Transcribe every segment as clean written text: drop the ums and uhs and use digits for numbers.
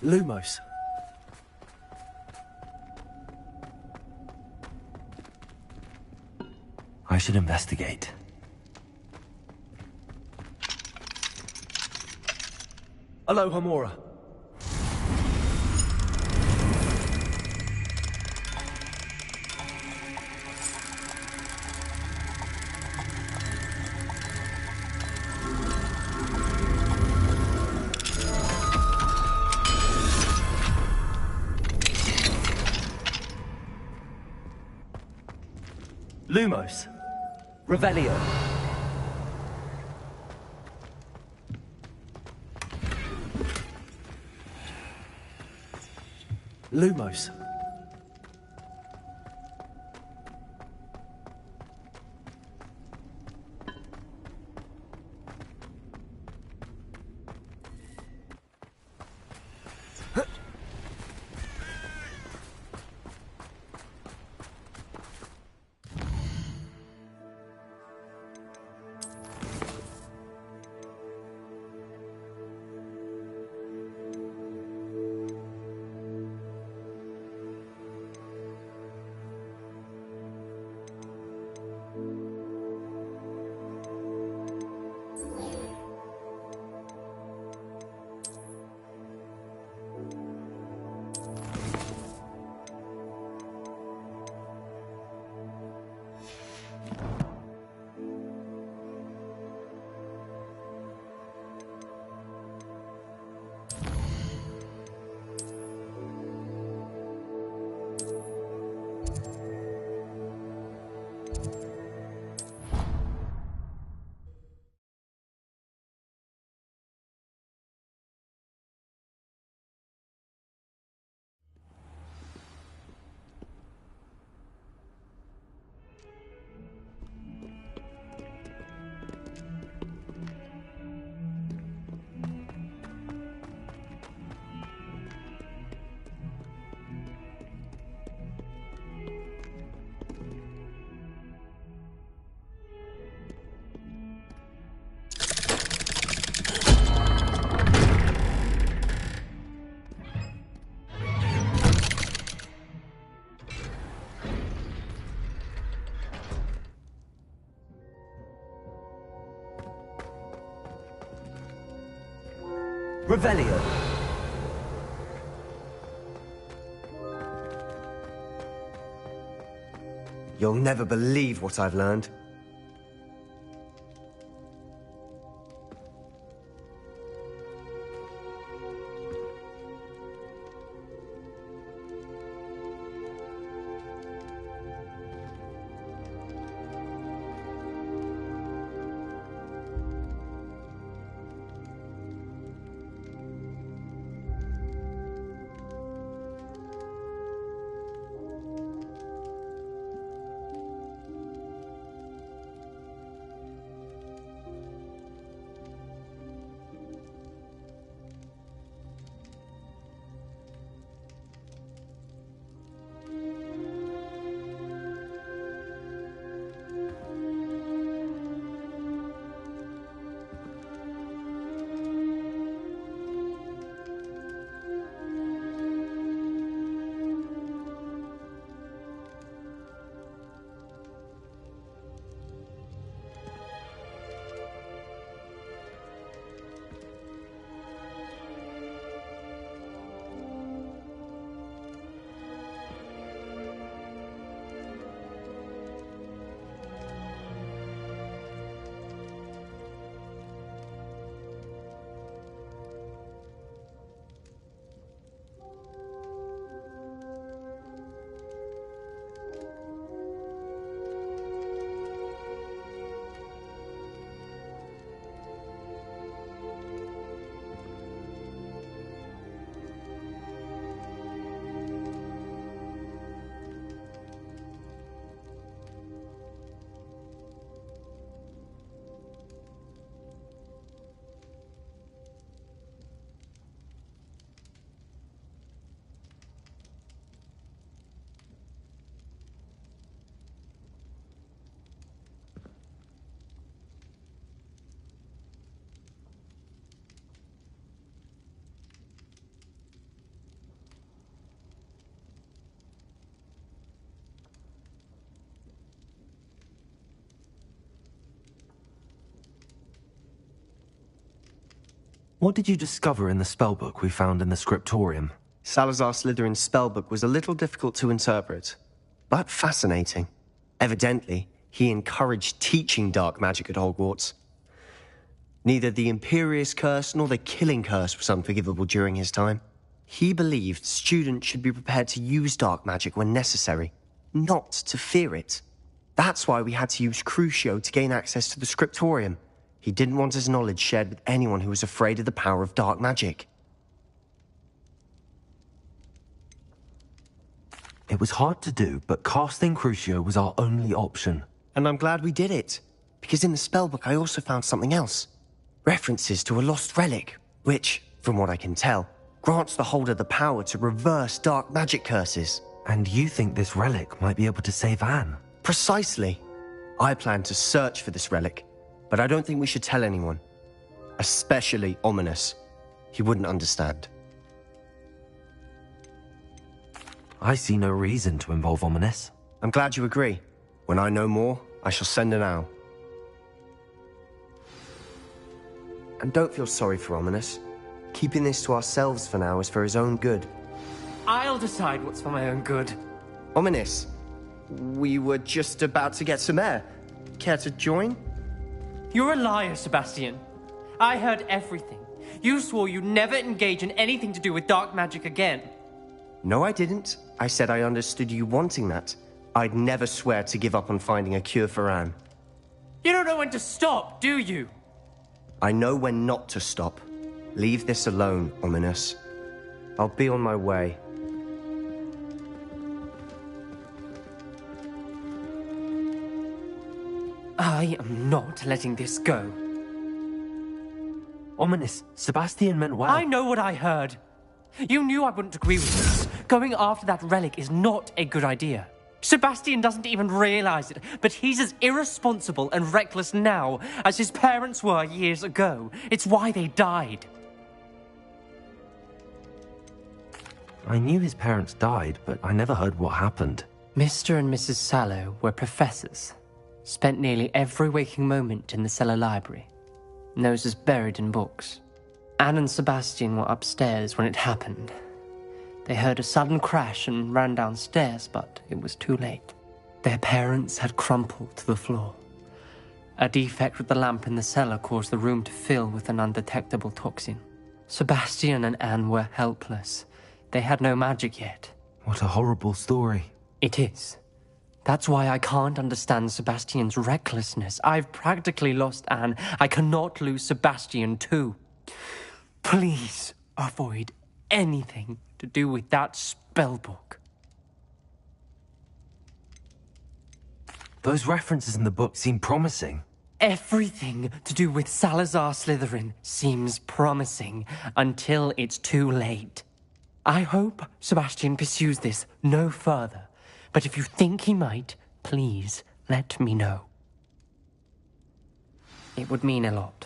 Lumos. I should investigate. Hello, Hamura. Lumos. Revelio. Lumos. Revelio. You'll never believe what I've learned. What did you discover in the spellbook we found in the scriptorium? Salazar Slytherin's spellbook was a little difficult to interpret, but fascinating. Evidently, he encouraged teaching dark magic at Hogwarts. Neither the Imperious Curse nor the Killing Curse was unforgivable during his time. He believed students should be prepared to use dark magic when necessary, not to fear it. That's why we had to use Crucio to gain access to the scriptorium. He didn't want his knowledge shared with anyone who was afraid of the power of dark magic. It was hard to do, but casting Crucio was our only option. And I'm glad we did it, because in the spellbook I also found something else. References to a lost relic, which, from what I can tell, grants the holder the power to reverse dark magic curses. And you think this relic might be able to save Anne? Precisely. I plan to search for this relic, but I don't think we should tell anyone. Especially Ominous. He wouldn't understand. I see no reason to involve Ominous. I'm glad you agree. When I know more, I shall send an owl. And don't feel sorry for Ominous. Keeping this to ourselves for now is for his own good. I'll decide what's for my own good. Ominous, we were just about to get some air. Care to join? You're a liar, Sebastian. I heard everything. You swore you'd never engage in anything to do with dark magic again. No, I didn't. I said I understood you wanting that. I'd never swear to give up on finding a cure for Anne. You don't know when to stop, do you? I know when not to stop. Leave this alone, Ominous. I'll be on my way. I am not letting this go. Ominous, Sebastian meant well. I know what I heard. You knew I wouldn't agree with this. Going after that relic is not a good idea. Sebastian doesn't even realize it, but he's as irresponsible and reckless now as his parents were years ago. It's why they died. I knew his parents died, but I never heard what happened. Mr. and Mrs. Sallow were professors. Spent nearly every waking moment in the cellar library. Noses buried in books. Anne and Sebastian were upstairs when it happened. They heard a sudden crash and ran downstairs, but it was too late. Their parents had crumpled to the floor. A defect with the lamp in the cellar caused the room to fill with an undetectable toxin. Sebastian and Anne were helpless. They had no magic yet. What a horrible story. It is. That's why I can't understand Sebastian's recklessness. I've practically lost Anne. I cannot lose Sebastian too. Please avoid anything to do with that spellbook. Those references in the book seem promising. Everything to do with Salazar Slytherin seems promising until it's too late. I hope Sebastian pursues this no further, but if you think he might, please let me know. It would mean a lot.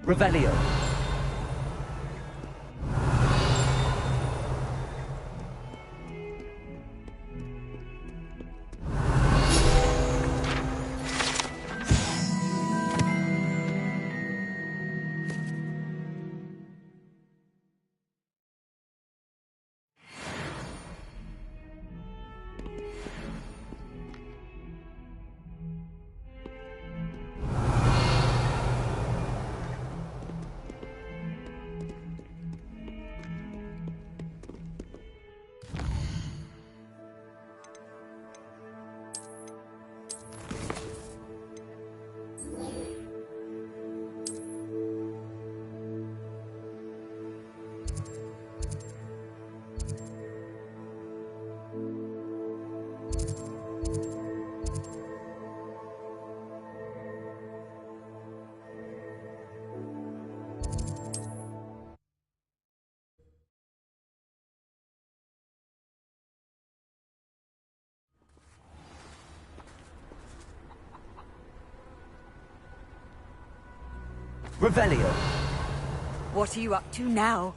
Revelio. Revelio. What are you up to now?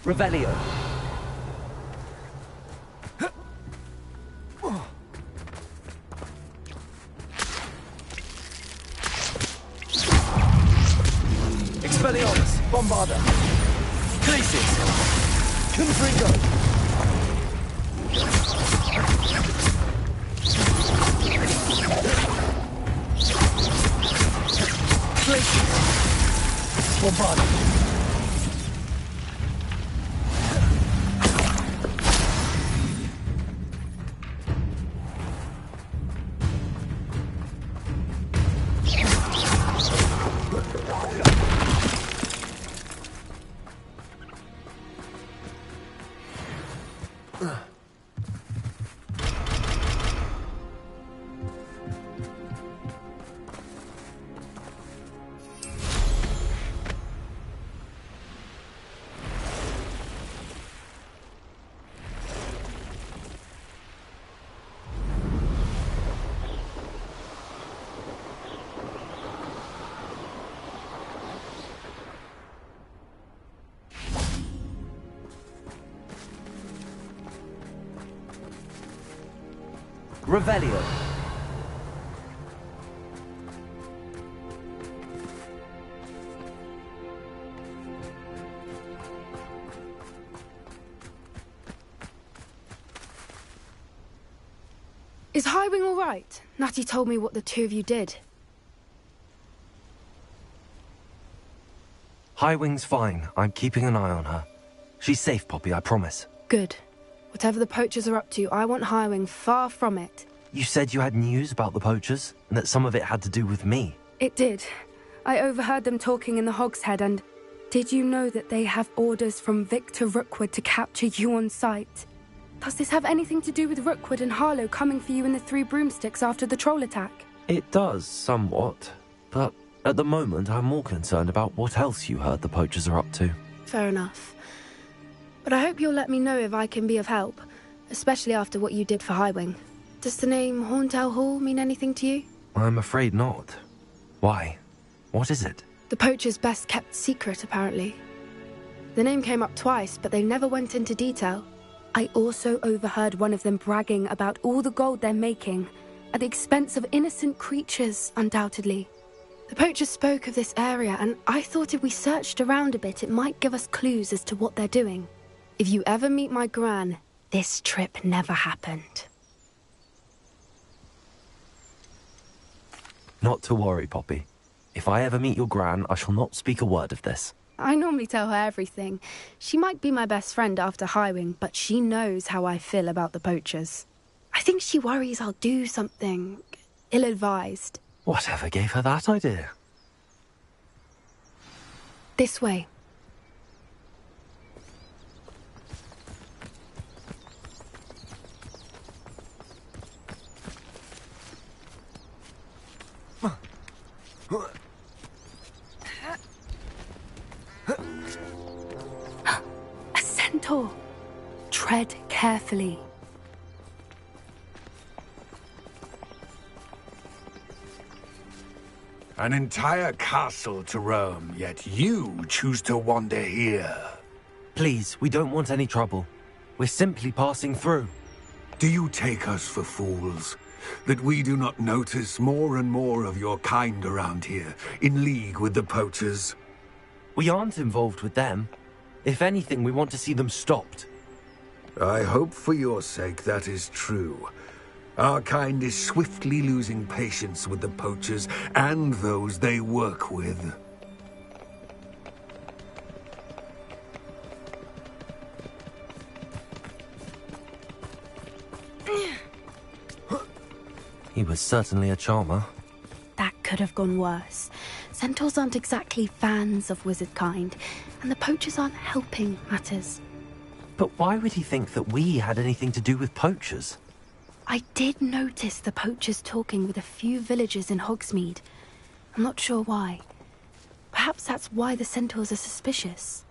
Revelio. Expelliarmus, Bombarda. Glacius. Confringo. Glacius. Bombarda. Revelio. Is Highwing all right? Natty told me what the two of you did. Highwing's fine. I'm keeping an eye on her. She's safe, Poppy, I promise. Good. Whatever the poachers are up to, I want Highwing far from it. You said you had news about the poachers, and that some of it had to do with me. It did. I overheard them talking in the Hogshead, and did you know that they have orders from Victor Rookwood to capture you on sight? Does this have anything to do with Rookwood and Harlow coming for you in the Three Broomsticks after the troll attack? It does, somewhat. But at the moment, I'm more concerned about what else you heard the poachers are up to. Fair enough. But I hope you'll let me know if I can be of help, especially after what you did for Highwing. Does the name Horntail Hall mean anything to you? I'm afraid not. Why? What is it? The poacher's best kept secret, apparently. The name came up twice, but they never went into detail. I also overheard one of them bragging about all the gold they're making, at the expense of innocent creatures, undoubtedly. The poacher spoke of this area, and I thought if we searched around a bit, it might give us clues as to what they're doing. If you ever meet my gran, this trip never happened. Not to worry, Poppy. If I ever meet your gran, I shall not speak a word of this. I normally tell her everything. She might be my best friend after Highwing, but she knows how I feel about the poachers. I think she worries I'll do something ill-advised. Whatever gave her that idea? This way. A centaur. Tread carefully. An entire castle to roam, yet you choose to wander here. Please, we don't want any trouble. We're simply passing through. Do you take us for fools? That we do not notice more and more of your kind around here, in league with the poachers? We aren't involved with them. If anything, we want to see them stopped. I hope for your sake that is true. Our kind is swiftly losing patience with the poachers and those they work with. He was certainly a charmer. That could have gone worse. Centaurs aren't exactly fans of wizard kind, and the poachers aren't helping matters. But why would he think that we had anything to do with poachers? I did notice the poachers talking with a few villagers in Hogsmeade. I'm not sure why. Perhaps that's why the centaurs are suspicious.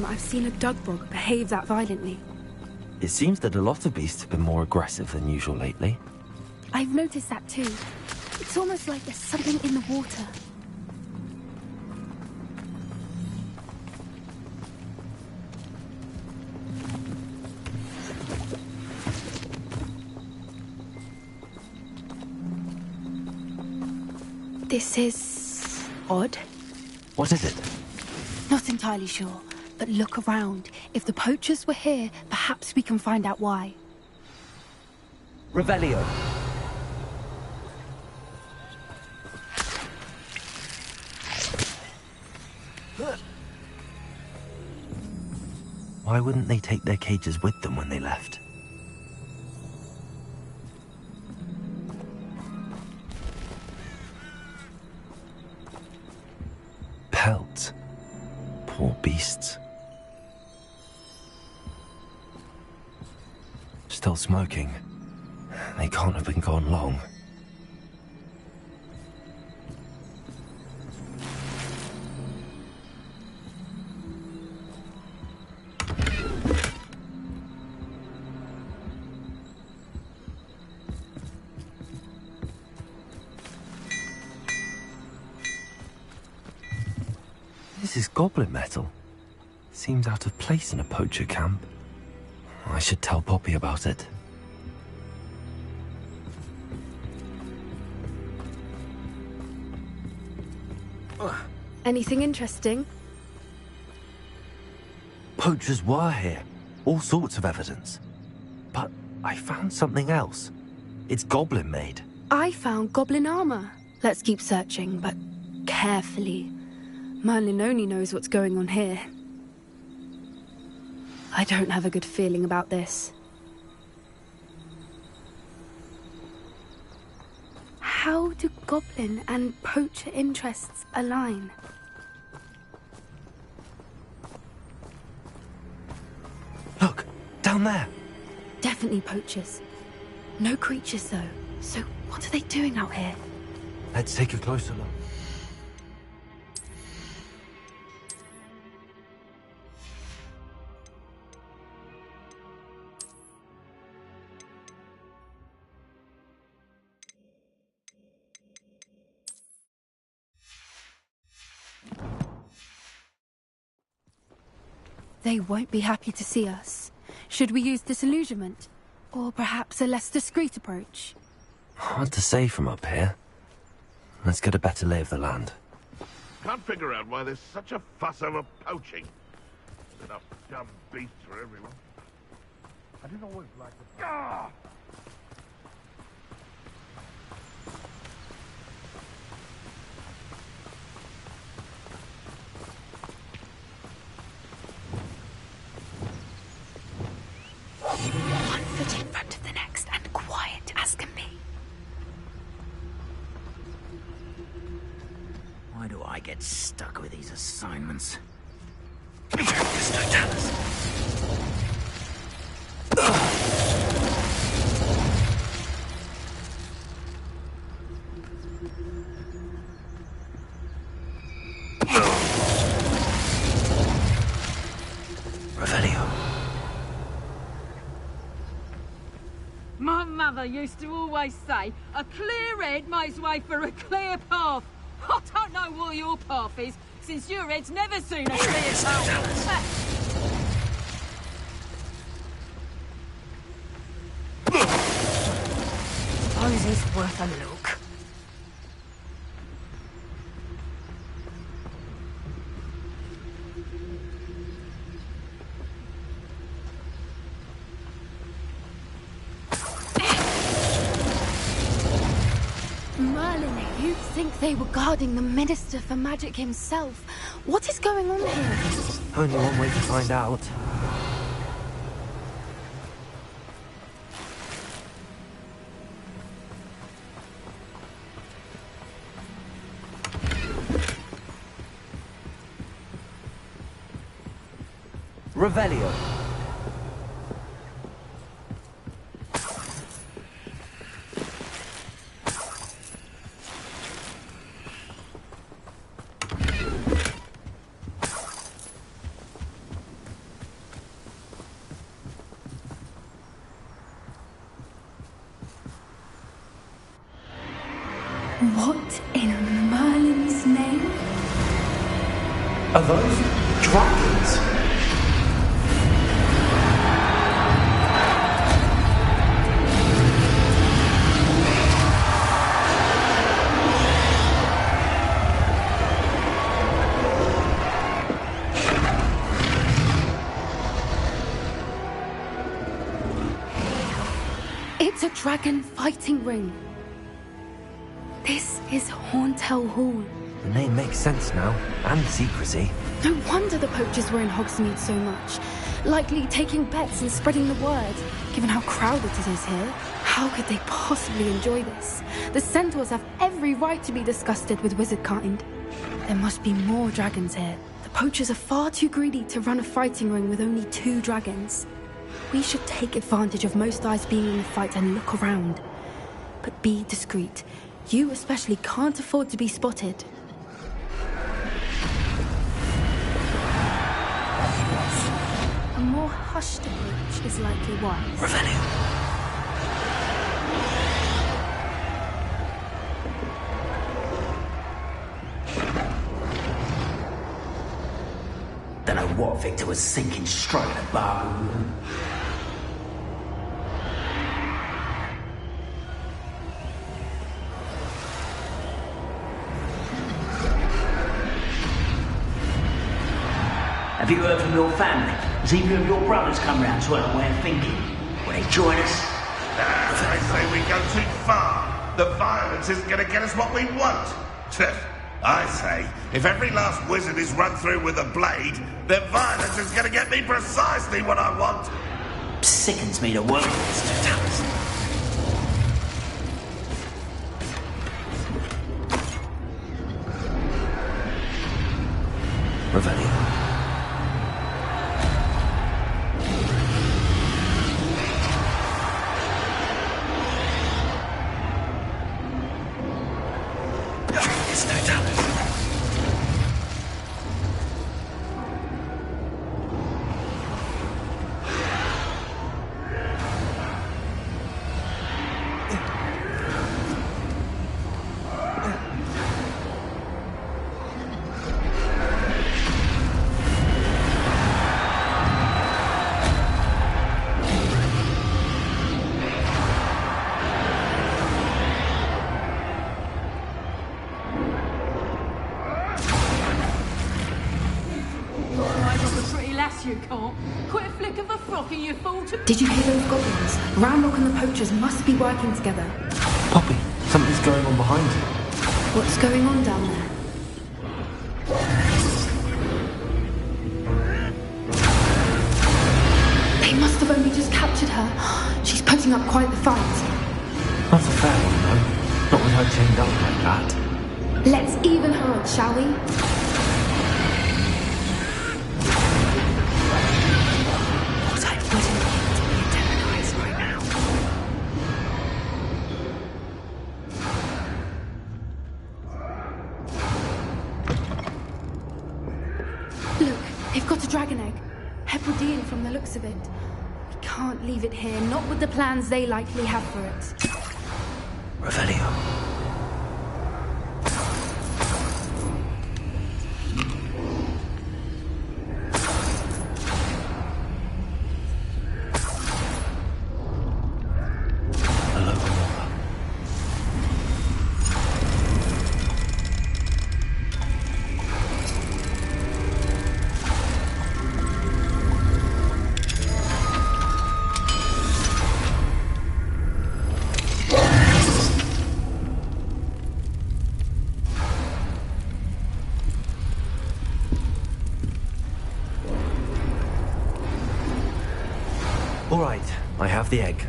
I've seen a dugbog behave that violently. It seems that a lot of beasts have been more aggressive than usual lately. I've noticed that too. It's almost like there's something in the water. This is odd. What is it? Not entirely sure. But look around. If the poachers were here, perhaps we can find out why. Revelio. Why wouldn't they take their cages with them when they left? Pelts. Poor beasts. Still smoking. They can't have been gone long. This is goblin metal. Seems out of place in a poacher camp. I should tell Poppy about it. Anything interesting? Poachers were here. All sorts of evidence. But I found something else. It's goblin made. I found goblin armor. Let's keep searching, but carefully. Merlin only knows what's going on here. I don't have a good feeling about this. How do goblin and poacher interests align? Look, down there. Definitely poachers. No creatures though. So what are they doing out here? Let's take a closer look. They won't be happy to see us. Should we use disillusionment? Or perhaps a less discreet approach? Hard to say from up here. Let's get a better lay of the land. Can't figure out why there's such a fuss over poaching. There's enough dumb beasts for everyone. I didn't always like the... Ah! One foot in front of the next and quiet as can be. Why do I get stuck with these assignments? Revelio. My mother used to always say, a clear head makes way for a clear path. I don't know what your path is, since your head's never seen a clear path. Suppose it's worth a look. You'd think they were guarding the Minister for Magic himself. What is going on here? Only one way to find out. Revelio. What in Merlin's name? Are those dragons? It's a dragon fighting ring. This is Hauntel Hall. The name makes sense now, and secrecy. No wonder the poachers were in Hogsmeade so much. Likely taking bets and spreading the word, given how crowded it is here. How could they possibly enjoy this? The centaurs have every right to be disgusted with wizard kind. There must be more dragons here. The poachers are far too greedy to run a fighting ring with only 2 dragons. We should take advantage of most eyes being in the fight and look around. But be discreet. You especially can't afford to be spotted. A more hushed approach is likely wise. Revelio. Don't know what Victor was thinking straight at the bar. Have you heard from your family? Has either of your brothers come round to our way of thinking? Will they join us? I say we go too far. The violence isn't going to get us what we want. I say, if every last wizard is run through with a blade, then violence is going to get me precisely what I want. Sickens me to work with these two talents. Revelio. It's no talent. You can't. Quit a flick of a frock and you fall to... Did you hear those goblins? Ramlock and the poachers must be working together. Poppy, something's going on behind you. What's going on down there? They must have only just captured her. She's putting up quite the fight. Not a fair one, though. Not with her chained up like that. Let's even her odds, shall we? What I wouldn't want to be terrorized right now. Look, they've got a dragon egg. Hebridean from the looks of it. We can't leave it here, not with the plans they likely have for it. Revelio. All right, I have the egg.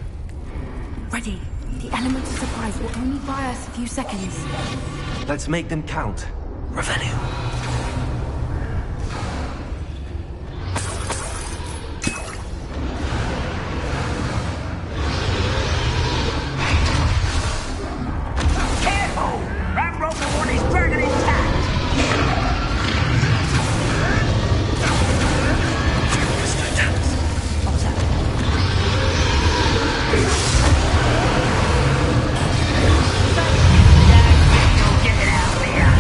Ready. The element of surprise will only buy us a few seconds. Let's make them count. Revenue. Careful! That rope one is dragon intact! What was that? You'll get it out of here!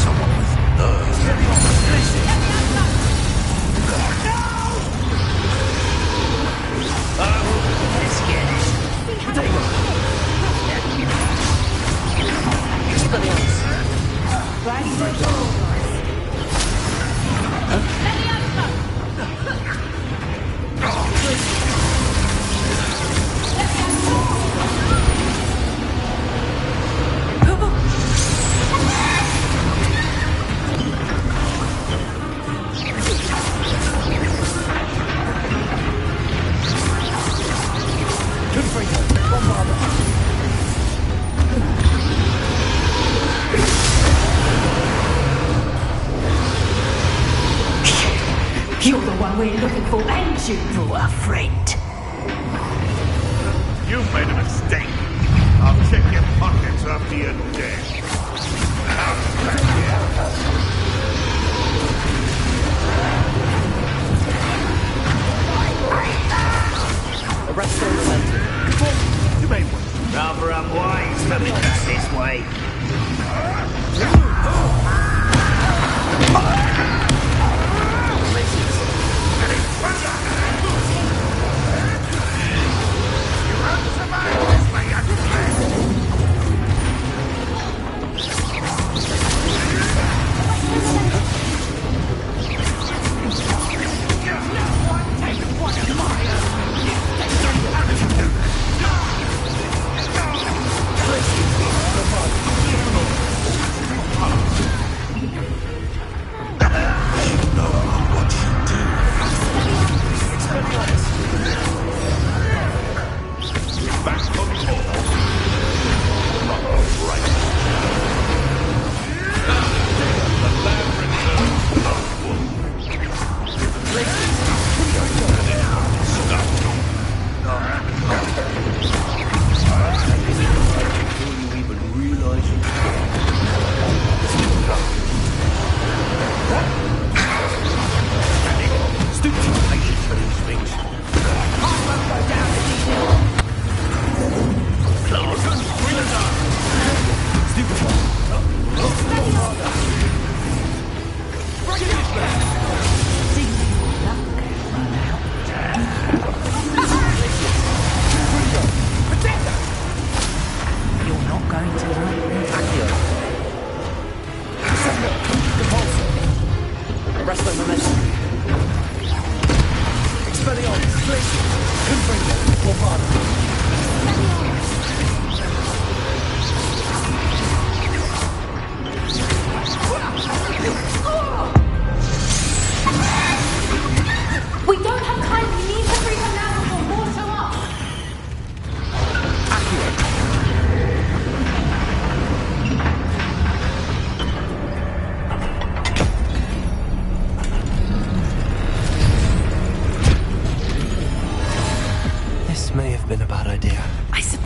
Someone with nerve. Let's get it. You're the one we're looking for, and you're a friend. You've made a mistake. I'll check your pockets after you're dead. You may want to. Rather unwise coming back this way. We don't have time. We need to free them now before more show up. This may have been a bad idea. I suppose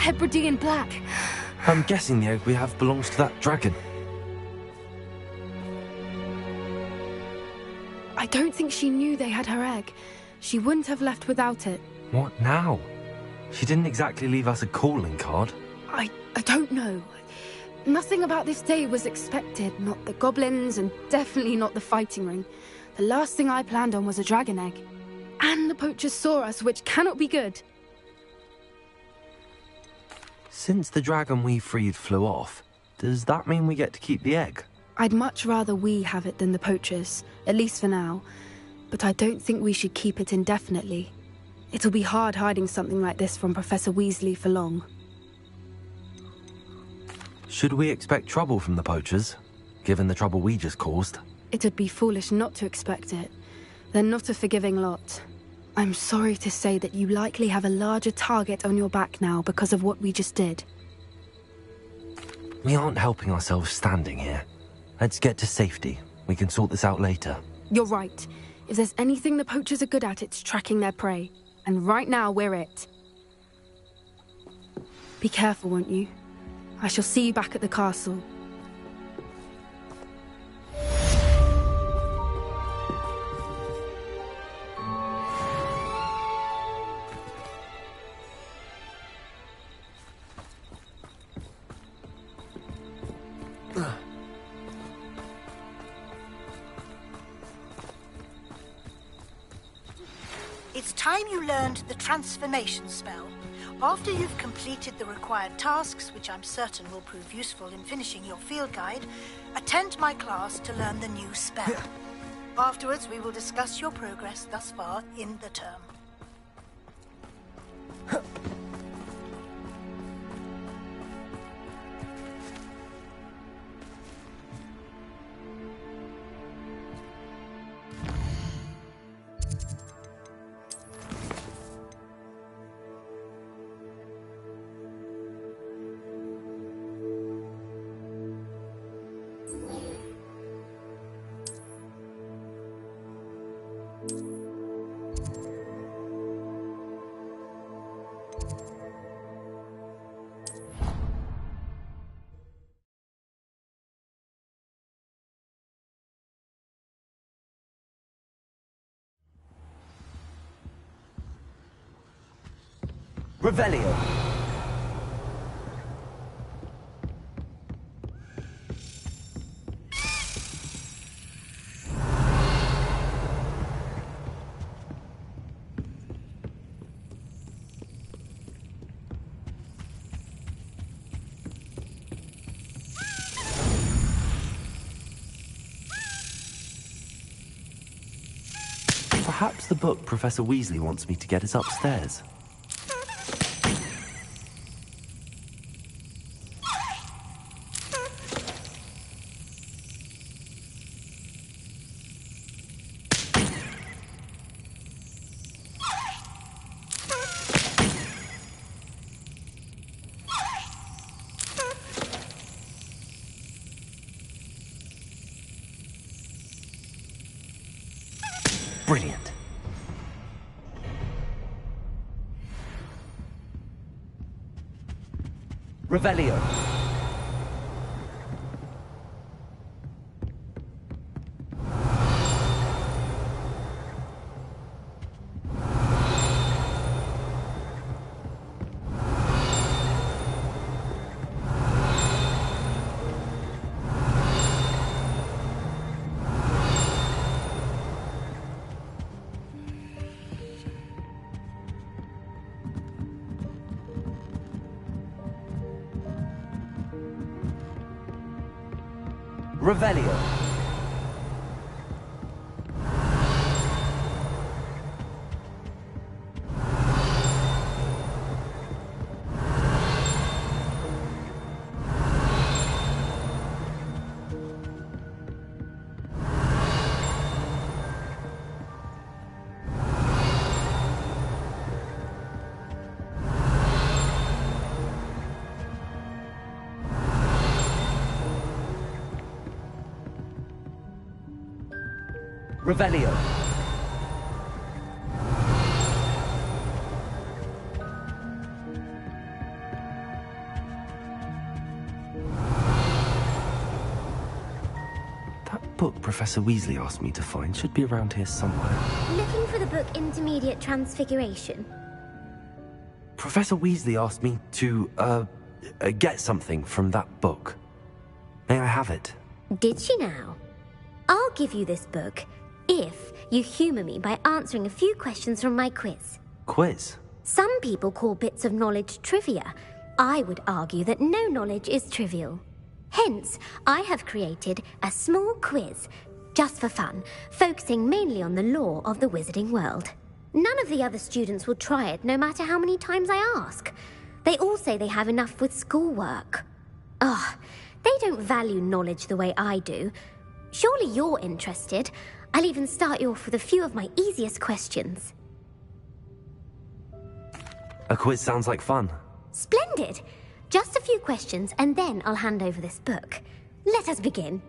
Hebridean black. I'm guessing the egg we have belongs to that dragon. I don't think she knew they had her egg. She wouldn't have left without it. What now? She didn't exactly leave us a calling card. I don't know. Nothing about this day was expected. Not the goblins, and definitely not the fighting ring. The last thing I planned on was a dragon egg. And the poachers saw us, which cannot be good. Since the dragon we freed flew off, does that mean we get to keep the egg? I'd much rather we have it than the poachers, at least for now. But I don't think we should keep it indefinitely. It'll be hard hiding something like this from Professor Weasley for long. Should we expect trouble from the poachers, given the trouble we just caused? It'd be foolish not to expect it. They're not a forgiving lot. I'm sorry to say that you likely have a larger target on your back now because of what we just did. We aren't helping ourselves standing here. Let's get to safety. We can sort this out later. You're right. If there's anything the poachers are good at, it's tracking their prey. And right now, we're it. Be careful, won't you? I shall see you back at the castle. It's time you learned the transformation spell. After you've completed the required tasks, which I'm certain will prove useful in finishing your field guide, attend my class to learn the new spell. Afterwards, we will discuss your progress thus far in the term. Revelio. Perhaps the book Professor Weasley wants me to get is upstairs. Brilliant. Revelio. Revelio. Revelio. book Professor Weasley asked me to find should be around here somewhere. Looking for the book Intermediate Transfiguration? Professor Weasley asked me to, get something from that book. May I have it? Did she now? I'll give you this book if you humour me by answering a few questions from my quiz. Quiz? Some people call bits of knowledge trivia. I would argue that no knowledge is trivial. Hence, I have created a small quiz, just for fun, focusing mainly on the lore of the wizarding world. None of the other students will try it, no matter how many times I ask. They all say they have enough with schoolwork. Ugh, they don't value knowledge the way I do. Surely you're interested. I'll even start you off with a few of my easiest questions. A quiz sounds like fun. Splendid! Just a few questions, and then I'll hand over this book. Let us begin.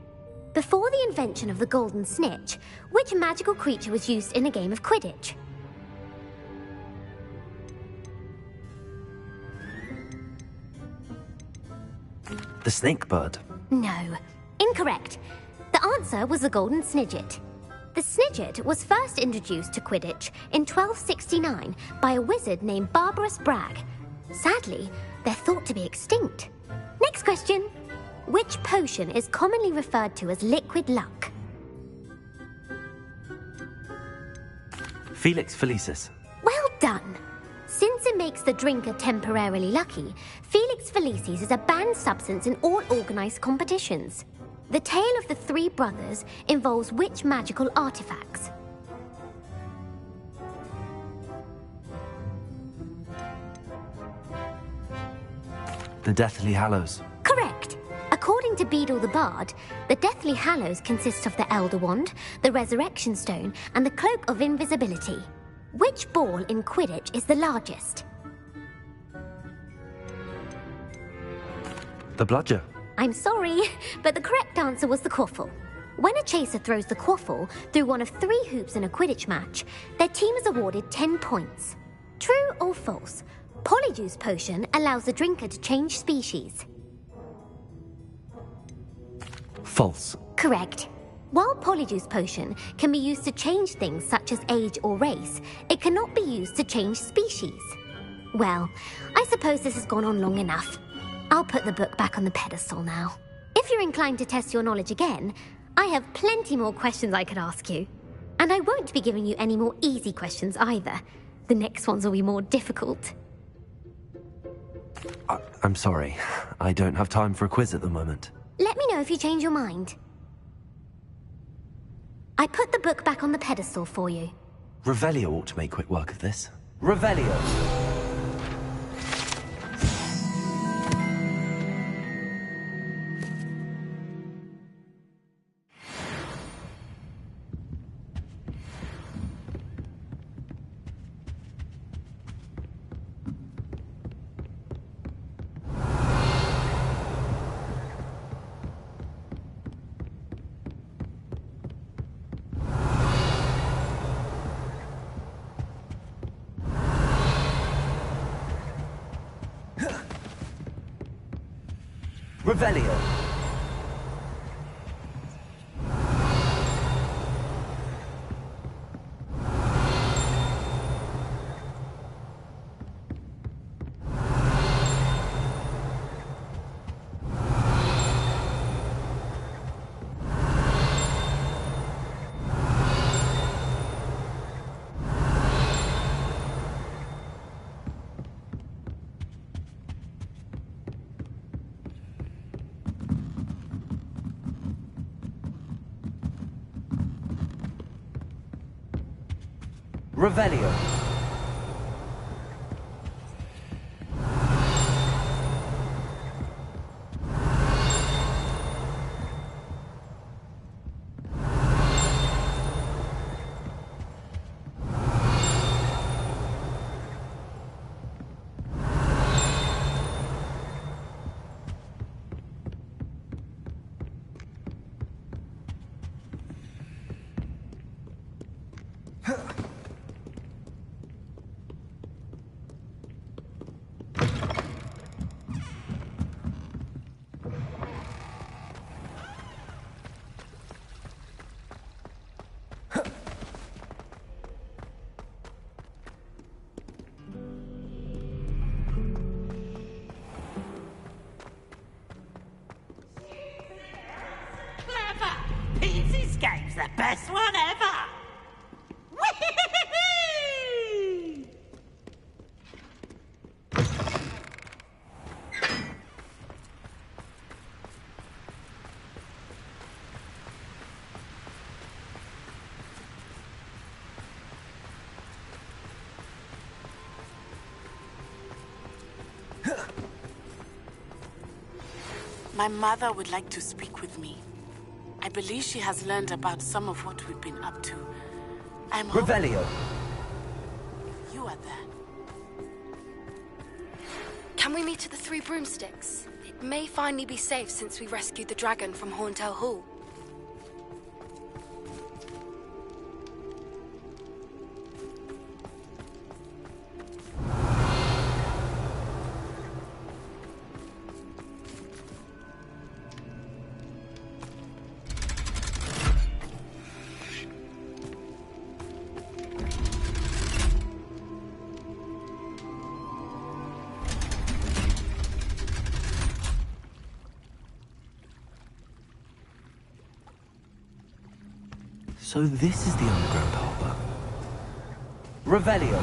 Before the invention of the golden snitch, which magical creature was used in a game of Quidditch? The snake bird. No. Incorrect. The answer was the golden snidget. The snidget was first introduced to Quidditch in 1269 by a wizard named Barbarous Bragg. Sadly, they're thought to be extinct. Next question. Which potion is commonly referred to as liquid luck? Felix Felicis. Well done. Since it makes the drinker temporarily lucky, Felix Felicis is a banned substance in all organised competitions. The tale of the three brothers involves which magical artifacts? The Deathly Hallows. Correct. According to Beedle the Bard, the Deathly Hallows consists of the Elder Wand, the Resurrection Stone, and the Cloak of Invisibility. Which ball in Quidditch is the largest? The Bludger. I'm sorry, but the correct answer was the Quaffle. When a chaser throws the Quaffle through one of 3 hoops in a Quidditch match, their team is awarded 10 points. True or false? Polyjuice Potion allows the drinker to change species. False. Correct. While Polyjuice Potion can be used to change things such as age or race, it cannot be used to change species. Well, I suppose this has gone on long enough. I'll put the book back on the pedestal now. If you're inclined to test your knowledge again, I have plenty more questions I could ask you. And I won't be giving you any more easy questions either. The next ones will be more difficult. I'm sorry. I don't have time for a quiz at the moment. Let me know if you change your mind. I put the book back on the pedestal for you. Revelio ought to make quick work of this. Revelio! Revelio. Revelio. game's the best one ever! Whee! My mother would like to speak with me. I believe she has learned about some of what we've been up to. I'm hoping Revelio. you are there. Can we meet at the Three Broomsticks? It may finally be safe since we rescued the dragon from Horntail Hall. So this is the underground harbour. Revelio.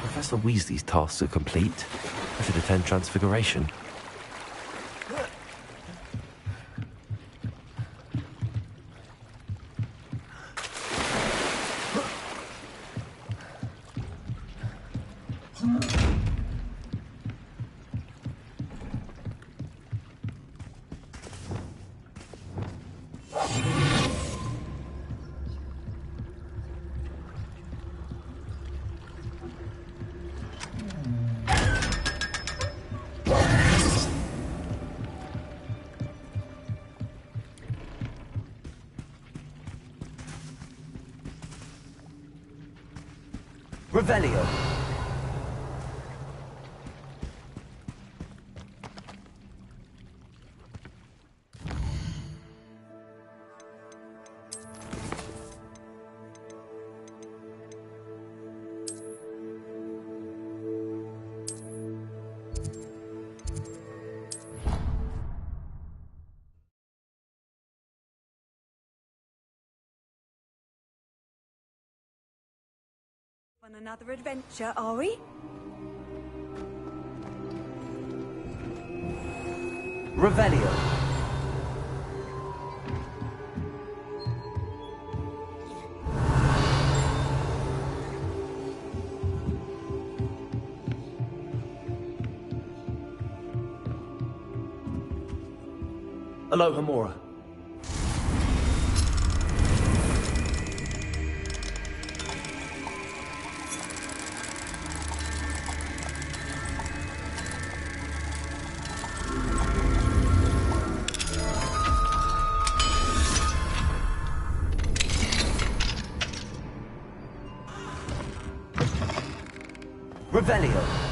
Professor Weasley's tasks are complete. I should attend Transfiguration. Revelio. On another adventure, are we? Revelio. Aloha Mora. Revelio.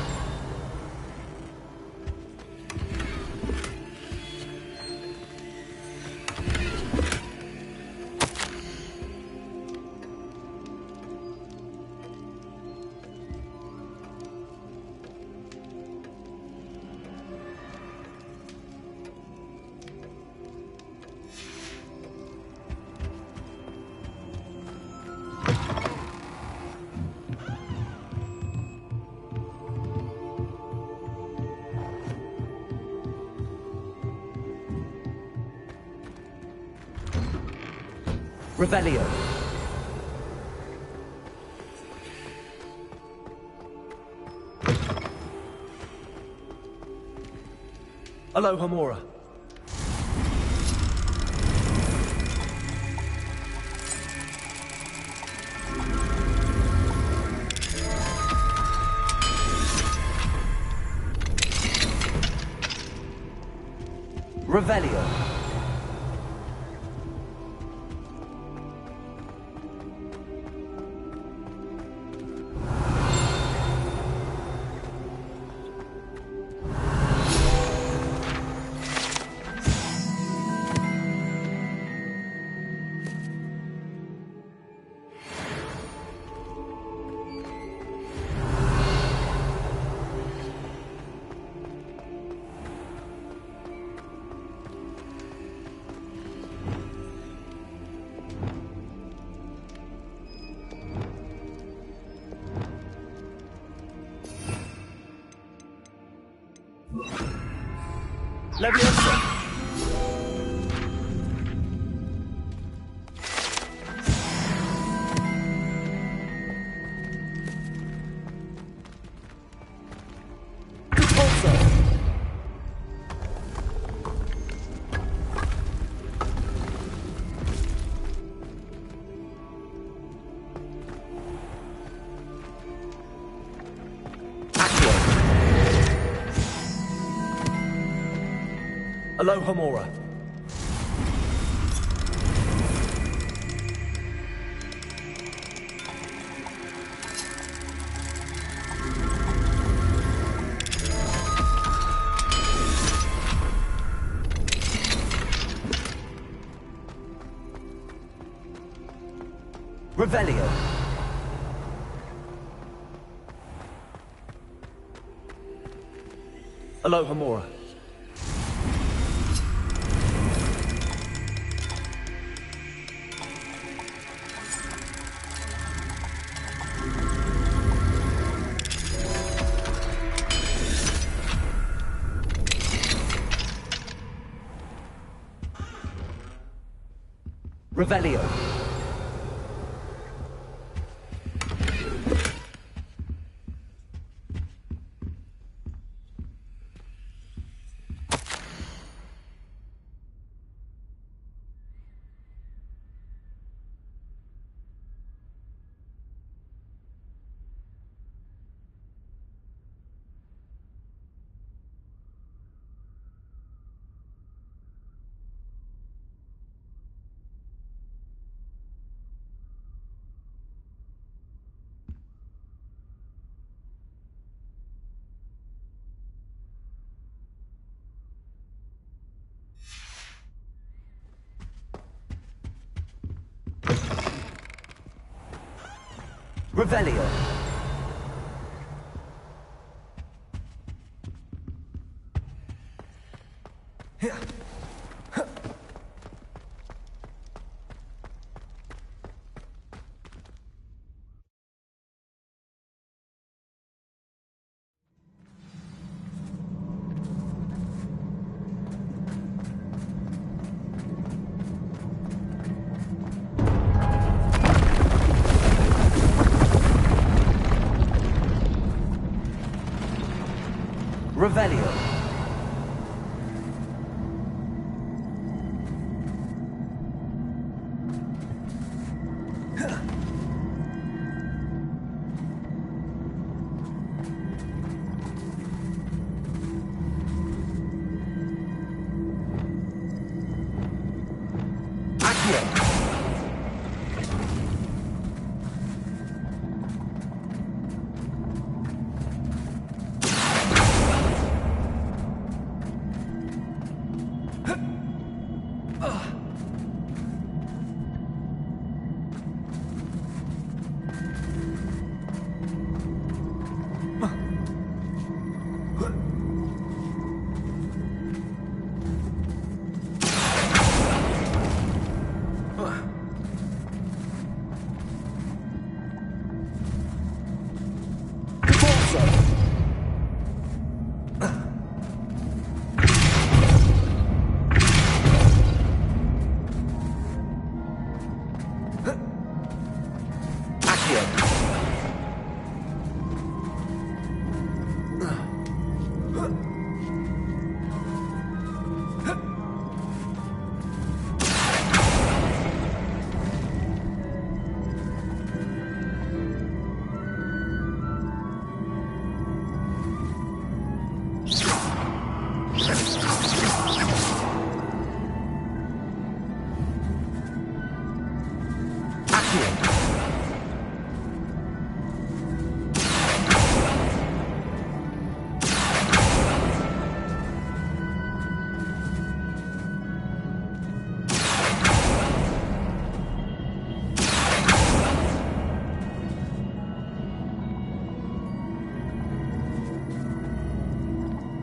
Revelio. Aloha Mora. Revelio. Leviosa! Alohomora. Revelio. Alohomora. Revelio. Revelio. Revelio.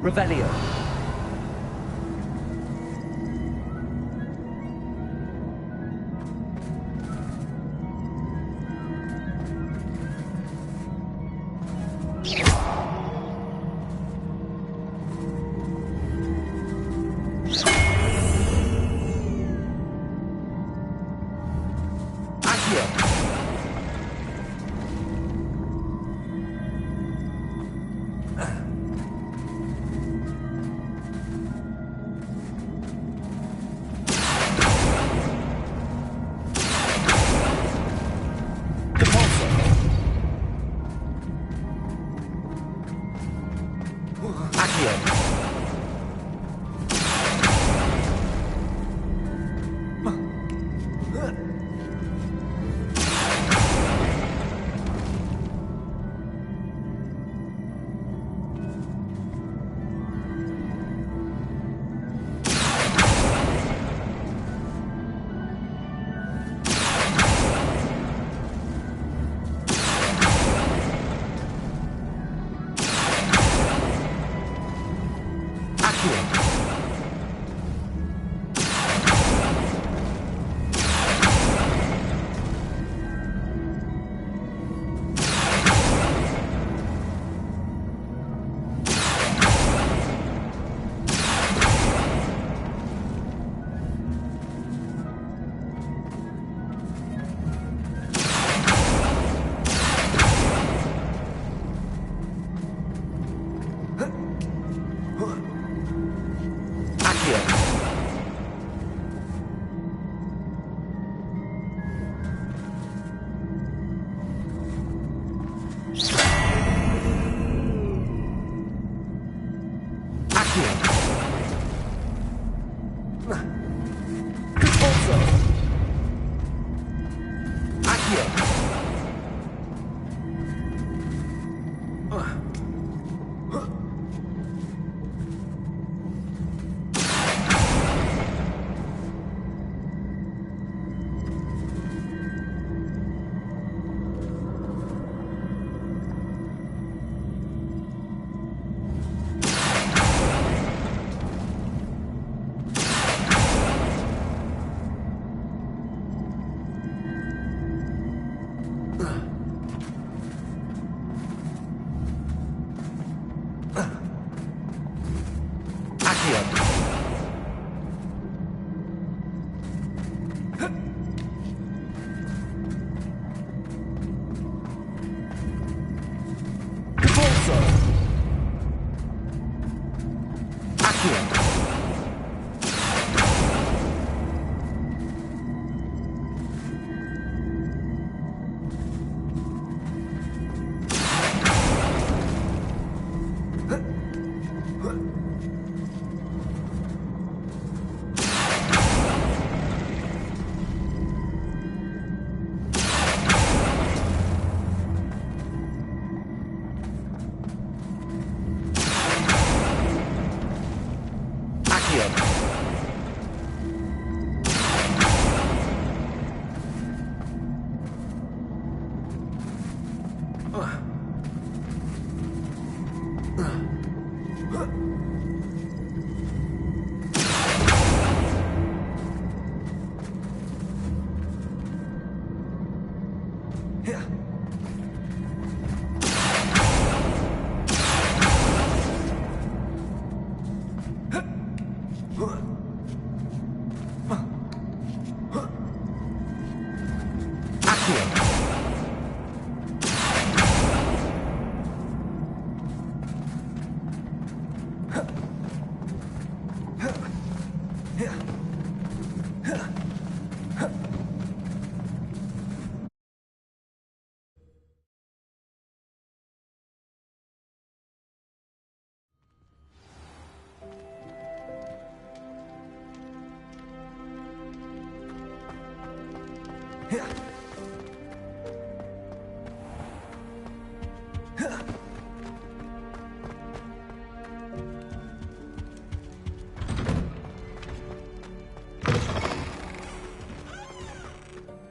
Revelio.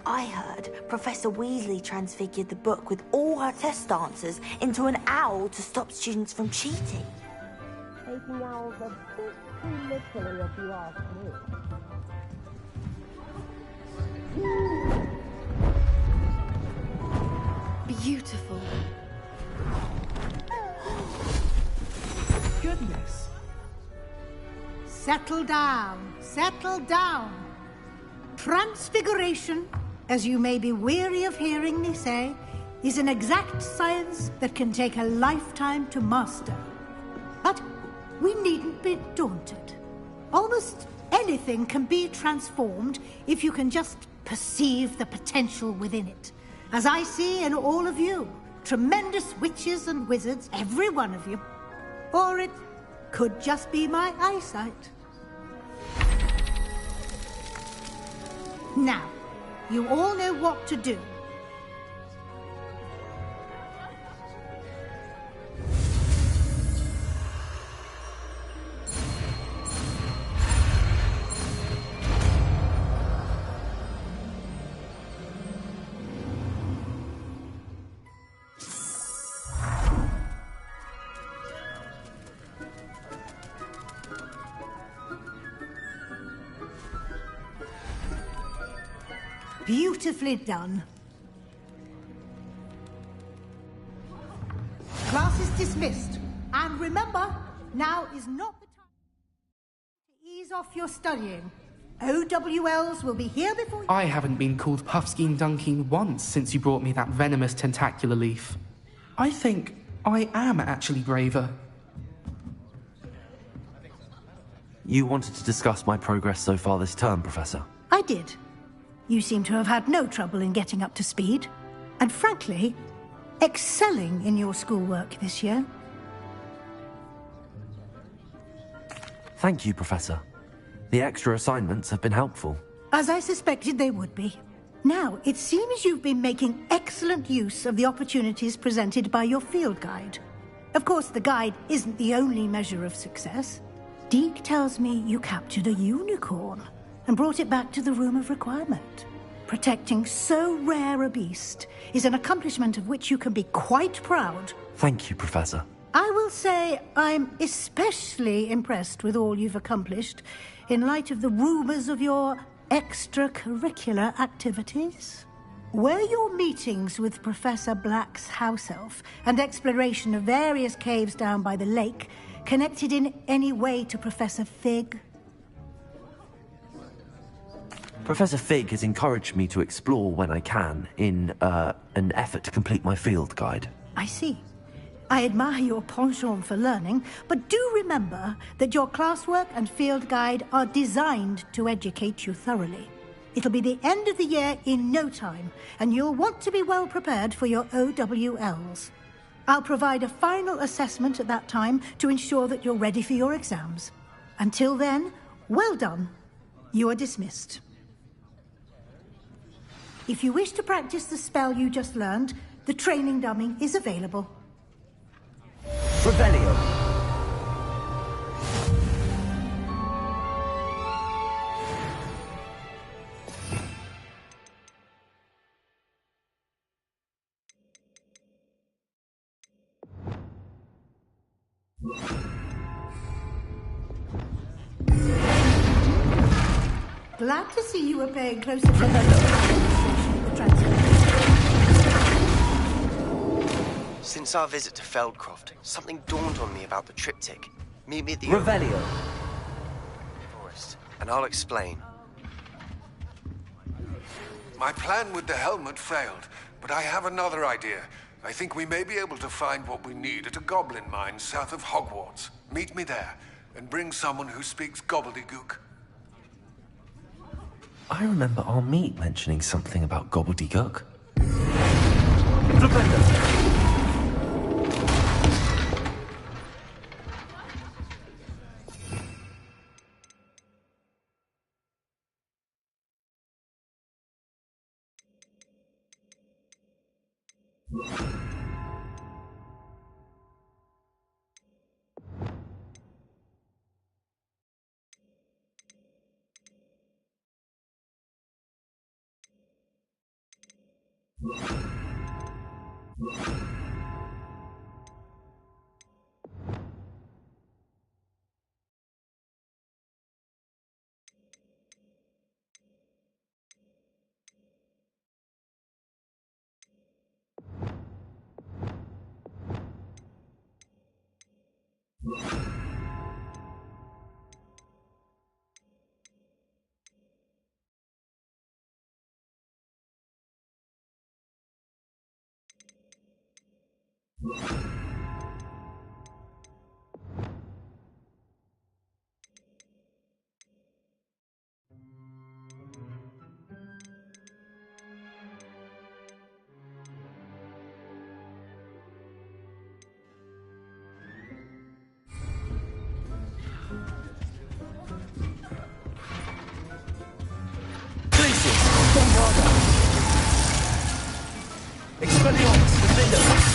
I heard Professor Weasley transfigured the book with all her test answers into an owl to stop students from cheating. Taking owls a bit too literally, if you ask me. Beautiful. Goodness. Settle down. Settle down. Transfiguration as you may be weary of hearing me say, is an exact science that can take a lifetime to master. But we needn't be daunted. Almost anything can be transformed if you can just perceive the potential within it. As I see in all of you, tremendous witches and wizards, every one of you. Or it could just be my eyesight. Now, you all know what to do. Beautifully done. Class is dismissed. And remember, now is not the time to ease off your studying. OWLs will be here before you... I haven't been called Puffskein Dunking once since you brought me that venomous tentacular leaf. I think I am actually braver. You wanted to discuss my progress so far this term, Professor? I did. You seem to have had no trouble in getting up to speed. And frankly, excelling in your schoolwork this year. Thank you, Professor. The extra assignments have been helpful. As I suspected they would be. Now, it seems you've been making excellent use of the opportunities presented by your field guide. Of course, the guide isn't the only measure of success. Deke tells me you captured a unicorn and brought it back to the Room of Requirement. Protecting so rare a beast is an accomplishment of which you can be quite proud. Thank you, Professor. I will say I'm especially impressed with all you've accomplished in light of the rumors of your extracurricular activities. Were your meetings with Professor Black's house elf and exploration of various caves down by the lake connected in any way to Professor Fig? Professor Fig has encouraged me to explore when I can in an effort to complete my field guide. I see. I admire your penchant for learning, but do remember that your classwork and field guide are designed to educate you thoroughly. It'll be the end of the year in no time, and you'll want to be well prepared for your OWLs. I'll provide a final assessment at that time to ensure that you're ready for your exams. Until then, well done. You are dismissed. If you wish to practice the spell you just learned, the training dummy is available. Revelio. Glad to see you are paying close attention to the transfer. Since our visit to Feldcroft, something dawned on me about the triptych. Meet me at the Revelio. Forest, and I'll explain. My plan with the helmet failed, but I have another idea. I think we may be able to find what we need at a goblin mine south of Hogwarts. Meet me there, and bring someone who speaks gobbledygook. I remember our meet mentioning something about gobbledygook. Expelliarmus, defender!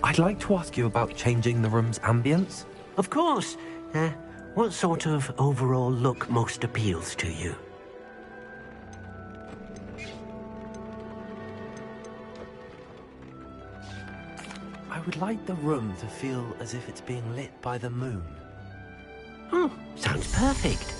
I'd like to ask you about changing the room's ambience. Of course. What sort of overall look most appeals to you? I would like the room to feel as if it's being lit by the moon. Oh, sounds perfect.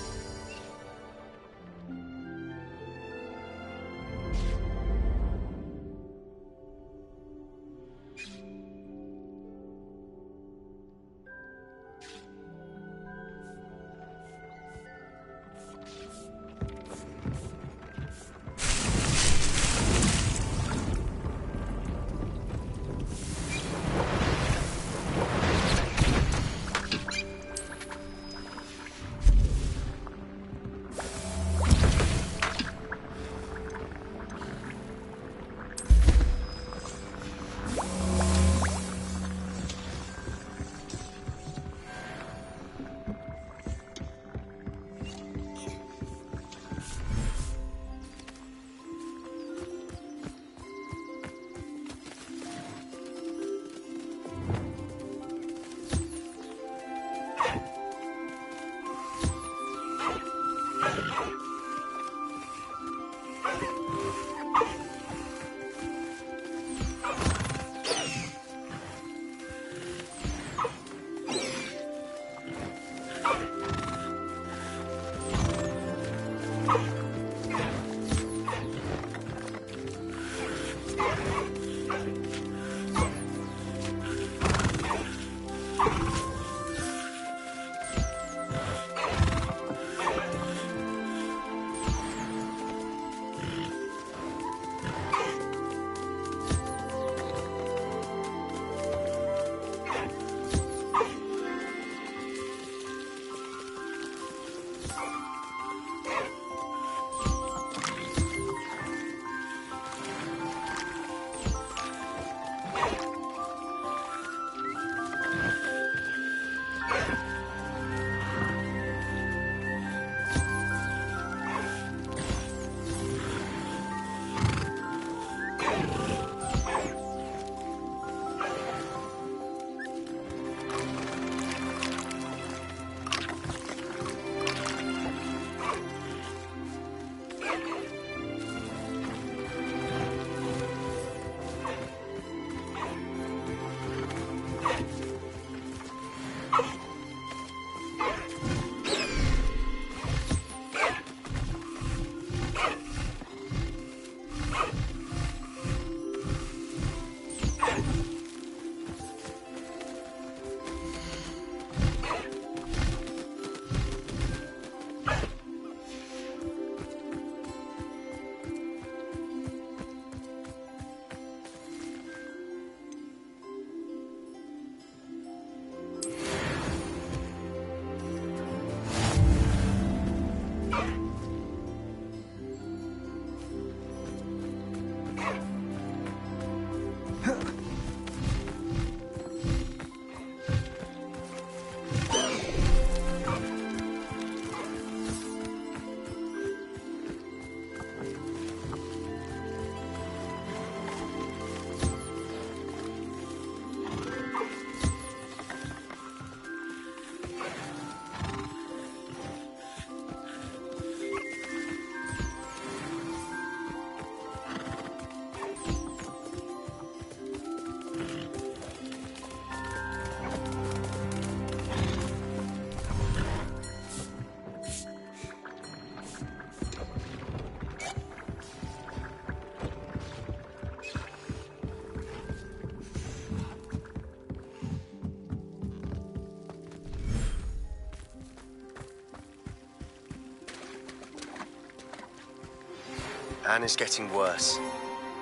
Anne is getting worse.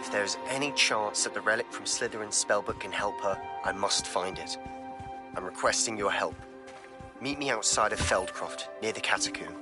If there is any chance that the relic from Slytherin's spellbook can help her, I must find it. I'm requesting your help. Meet me outside of Feldcroft, near the Catacomb.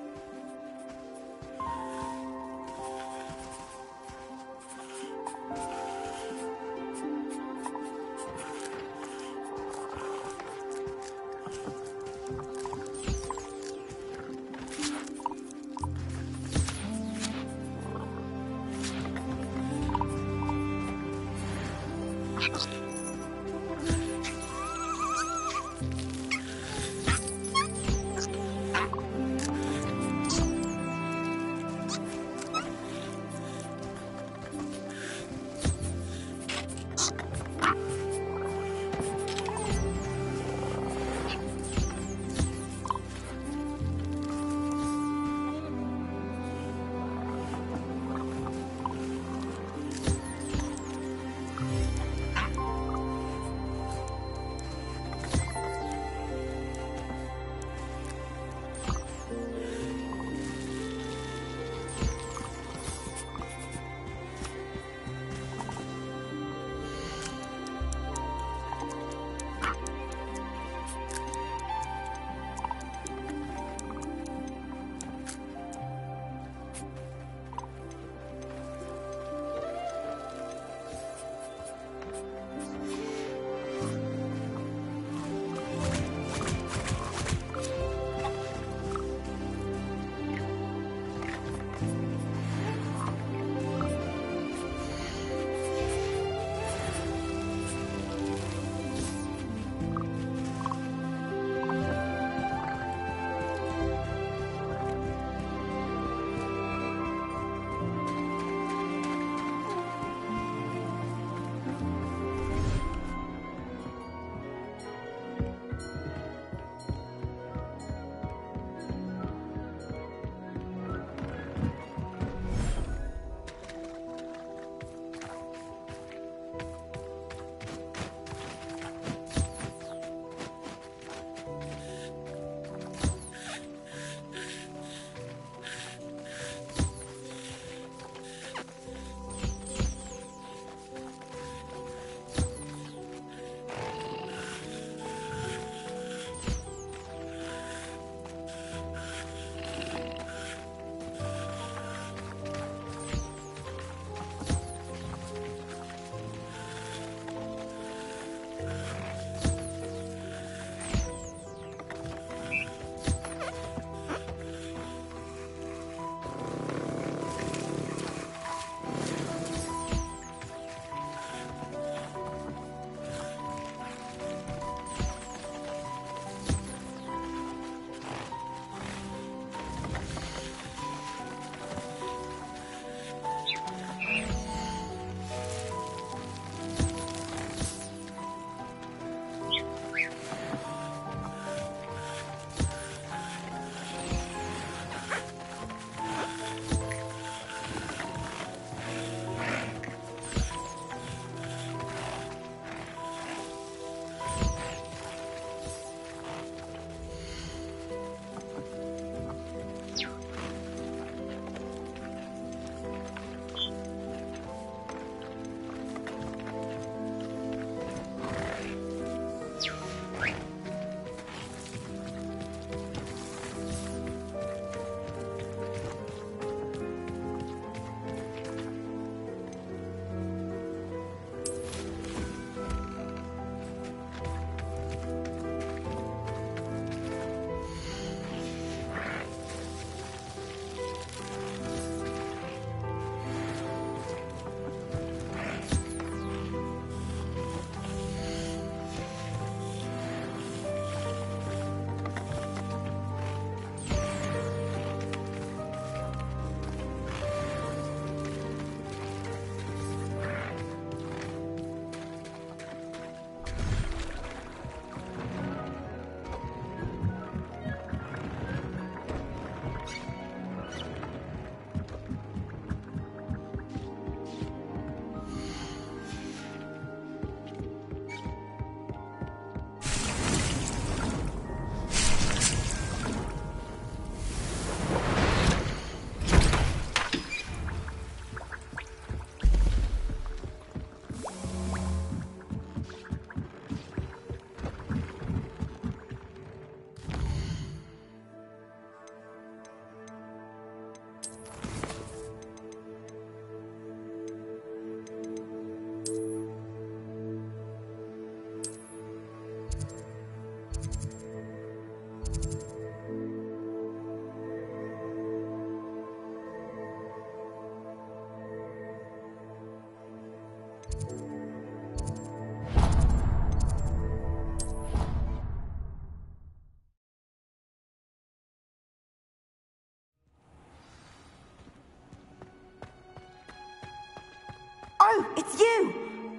it's you!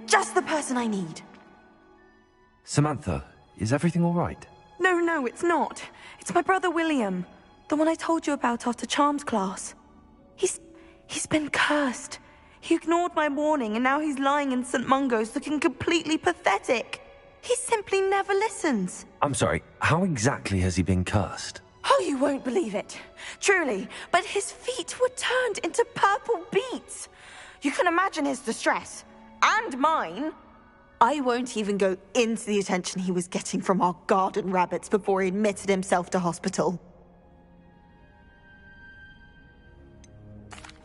Just the person I need. Samantha, is everything all right? No, it's not. It's my brother William. The one I told you about after Charms class. He's been cursed. He ignored my warning and now he's lying in St. Mungo's looking completely pathetic. He simply never listens. I'm sorry, how exactly has he been cursed? Oh, you won't believe it. Truly, but his feet were turned into purple beets. You can imagine his distress. And mine. I won't even go into the attention he was getting from our garden rabbits before he admitted himself to hospital.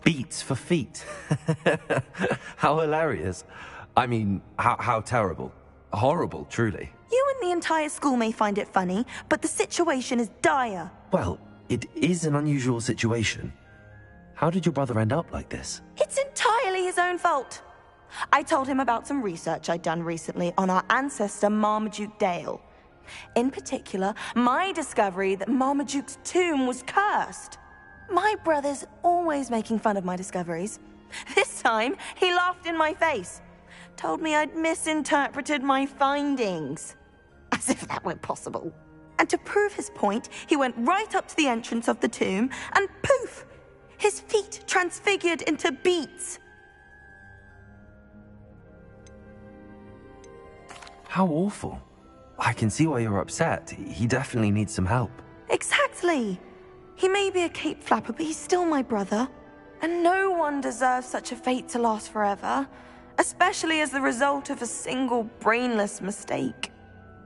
Beats for feet. How hilarious. I mean, how terrible. Horrible, truly. You and the entire school may find it funny, but the situation is dire. Well, it is an unusual situation. How did your brother end up like this? It's entirely his own fault. I told him about some research I'd done recently on our ancestor Marmaduke Dale. In particular, my discovery that Marmaduke's tomb was cursed. My brother's always making fun of my discoveries. This time, he laughed in my face. Told me I'd misinterpreted my findings. As if that were possible. And to prove his point, he went right up to the entrance of the tomb and poof! His feet transfigured into beets. How awful. I can see why you're upset. He definitely needs some help. Exactly. He may be a cape flapper, but he's still my brother. And no one deserves such a fate to last forever, especially as the result of a single brainless mistake.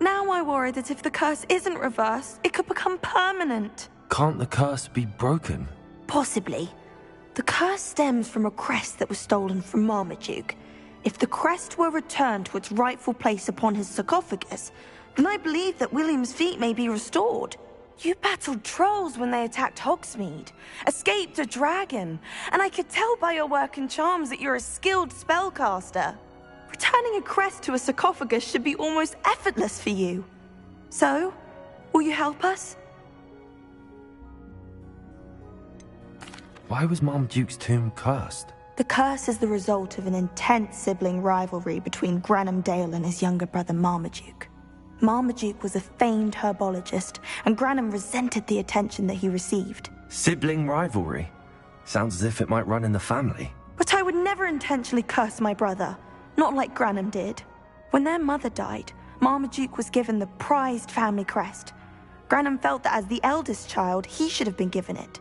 Now I worry that if the curse isn't reversed, it could become permanent. Can't the curse be broken? Possibly. The curse stems from a crest that was stolen from Marmaduke. If the crest were returned to its rightful place upon his sarcophagus, then I believe that William's feet may be restored. You battled trolls when they attacked Hogsmeade, escaped a dragon, and I could tell by your work in charms that you're a skilled spellcaster. Returning a crest to a sarcophagus should be almost effortless for you. So, will you help us? Why was Marmaduke's tomb cursed? The curse is the result of an intense sibling rivalry between Granham Dale and his younger brother Marmaduke. Marmaduke was a famed herbologist, and Granham resented the attention that he received. Sibling rivalry? Sounds as if it might run in the family. But I would never intentionally curse my brother, not like Granham did. When their mother died, Marmaduke was given the prized family crest. Granham felt that as the eldest child, he should have been given it.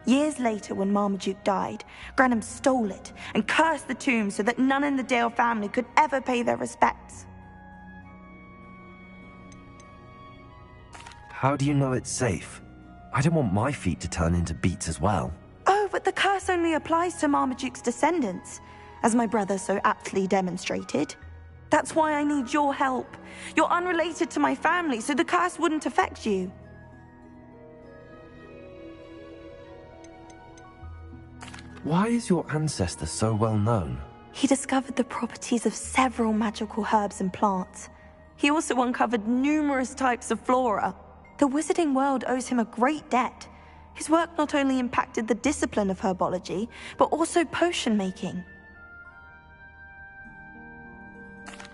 Years later, when Marmaduke died, Granham stole it and cursed the tomb so that none in the Dale family could ever pay their respects. How do you know it's safe? I don't want my feet to turn into beets as well. Oh, but the curse only applies to Marmaduke's descendants, as my brother so aptly demonstrated. That's why I need your help. You're unrelated to my family, so the curse wouldn't affect you. Why is your ancestor so well known? He discovered the properties of several magical herbs and plants. He also uncovered numerous types of flora. The wizarding world owes him a great debt. His work not only impacted the discipline of herbology, but also potion making.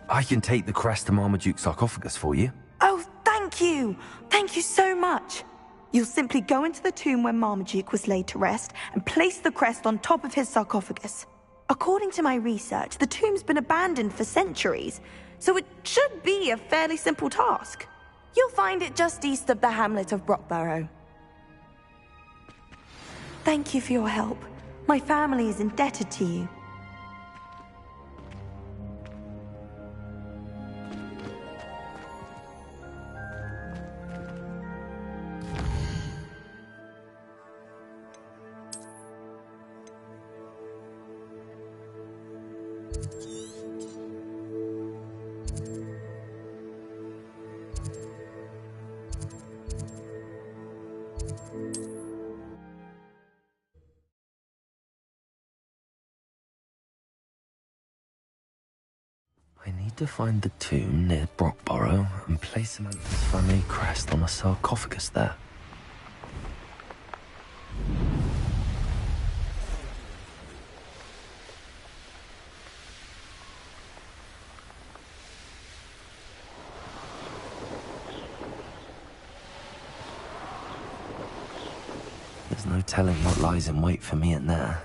I can take the crest to Marmaduke's sarcophagus for you. Oh, thank you! Thank you so much! You'll simply go into the tomb where Marmaduke was laid to rest and place the crest on top of his sarcophagus. According to my research, the tomb's been abandoned for centuries, so it should be a fairly simple task. You'll find it just east of the hamlet of Brockborough. Thank you for your help. My family is indebted to you. I need to find the tomb near Brockborough and place Samantha's family crest on a sarcophagus there. telling what lies in wait for me in there.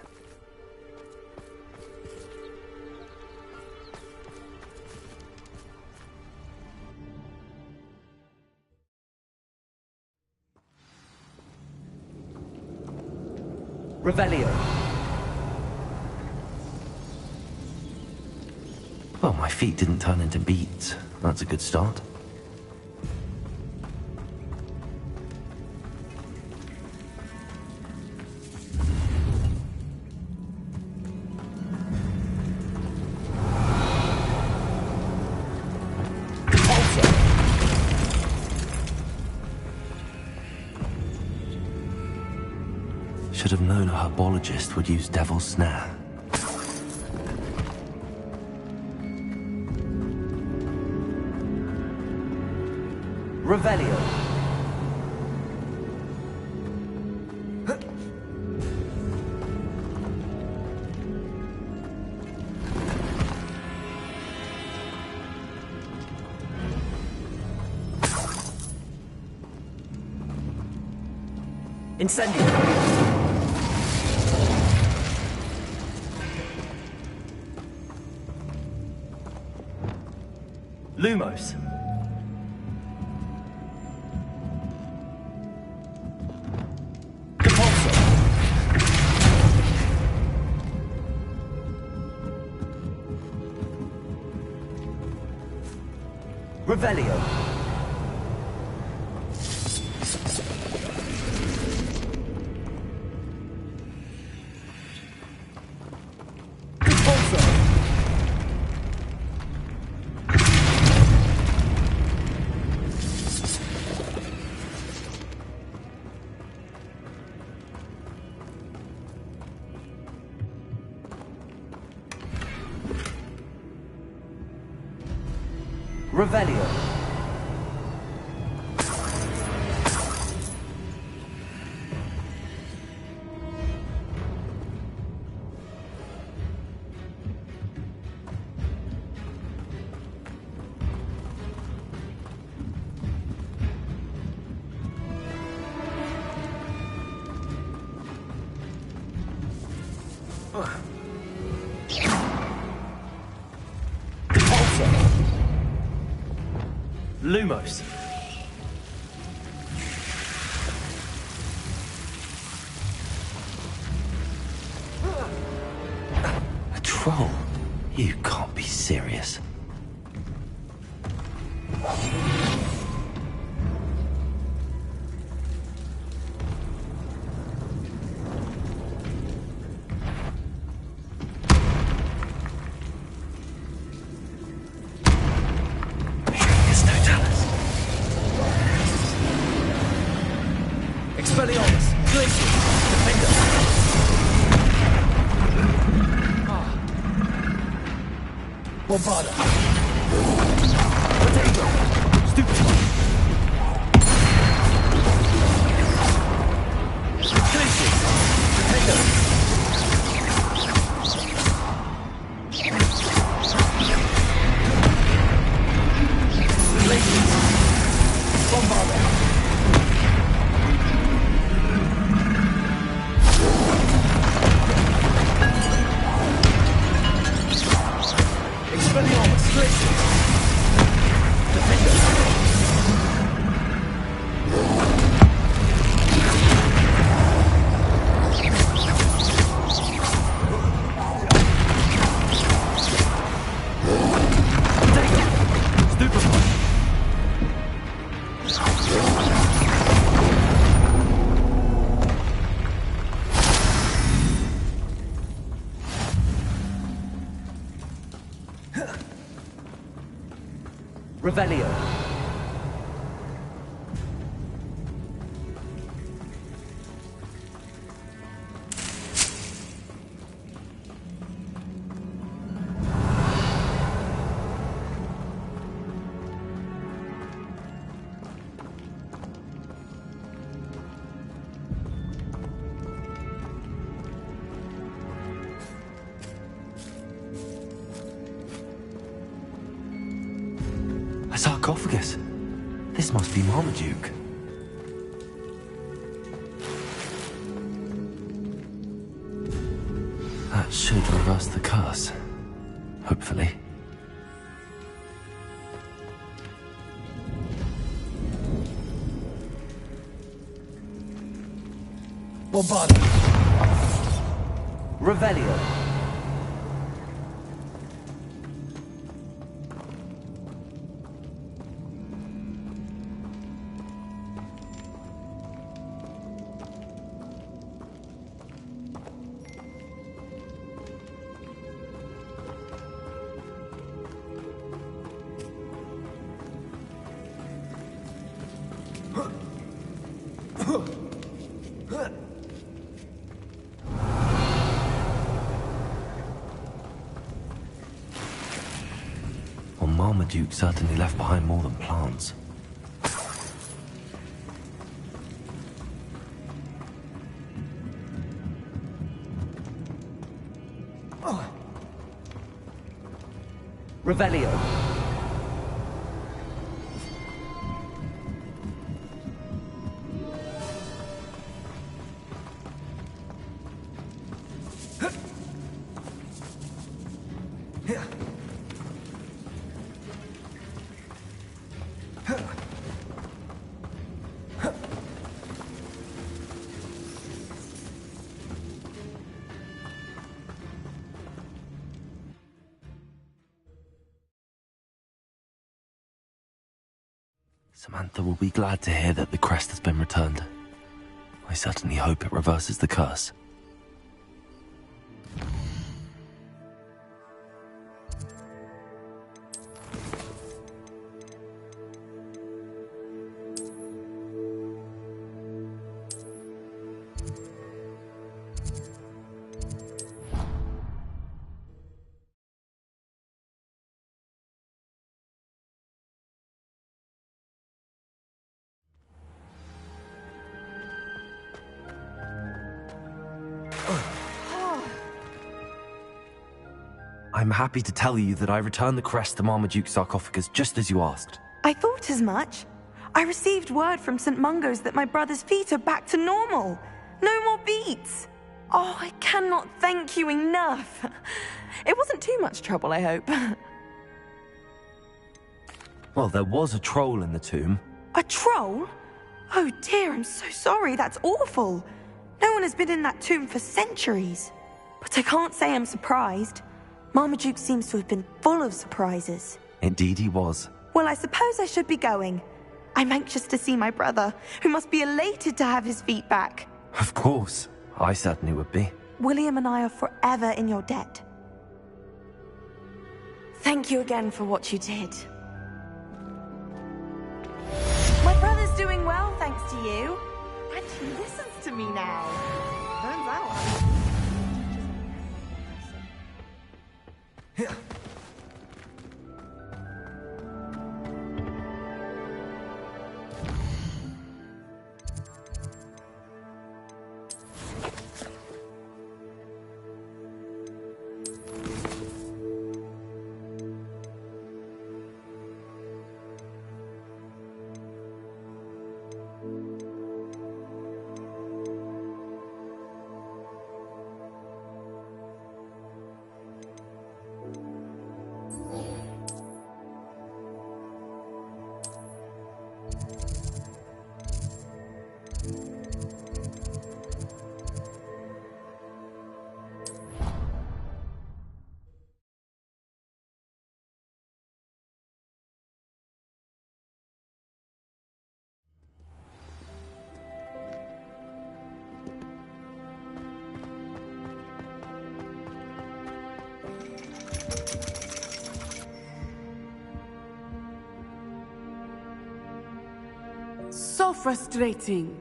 Revelio. Well, my feet didn't turn into beets. That's a good start. Should have known a herbologist would use Devil's Snare. Revelio. Incendio. Lumos. Revelio. Revelio. Lumos. A troll? You can't be serious. Expelliarmus. Glacier. Defender. Bombarda. Potato. Stupefy. Glacier. Defender. Glacier. Bombarda. Expelliarmus, Glacier. Defender. Potato. Stupefy. Revelio. A sarcophagus. This must be Marmaduke. should reverse the curse. Hopefully. Bombardment. Revelio. Well, Marmaduke certainly left behind more than plants. Revelio. Samantha will be glad to hear that the crest has been returned. I certainly hope it reverses the curse. I'm happy to tell you that I returned the crest to Marmaduke's sarcophagus just as you asked. I thought as much. I received word from St. Mungo's that my brother's feet are back to normal. No more beats. Oh, I cannot thank you enough. It wasn't too much trouble, I hope. Well, there was a troll in the tomb. A troll? Oh dear, I'm so sorry. That's awful. No one has been in that tomb for centuries. But I can't say I'm surprised. Marmaduke seems to have been full of surprises. Indeed he was. Well, I suppose I should be going. I'm anxious to see my brother, who must be elated to have his feet back. Of course. I certainly would be. William and I are forever in your debt. Thank you again for what you did. My brother's doing well, thanks to you. And he listens to me now. Turns out. Here. So frustrating.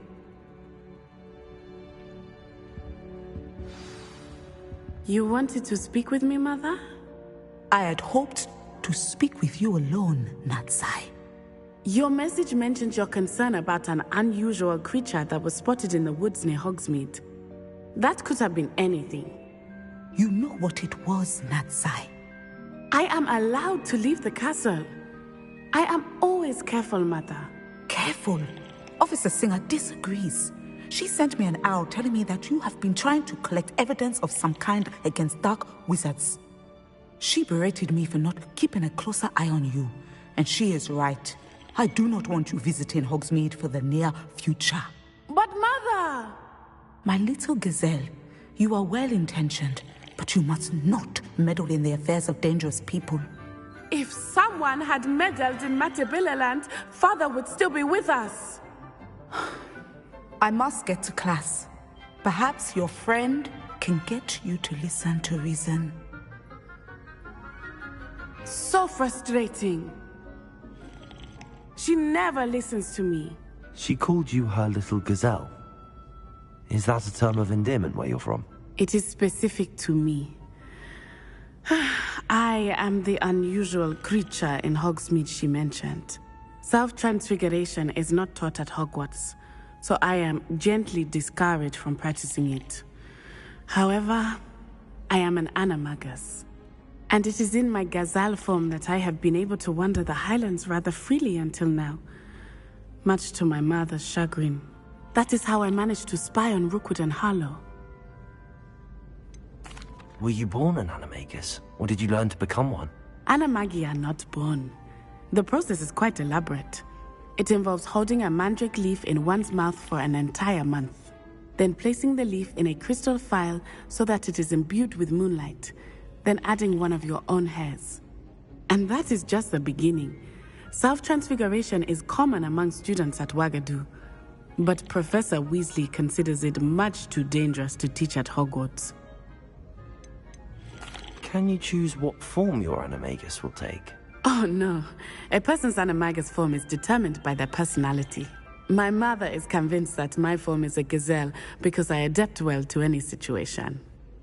You wanted to speak with me, Mother? I had hoped to speak with you alone, Natsai. Your message mentioned your concern about an unusual creature that was spotted in the woods near Hogsmeade. That could have been anything. You know what it was, Natsai. I am allowed to leave the castle. I am always careful, Mother. Careful? Officer Singer disagrees. She sent me an owl telling me that you have been trying to collect evidence of some kind against dark wizards. She berated me for not keeping a closer eye on you, and she is right. I do not want you visiting Hogsmeade for the near future. But Mother! My little gazelle, you are well-intentioned, but you must not meddle in the affairs of dangerous people. If someone had meddled in Matabeleland, Father would still be with us. I must get to class. Perhaps your friend can get you to listen to reason. So frustrating. She never listens to me. She called you her little gazelle. Is that a term of endearment where you're from? It is specific to me. I am the unusual creature in Hogsmeade she mentioned. Self-transfiguration is not taught at Hogwarts, so I am gently discouraged from practicing it. However, I am an animagus, and it is in my gazelle form that I have been able to wander the Highlands rather freely until now, much to my mother's chagrin. That is how I managed to spy on Rookwood and Harlow. Were you born an animagus, or did you learn to become one? Animagi are not born. The process is quite elaborate. It involves holding a mandrake leaf in one's mouth for an entire month, then placing the leaf in a crystal phial so that it is imbued with moonlight, then adding one of your own hairs. And that is just the beginning. Self-transfiguration is common among students at Wagadu, but Professor Weasley considers it much too dangerous to teach at Hogwarts. Can you choose what form your animagus will take? Oh no, a person's animagus form is determined by their personality. My mother is convinced that my form is a gazelle because I adapt well to any situation.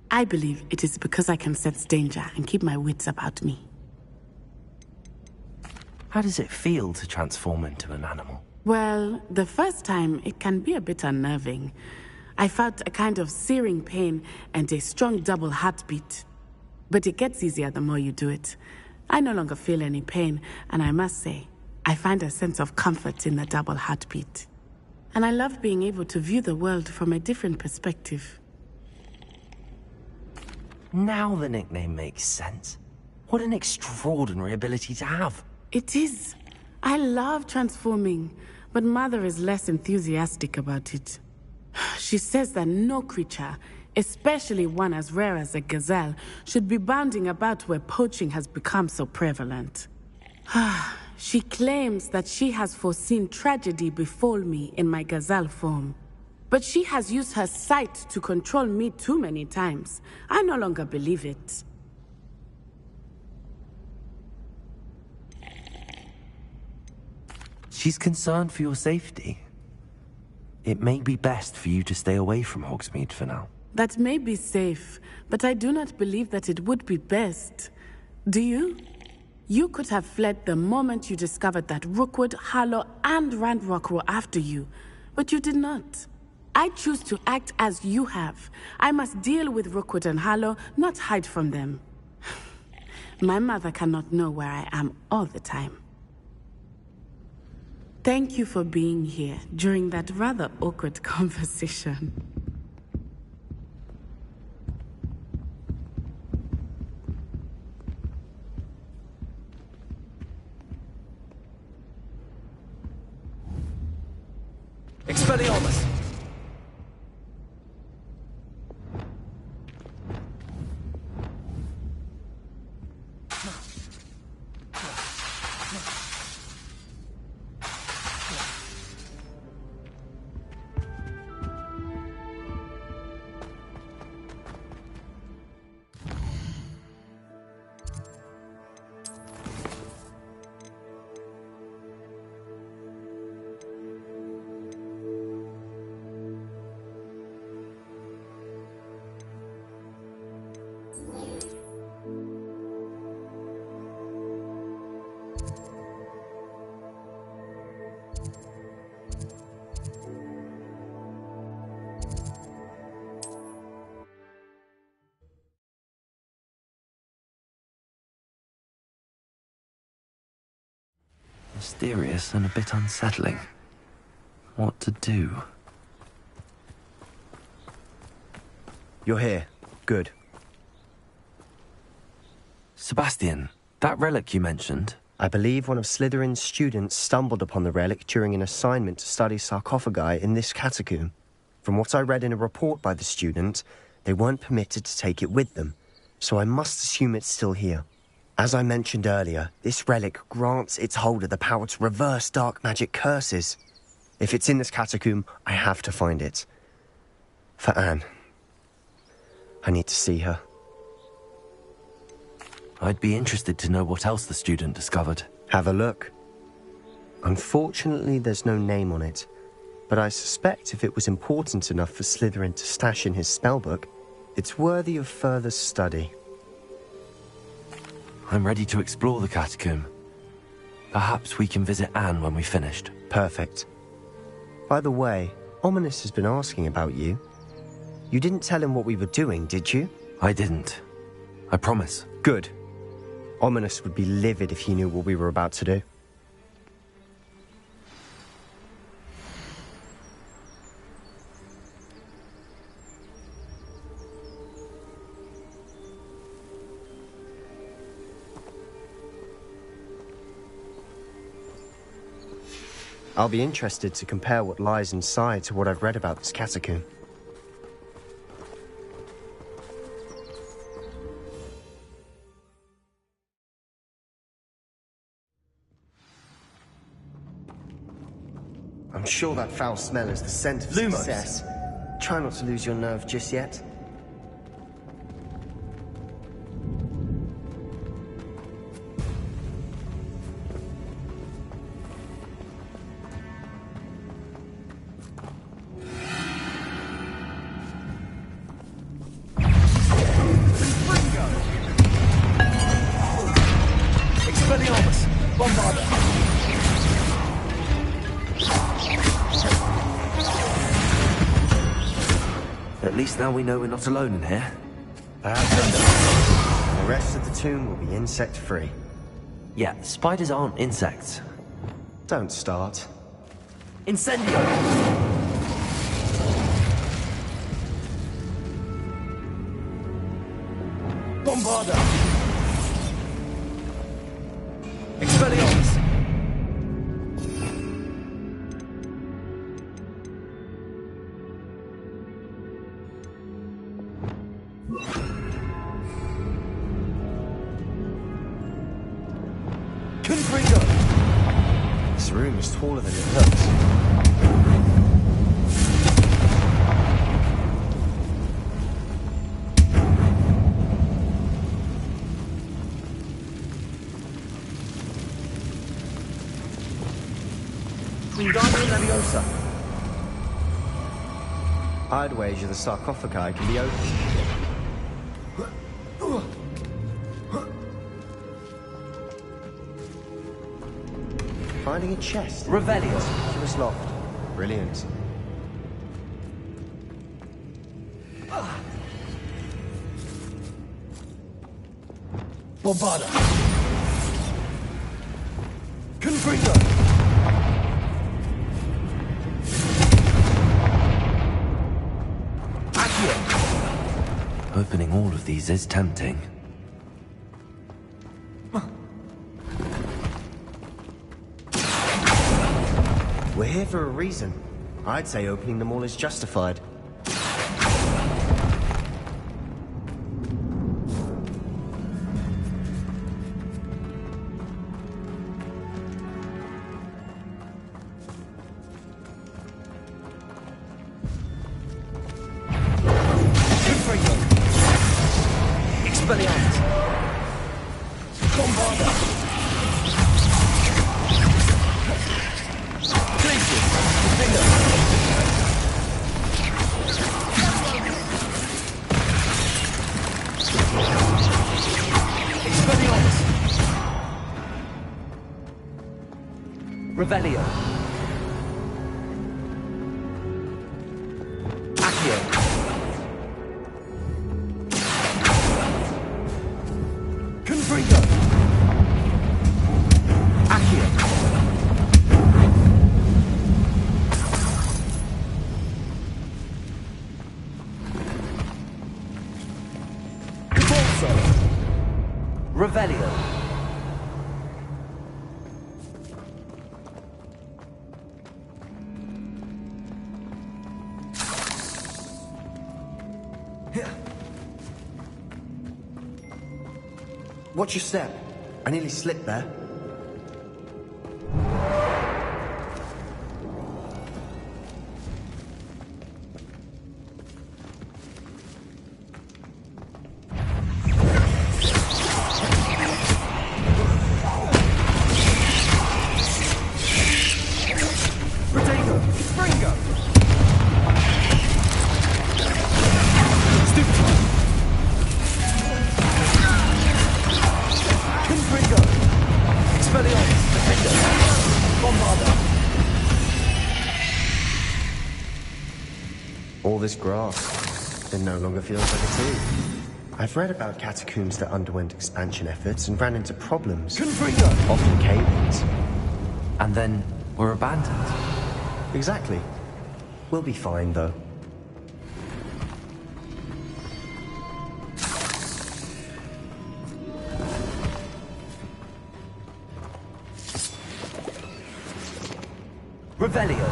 I believe it is because I can sense danger and keep my wits about me. How does it feel to transform into an animal? Well, the first time it can be a bit unnerving. I felt a kind of searing pain and a strong double heartbeat. But it gets easier the more you do it. I no longer feel any pain, and I must say, I find a sense of comfort in the double heartbeat. And I love being able to view the world from a different perspective. Now the nickname makes sense. What an extraordinary ability to have. It is. I love transforming, but Mother is less enthusiastic about it. She says that no creature, especially one as rare as a gazelle, should be bounding about where poaching has become so prevalent. She claims that she has foreseen tragedy befall me in my gazelle form. But she has used her sight to control me too many times. I no longer believe it. She's concerned for your safety. It may be best for you to stay away from Hogsmeade for now. That may be safe, but I do not believe that it would be best. Do you? You could have fled the moment you discovered that Rookwood, Harlow, and Ranrock were after you, but you did not. I choose to act as you have. I must deal with Rookwood and Harlow, not hide from them. My mother cannot know where I am all the time. Thank you for being here during that rather awkward conversation. Expelliarmus! Mysterious and a bit unsettling. What to do? You're here. Good. Sebastian, that relic you mentioned... I believe one of Slytherin's students stumbled upon the relic during an assignment to study sarcophagi in this catacomb. From what I read in a report by the student, they weren't permitted to take it with them, so I must assume it's still here. As I mentioned earlier, this relic grants its holder the power to reverse dark magic curses. If it's in this catacomb, I have to find it. For Anne. I need to see her. I'd be interested to know what else the student discovered. Have a look. Unfortunately, there's no name on it, but I suspect if it was important enough for Slytherin to stash in his spellbook, it's worthy of further study. I'm ready to explore the catacomb. Perhaps we can visit Anne when we've finished. Perfect. By the way, Ominous has been asking about you. You didn't tell him what we were doing, did you? I didn't. I promise. Good. Ominous would be livid if he knew what we were about to do. I'll be interested to compare what lies inside to what I've read about this catacomb. I'm sure that foul smell is the scent of success. Try not to lose your nerve just yet. At least now we know we're not alone in here. Perhaps the rest of the tomb will be insect-free. Yeah, spiders aren't insects. Don't start. Incendio! Bombarda! Expelliarmus! This room is taller than it looks. Wingardium Leviosa. I'd wager the sarcophagi can be opened. Finding a chest. Revelio. Conspicuous loft. Brilliant. Bombarda. Confringo. Accio. Opening all of these is tempting. We're here for a reason. I'd say opening them all is justified. Expelliarmus. Bombarda. Revelio. Accio. Confringo. Accio. Watch your step. I nearly slipped there. All this grass, it no longer feels like a tomb. I've read about catacombs that underwent expansion efforts and ran into problems. Often cave-ins. And then were abandoned. Exactly. We'll be fine, though. Revelio.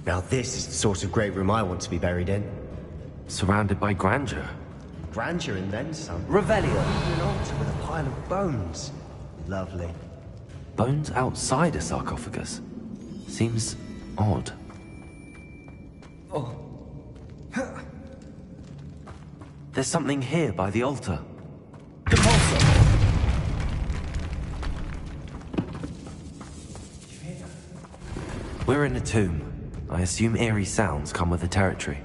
Now this is the sort of great room I want to be buried in. Surrounded by grandeur. Grandeur and then some. Revelio. Even an altar with a pile of bones. Lovely. Bones outside a sarcophagus. Seems odd. Oh. There's something here by the altar. We're in a tomb. I assume eerie sounds come with the territory.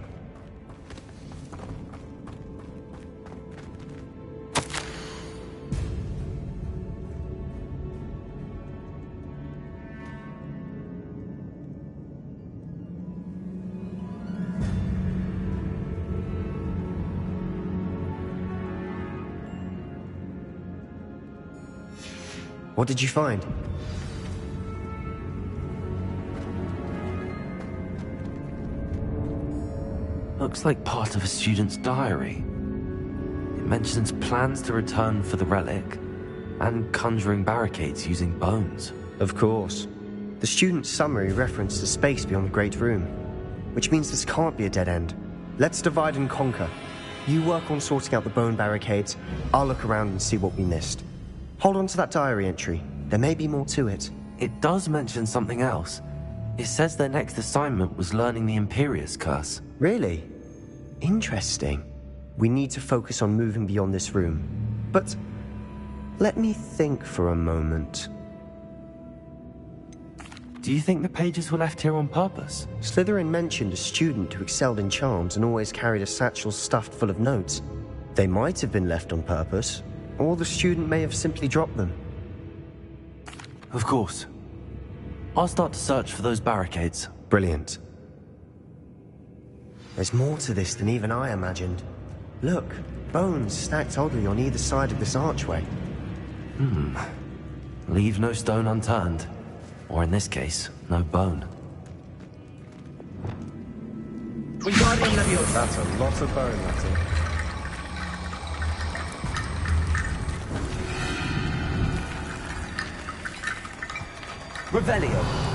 What did you find? Looks like part of a student's diary. It mentions plans to return for the relic, and conjuring barricades using bones. Of course. The student's summary referenced a space beyond the Great Room, which means this can't be a dead end. Let's divide and conquer. You work on sorting out the bone barricades, I'll look around and see what we missed. Hold on to that diary entry. There may be more to it. It does mention something else. It says their next assignment was learning the Imperius Curse. Really? Interesting. We need to focus on moving beyond this room. But let me think for a moment. Do you think the pages were left here on purpose? Slytherin mentioned a student who excelled in charms and always carried a satchel stuffed full of notes. They might have been left on purpose, or the student may have simply dropped them. Of course. I'll start to search for those barricades. Brilliant. There's more to this than even I imagined. Look, bones stacked oddly on either side of this archway. Leave no stone unturned. Or in this case, no bone. That's a lot of bone, Latin. Revelio.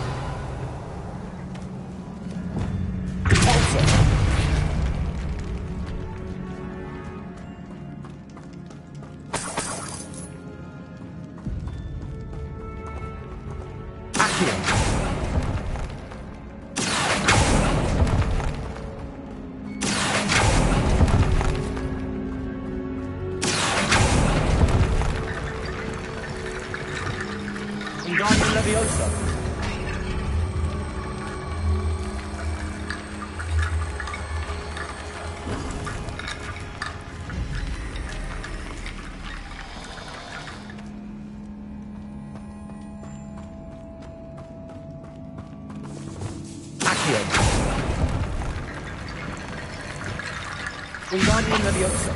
Wingardium Leviosa.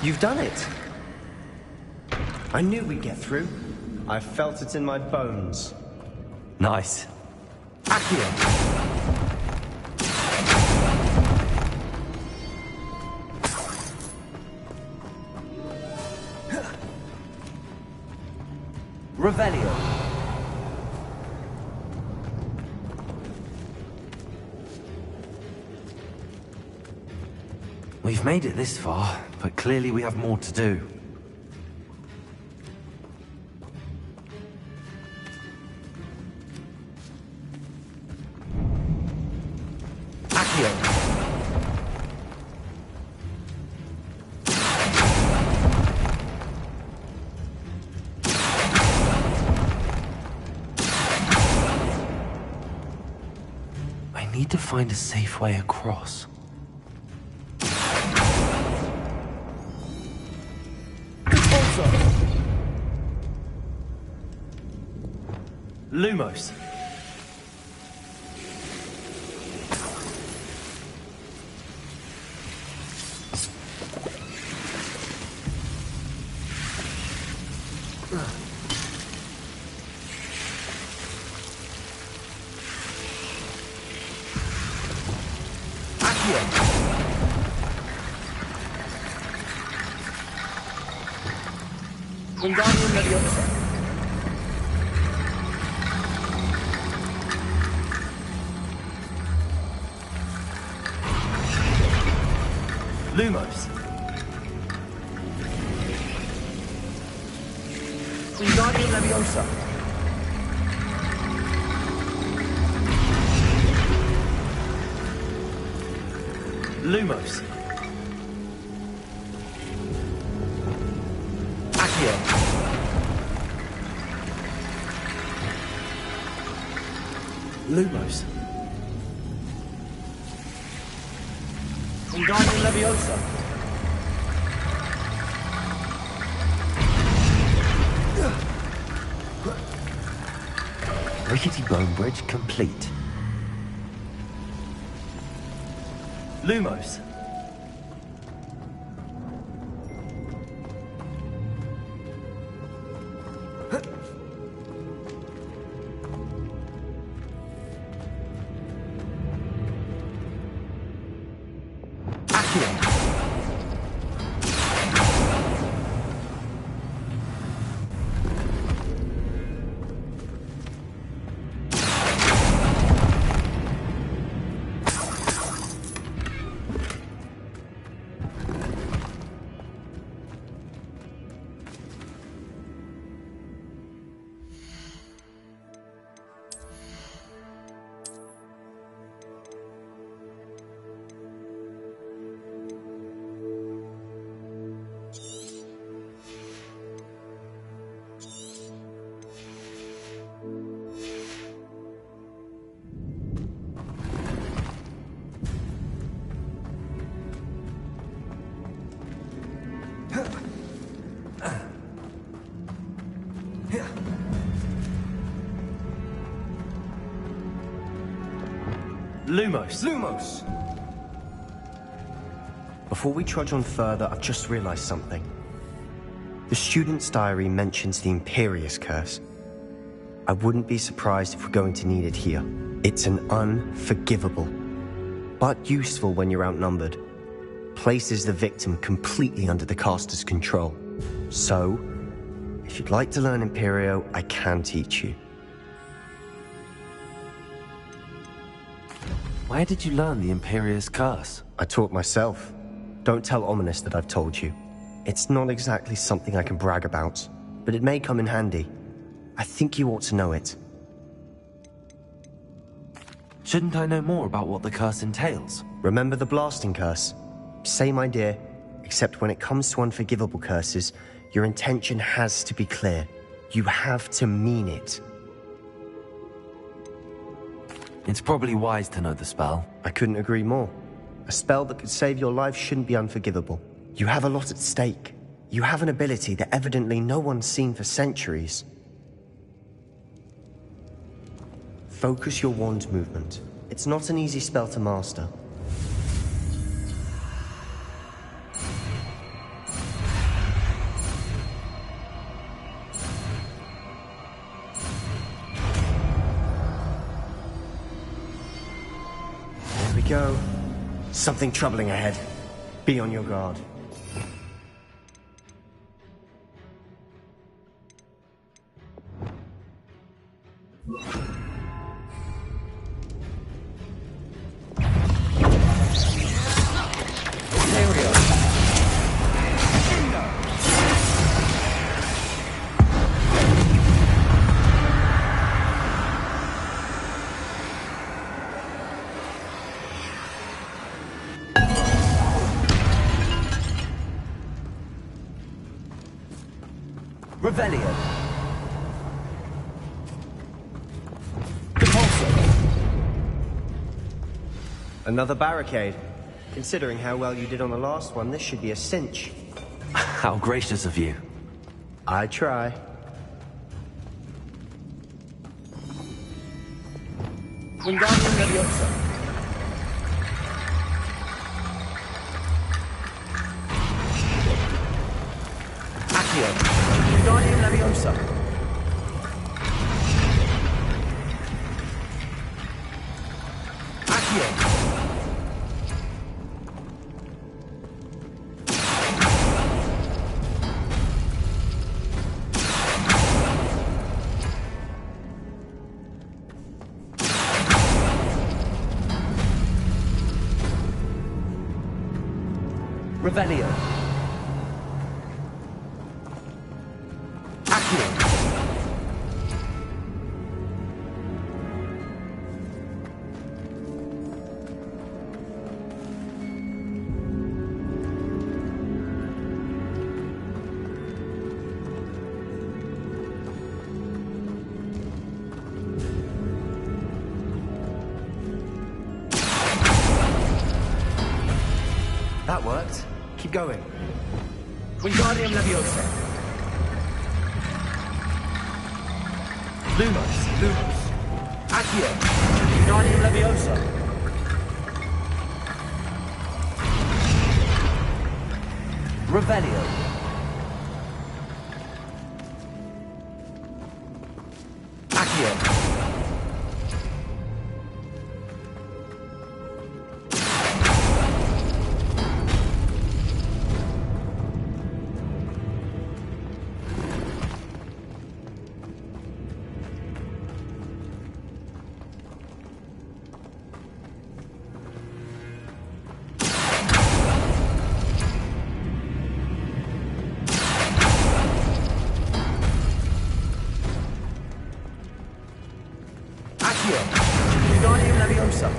You've done it! I knew we'd get through. I felt it in my bones. Nice. Accio! Revelio. We've made it this far, but clearly we have more to do. Accio! I need to find a safe way across. Lumos. Wingardium Leviosa. Lumos. Wingardium Leviosa. Lumos. Accio. Lumos. Wingardium Leviosa. Rickety bone bridge complete. Lumos. Lumos. Lumos. Before we trudge on further, I've just realized something. The student's diary mentions the Imperious Curse. I wouldn't be surprised if we're going to need it here. It's an unforgivable, but useful when you're outnumbered. Places the victim completely under the caster's control. So, if you'd like to learn Imperio, I can teach you. Where did you learn the Imperious Curse? I taught myself. Don't tell Ominous that I've told you. It's not exactly something I can brag about, but it may come in handy. I think you ought to know it. Shouldn't I know more about what the curse entails? Remember the blasting curse? Same idea, except when it comes to unforgivable curses, your intention has to be clear. You have to mean it. It's probably wise to know the spell. I couldn't agree more. A spell that could save your life shouldn't be unforgivable. You have a lot at stake. You have an ability that evidently no one's seen for centuries. Focus your wand movement. It's not an easy spell to master. Something troubling ahead. Be on your guard. Revelio. Compulso. Another barricade. Considering how well you did on the last one, this should be a cinch. How gracious of you. I try. Wingardium Leviosa. Accio. Wingardium Leviosa. Accio. Revelio. Accio. That worked. Keep going. Wingardium Leviosa. Lumos. Lumos. Accio. Wingardium Leviosa. Revelio. Accio. Accio. Wingardium Leviosa.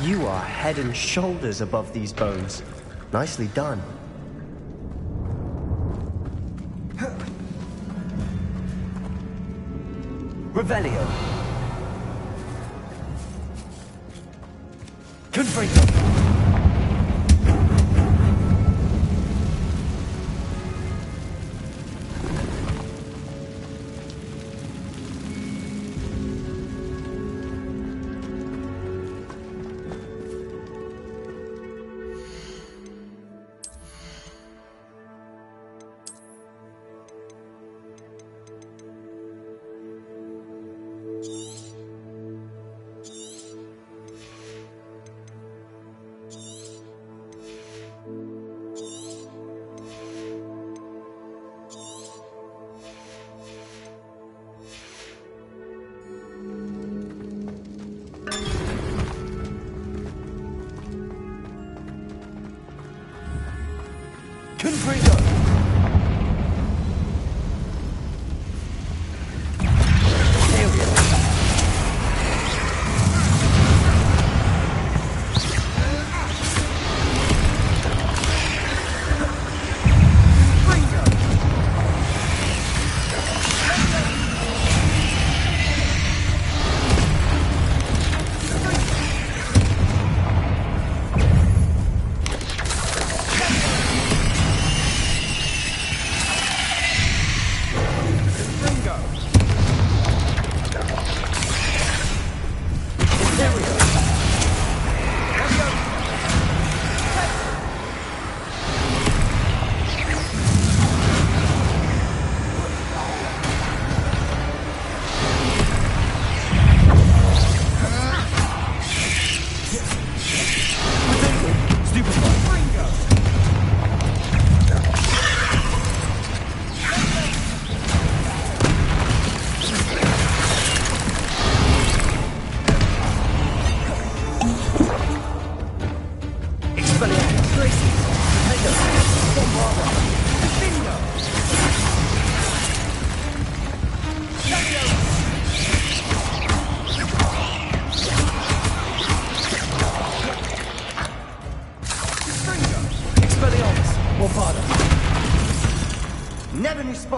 You are head and shoulders above these bones. Nicely done. Revelio. Confringo.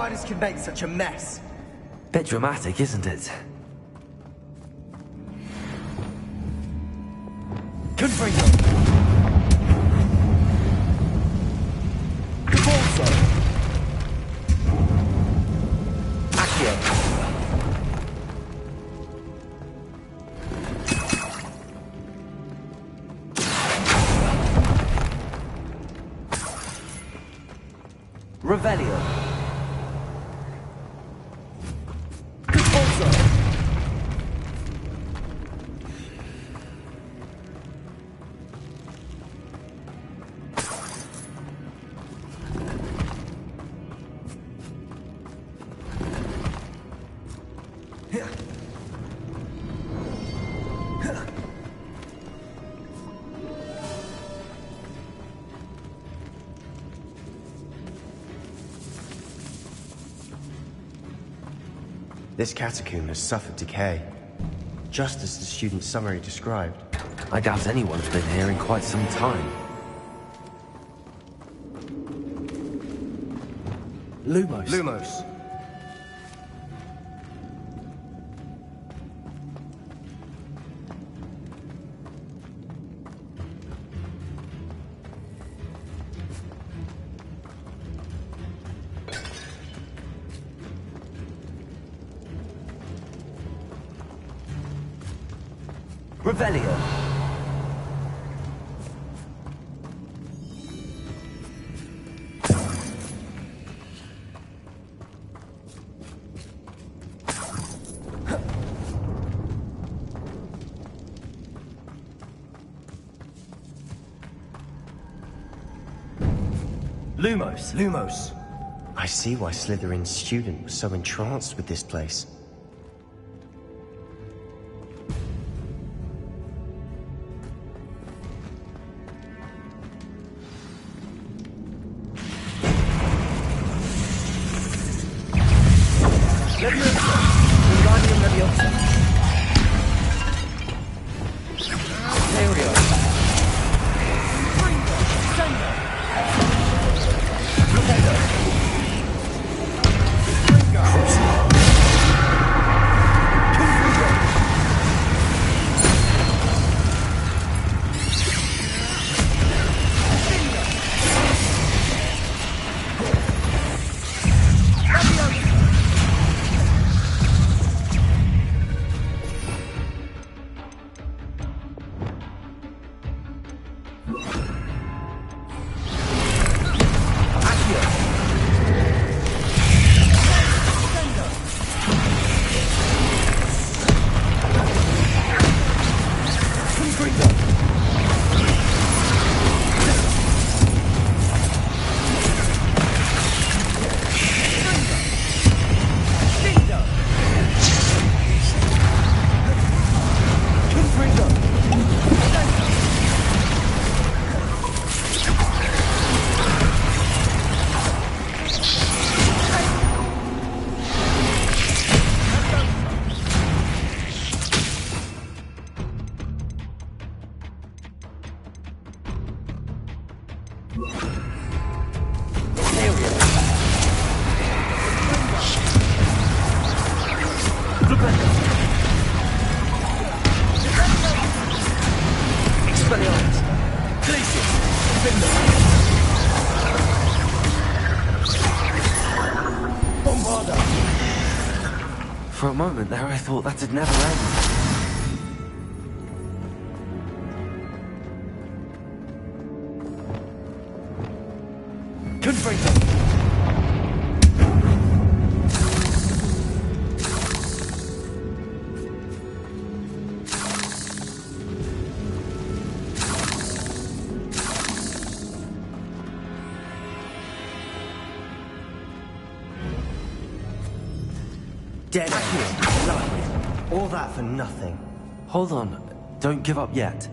spiders can make such a mess. Bit dramatic, isn't it? Confringo! Cabalzo! Accio! Revelio! Cabalzo! This catacomb has suffered decay, just as the student's summary described. I doubt anyone's been here in quite some time. Lumos. Lumos. Revelio. Lumos. Lumos. I see why Slytherin's student was so entranced with this place. For a moment there, I thought that'd never end. Dead end. Blood. All that for nothing. Hold on. Don't give up yet.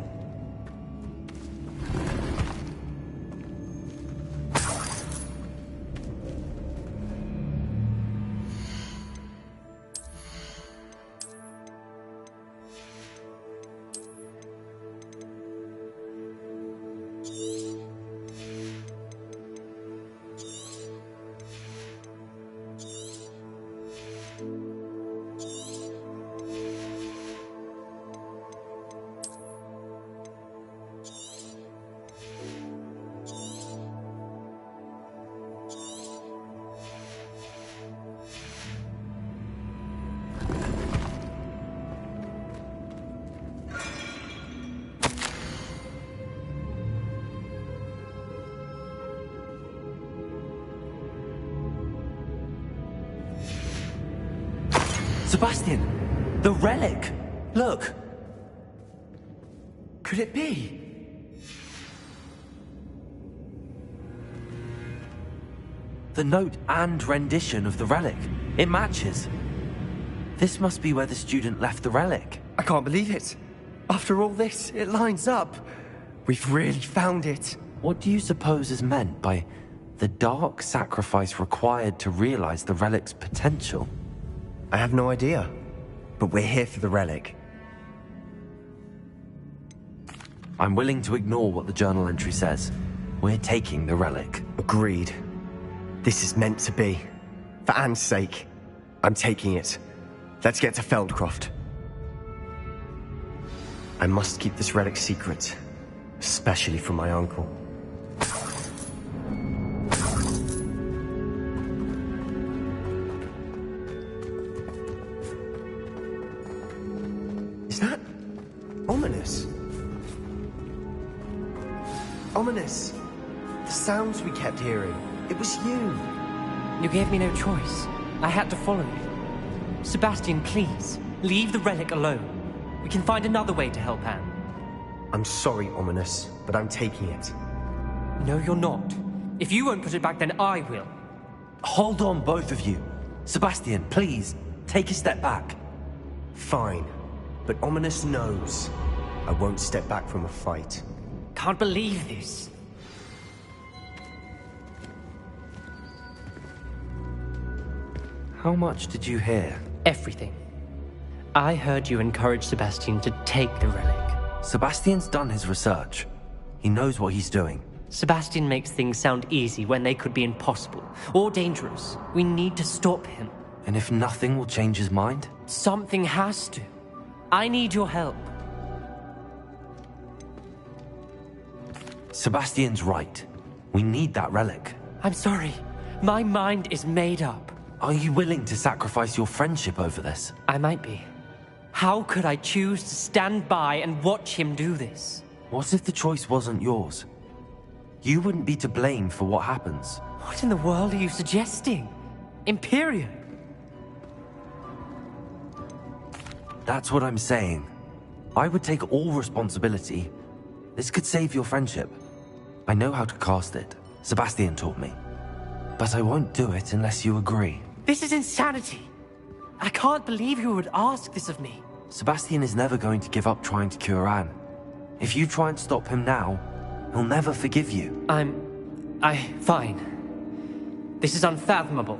Sebastian! The relic! Look! Could it be? The note and rendition of the relic. It matches. This must be where the student left the relic. I can't believe it. After all this, it lines up. We've really found it. What do you suppose is meant by the dark sacrifice required to realize the relic's potential? I have no idea. But we're here for the relic. I'm willing to ignore what the journal entry says. We're taking the relic. Agreed. This is meant to be. For Anne's sake, I'm taking it. Let's get to Feldcroft. I must keep this relic secret, especially from my uncle. Is that ominous? Ominous. The sounds we kept hearing. It was you. You gave me no choice. I had to follow you. Sebastian, please, leave the relic alone. We can find another way to help Anne. I'm sorry, Ominous, but I'm taking it. No, you're not. If you won't put it back, then I will. Hold on, both of you. Sebastian, please, take a step back. Fine, but Ominous knows I won't step back from a fight. Can't believe this. How much did you hear? Everything. I heard you encourage Sebastian to take the relic. Sebastian's done his research. He knows what he's doing. Sebastian makes things sound easy when they could be impossible or dangerous. We need to stop him. And if nothing will change his mind? Something has to. I need your help. Sebastian's right. We need that relic. I'm sorry. My mind is made up. Are you willing to sacrifice your friendship over this? I might be. How could I choose to stand by and watch him do this? What if the choice wasn't yours? You wouldn't be to blame for what happens. What in the world are you suggesting? Imperium? That's what I'm saying. I would take all responsibility. This could save your friendship. I know how to cast it. Sebastian taught me. But I won't do it unless you agree. This is insanity. I can't believe you would ask this of me. Sebastian is never going to give up trying to cure Anne. If you try and stop him now, he'll never forgive you. Fine. This is unfathomable.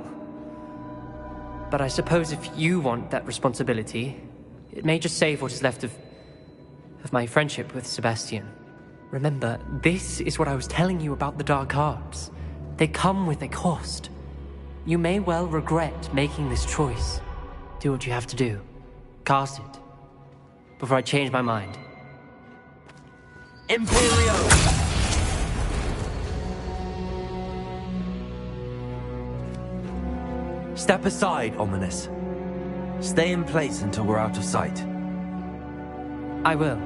But I suppose if you want that responsibility, it may just save what is left of my friendship with Sebastian. Remember, this is what I was telling you about the dark arts. They come with a cost. You may well regret making this choice. Do what you have to do. Cast it. Before I change my mind. Imperio! Step aside, Ominous. Stay in place until we're out of sight. I will.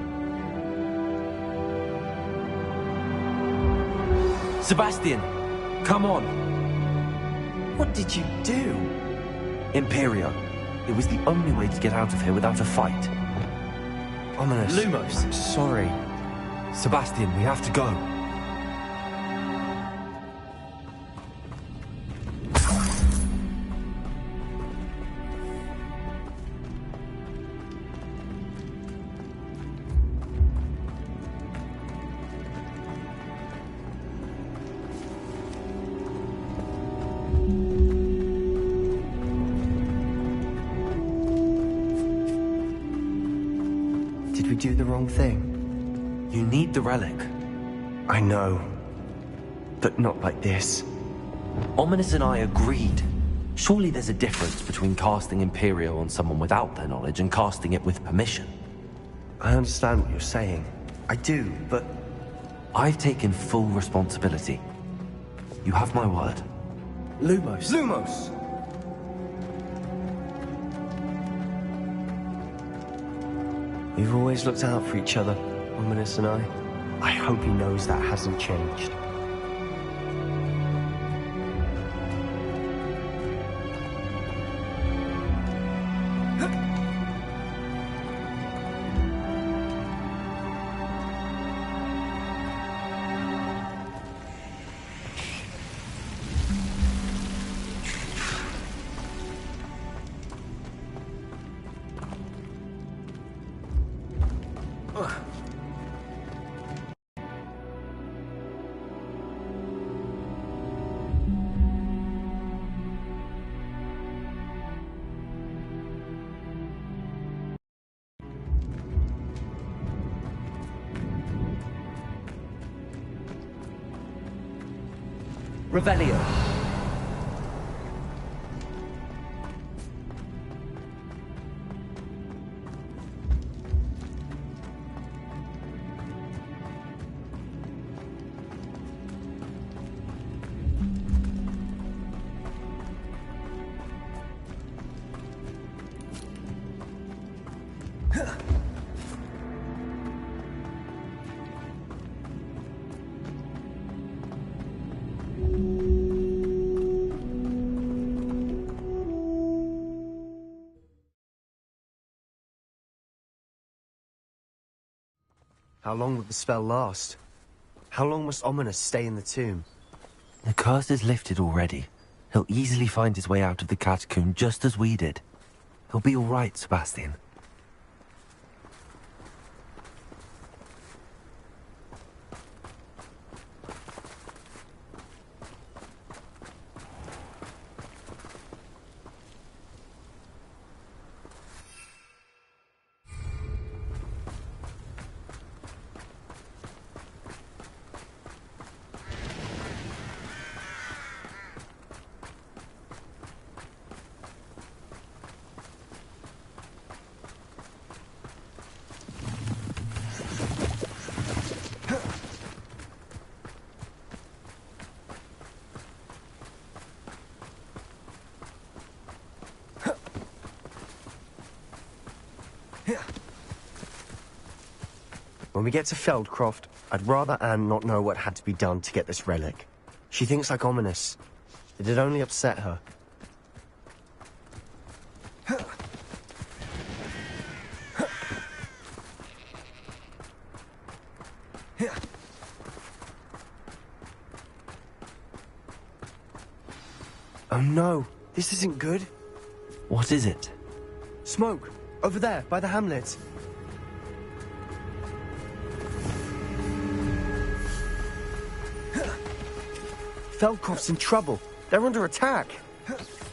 Sebastian, come on. What did you do? Imperio. It was the only way to get out of here without a fight. Ominous. Lumos. I'm sorry. Sebastian, we have to go. Did we do the wrong thing? You need the relic. I know. But not like this. Ominous and I agreed. Surely there's a difference between casting Imperio on someone without their knowledge and casting it with permission. I understand what you're saying. I do, but... I've taken full responsibility. You have my word. Lumos. Lumos! We've always looked out for each other, Ominous and I. I hope he knows that hasn't changed. Revelio. How long will the spell last? How long must Ominous stay in the tomb? The curse is lifted already. He'll easily find his way out of the catacomb just as we did. He'll be all right, Sebastian. When we get to Feldcroft, I'd rather Anne not know what had to be done to get this relic. She thinks like Ominous. It'd only upset her. Oh no, this isn't good. What is it? Smoke! Over there, by the hamlet. Feldcroft's in trouble. They're under attack.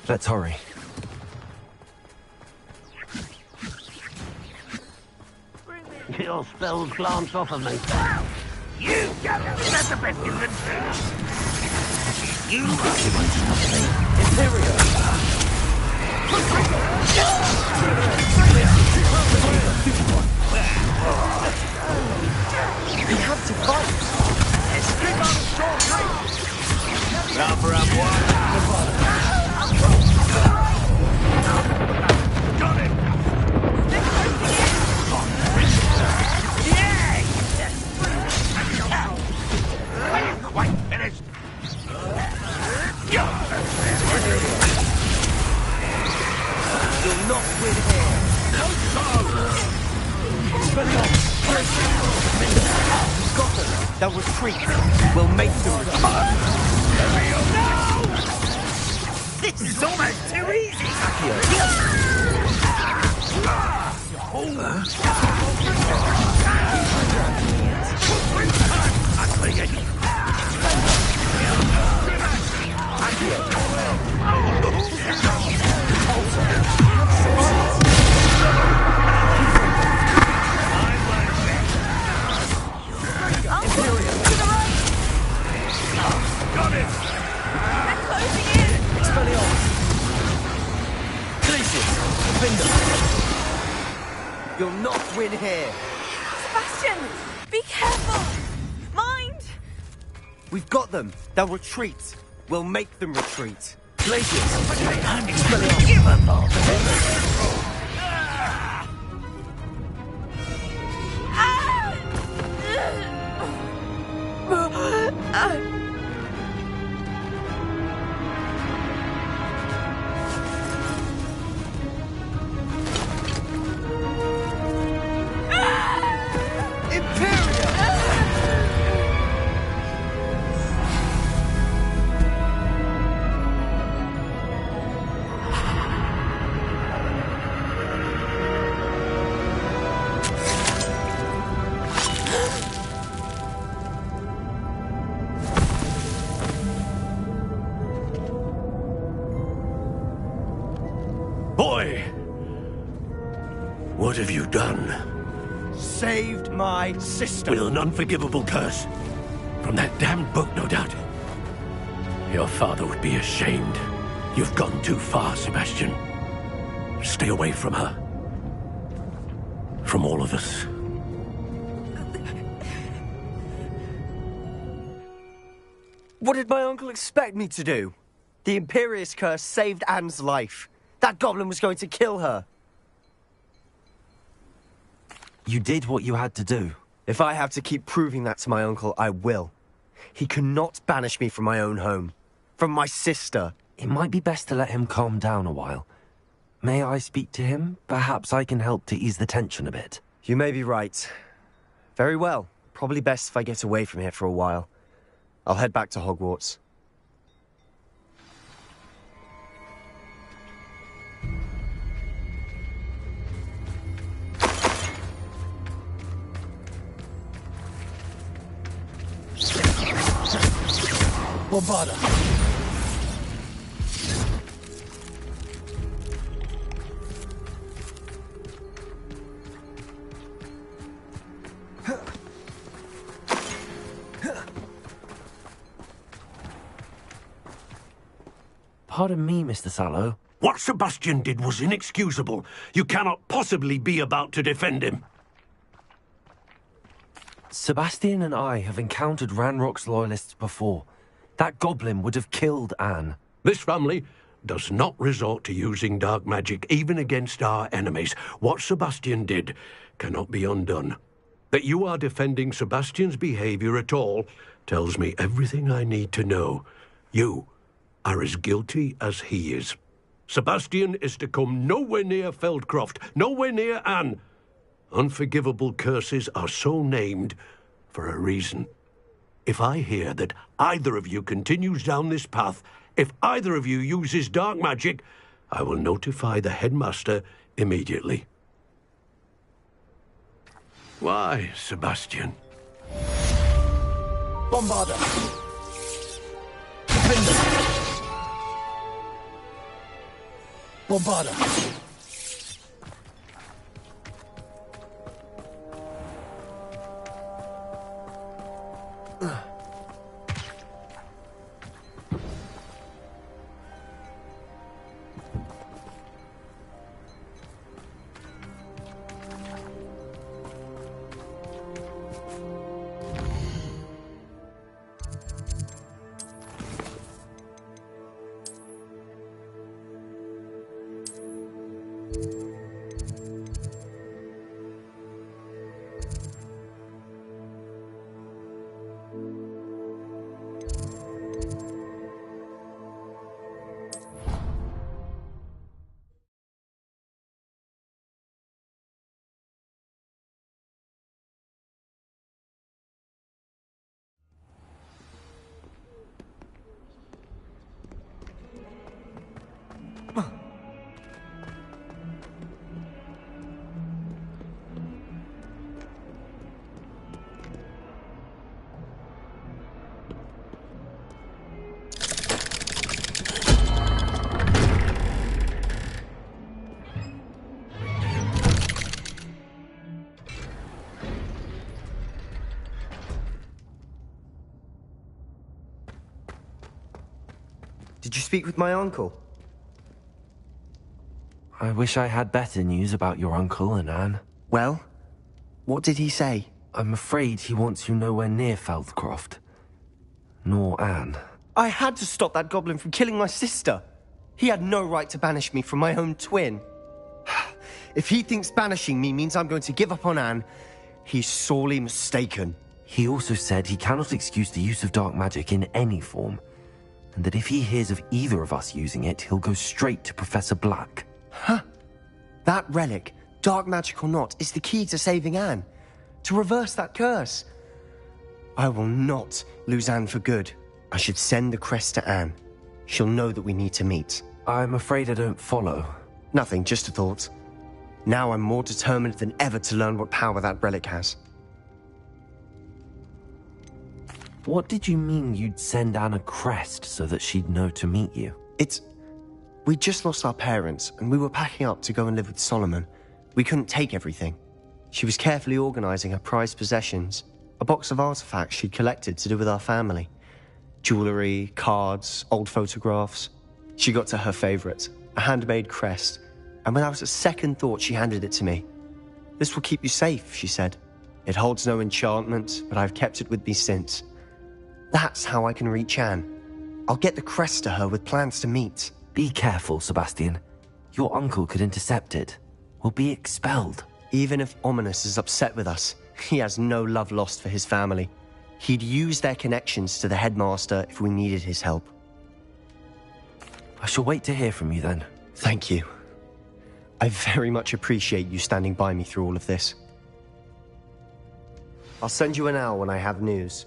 Let's hurry. Your spells glance off of me. You go! That's the best you can do! You won't stop me. Imperial! We have to fight! Keep on the strong tree! Cover up one! Got it! Quite finished! You'll not win here! We've got them! They'll retreat! We'll make them retreat! This is almost too easy! Got it! They're closing in! Expelliarmus! Glacius! Defender! You'll not win here! Sebastian! Be careful! Mind! We've got them! They'll retreat! We'll make them retreat! Glacius! Expelliarmus! Give up all! What have you done? Saved my sister. With an unforgivable curse. From that damned book, no doubt. Your father would be ashamed. You've gone too far, Sebastian. Stay away from her. From all of us. What did my uncle expect me to do? The Imperious curse saved Anne's life. That goblin was going to kill her. You did what you had to do. If I have to keep proving that to my uncle, I will. He cannot banish me from my own home. From my sister. It might be best to let him calm down a while. May I speak to him? Perhaps I can help to ease the tension a bit. You may be right. Very well. Probably best if I get away from here for a while. I'll head back to Hogwarts. Bombarda. Pardon me, Mr. Sallow. What Sebastian did was inexcusable. You cannot possibly be about to defend him. Sebastian and I have encountered Ranrock's loyalists before. That goblin would have killed Anne. This family does not resort to using dark magic, even against our enemies. What Sebastian did cannot be undone. That you are defending Sebastian's behavior at all tells me everything I need to know. You are as guilty as he is. Sebastian is to come nowhere near Feldcroft, nowhere near Anne. Unforgivable curses are so named for a reason. If I hear that either of you continues down this path, if either of you uses dark magic, I will notify the headmaster immediately. Why, Sebastian? Bombarda. Defender. Bombarda. Did you speak with my uncle? I wish I had better news about your uncle and Anne. Well, what did he say? I'm afraid he wants you nowhere near Feldcroft. Nor Anne. I had to stop that goblin from killing my sister. He had no right to banish me from my own twin. If he thinks banishing me means I'm going to give up on Anne, he's sorely mistaken. He also said he cannot excuse the use of dark magic in any form, and that if he hears of either of us using it, he'll go straight to Professor Black. Huh? That relic, dark magic or not, is the key to saving Anne. To reverse that curse. I will not lose Anne for good. I should send the crest to Anne. She'll know that we need to meet. I'm afraid I don't follow. Nothing, just a thought. Now I'm more determined than ever to learn what power that relic has. What did you mean you'd send Anne a crest so that she'd know to meet you? We just lost our parents, and we were packing up to go and live with Solomon. We couldn't take everything. She was carefully organizing her prized possessions, a box of artifacts she'd collected to do with our family. Jewelry, cards, old photographs. She got to her favorite, a handmade crest, and without a second thought she handed it to me. "This will keep you safe," she said. "It holds no enchantment, but I've kept it with me since. That's how I can reach Anne. I'll get the crest to her with plans to meet." Be careful, Sebastian. Your uncle could intercept it. We'll be expelled. Even if Ominous is upset with us, he has no love lost for his family. He'd use their connections to the headmaster if we needed his help. I shall wait to hear from you then. Thank you. I very much appreciate you standing by me through all of this. I'll send you an owl when I have news.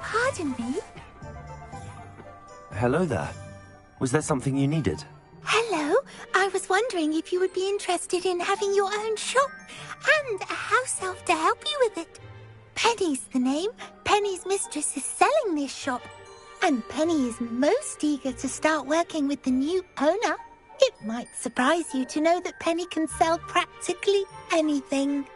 Pardon me? Hello there. Was there something you needed? Hello. I was wondering if you would be interested in having your own shop and a house elf to help you with it. Penny's the name. Penny's mistress is selling this shop. And Penny is most eager to start working with the new owner. It might surprise you to know that Penny can sell practically anything.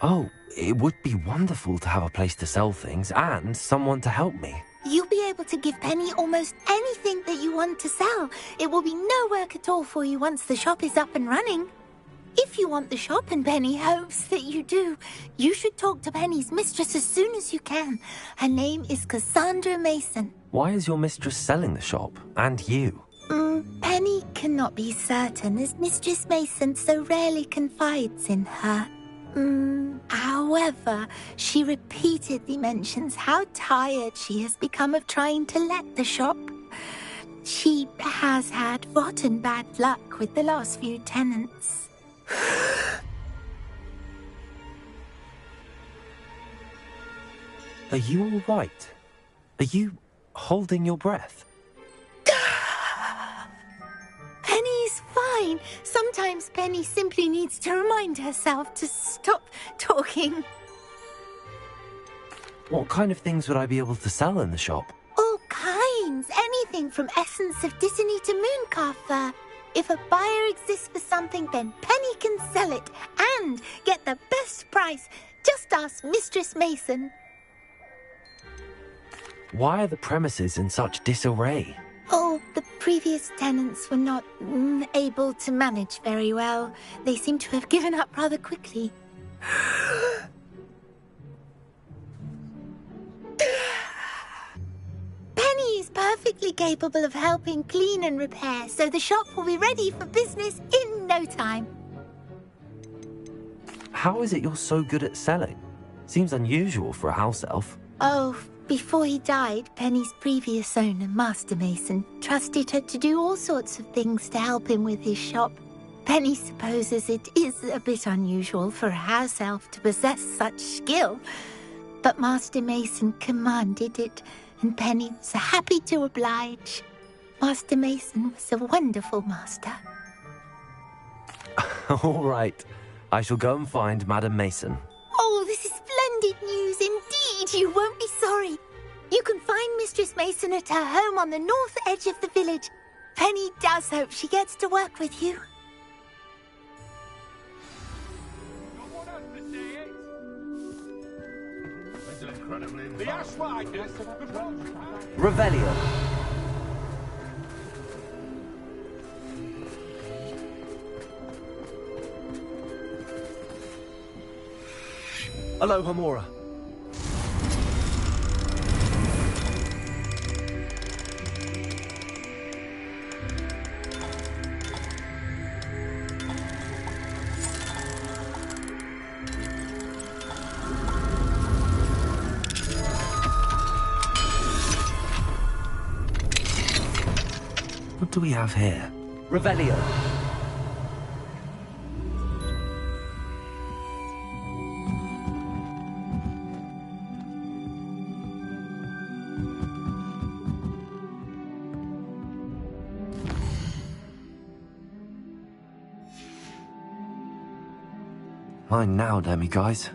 Oh, it would be wonderful to have a place to sell things and someone to help me. You'll be able to give Penny almost anything that you want to sell. It will be no work at all for you once the shop is up and running. If you want the shop, and Penny hopes that you do, you should talk to Penny's mistress as soon as you can. Her name is Cassandra Mason. Why is your mistress selling the shop? And you? Penny cannot be certain, as Mistress Mason so rarely confides in her. However, she repeatedly mentions how tired she has become of trying to let the shop. She has had rotten bad luck with the last few tenants. Are you all right? Are you holding your breath? Penny's fine. Sometimes Penny simply needs to remind herself to stop talking. What kind of things would I be able to sell in the shop? All kinds. Anything from essence of Disney to Mooncalf fur. If a buyer exists for something, then Penny can sell it and get the best price. Just ask Mistress Mason. Why are the premises in such disarray? Oh, the previous tenants were not able to manage very well. They seem to have given up rather quickly. Penny is perfectly capable of helping clean and repair, so the shop will be ready for business in no time. How is it you're so good at selling? Seems unusual for a house elf. Oh, before he died, Penny's previous owner, Master Mason, trusted her to do all sorts of things to help him with his shop. Penny supposes it is a bit unusual for a house elf to possess such skill, but Master Mason commanded it, and Penny was happy to oblige. Master Mason was a wonderful master. All right. I shall go and find Madam Mason. Oh, this is splendid news indeed. You won't be sorry. You can find Mistress Mason at her home on the north edge of the village. Penny does hope she gets to work with you. Revelio. Aloha Mora. What do we have here? Revelio. Mine now, Demi guys.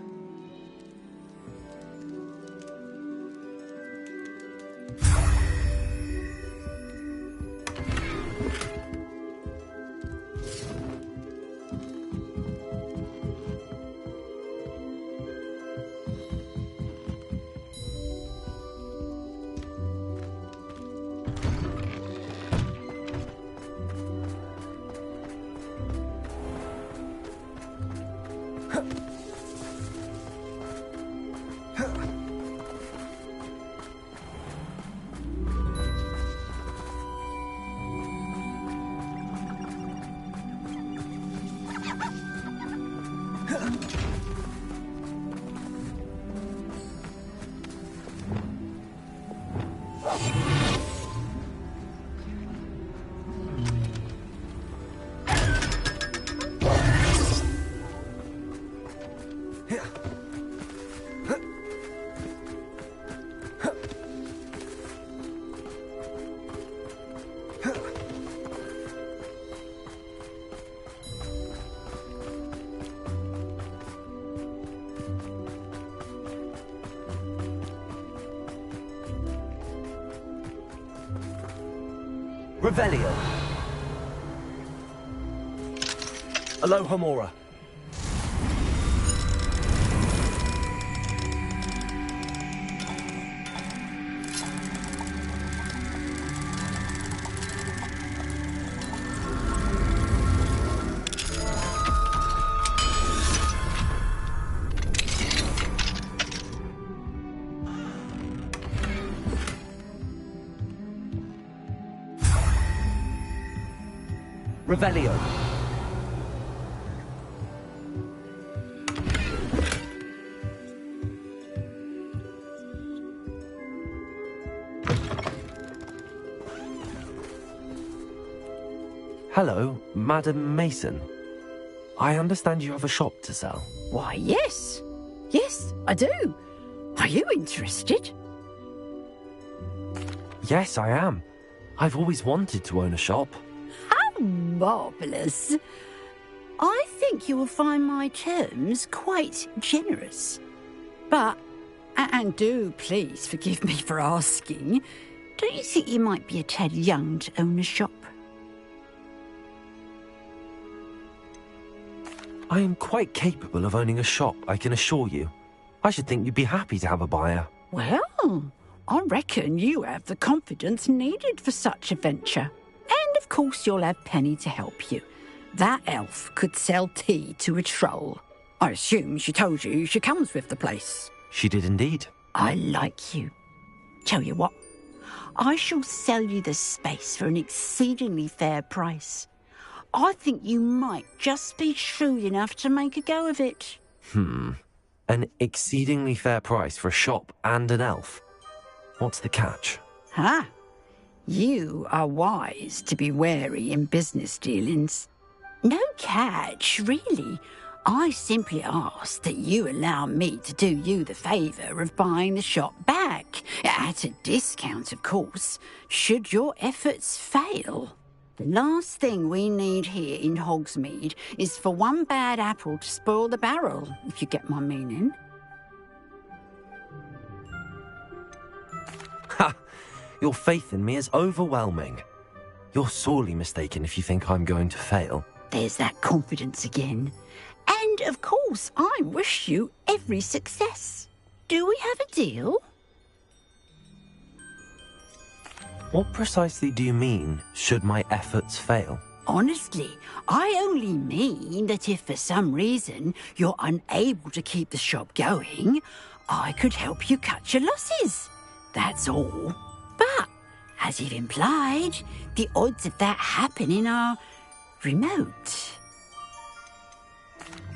Revelio. Aloha Mora. Revelio. Hello, Madam Mason. I understand you have a shop to sell. Why, yes. Yes, I do. Are you interested? Yes, I am. I've always wanted to own a shop. How marvellous. I think you will find my terms quite generous. But, and do please forgive me for asking, don't you think you might be a tad young to own a shop? I am quite capable of owning a shop, I can assure you. I should think you'd be happy to have a buyer. Well, I reckon you have the confidence needed for such a venture. And of course you'll have Penny to help you. That elf could sell tea to a troll. I assume she told you she comes with the place. She did indeed. I like you. Tell you what, I shall sell you the space for an exceedingly fair price. I think you might just be shrewd enough to make a go of it. An exceedingly fair price for a shop and an elf. What's the catch? Huh? You are wise to be wary in business dealings. No catch, really. I simply ask that you allow me to do you the favour of buying the shop back, at a discount, of course, should your efforts fail. The last thing we need here in Hogsmeade is for one bad apple to spoil the barrel, if you get my meaning. Ha! Your faith in me is overwhelming. You're sorely mistaken if you think I'm going to fail. There's that confidence again. And, of course, I wish you every success. Do we have a deal? What precisely do you mean, should my efforts fail? Honestly, I only mean that if for some reason you're unable to keep the shop going, I could help you cut your losses. That's all. But, as you've implied, the odds of that happening are remote.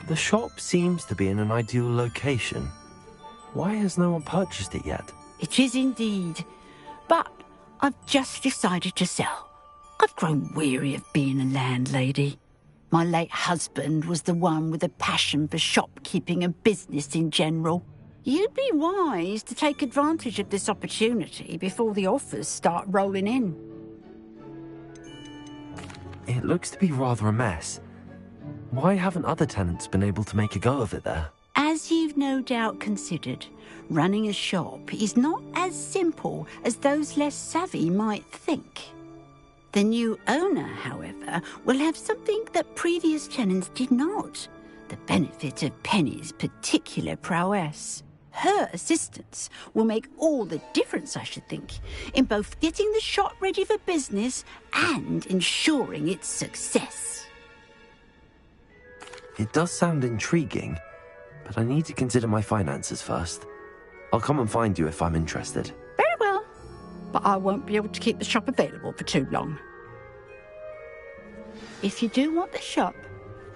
The shop seems to be in an ideal location. Why has no one purchased it yet? It is indeed. But I've just decided to sell. I've grown weary of being a landlady. My late husband was the one with a passion for shopkeeping and business in general. You'd be wise to take advantage of this opportunity before the offers start rolling in. It looks to be rather a mess. Why haven't other tenants been able to make a go of it there? As you've no doubt considered, running a shop is not as simple as those less savvy might think. The new owner, however, will have something that previous tenants did not: the benefit of Penny's particular prowess. Her assistance will make all the difference, I should think, in both getting the shop ready for business and ensuring its success. It does sound intriguing, but I need to consider my finances first. I'll come and find you if I'm interested. Very well, but I won't be able to keep the shop available for too long. If you do want the shop,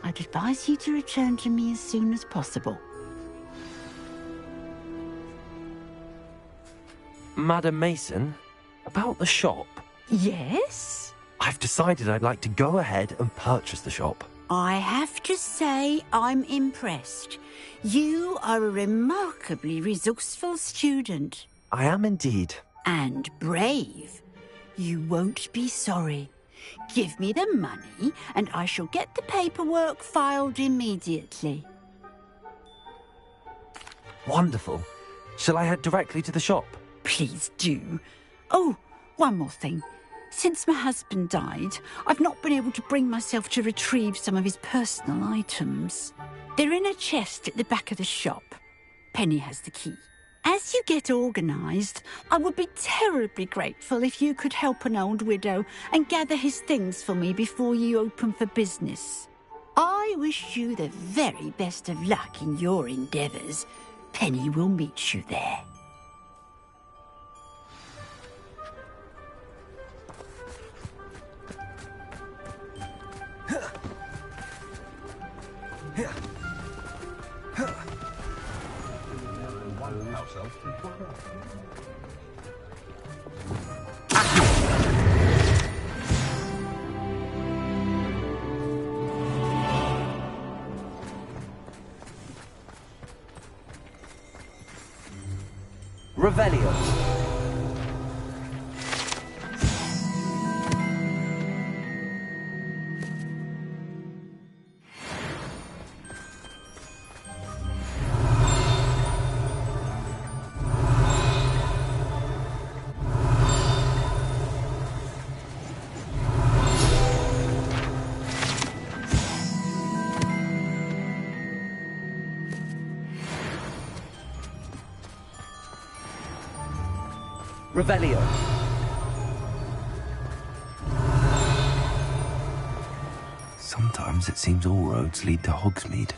I'd advise you to return to me as soon as possible. Madam Mason, about the shop? Yes? I've decided I'd like to go ahead and purchase the shop. I have to say I'm impressed. You are a remarkably resourceful student. I am indeed. And brave. You won't be sorry. Give me the money and I shall get the paperwork filed immediately. Wonderful. Shall I head directly to the shop? Please do. Oh, one more thing. Since my husband died, I've not been able to bring myself to retrieve some of his personal items. They're in a chest at the back of the shop. Penny has the key. As you get organised, I would be terribly grateful if you could help an old widow and gather his things for me before you open for business. I wish you the very best of luck in your endeavours. Penny will meet you there. Revelio. Revelio. Sometimes it seems all roads lead to Hogsmeade.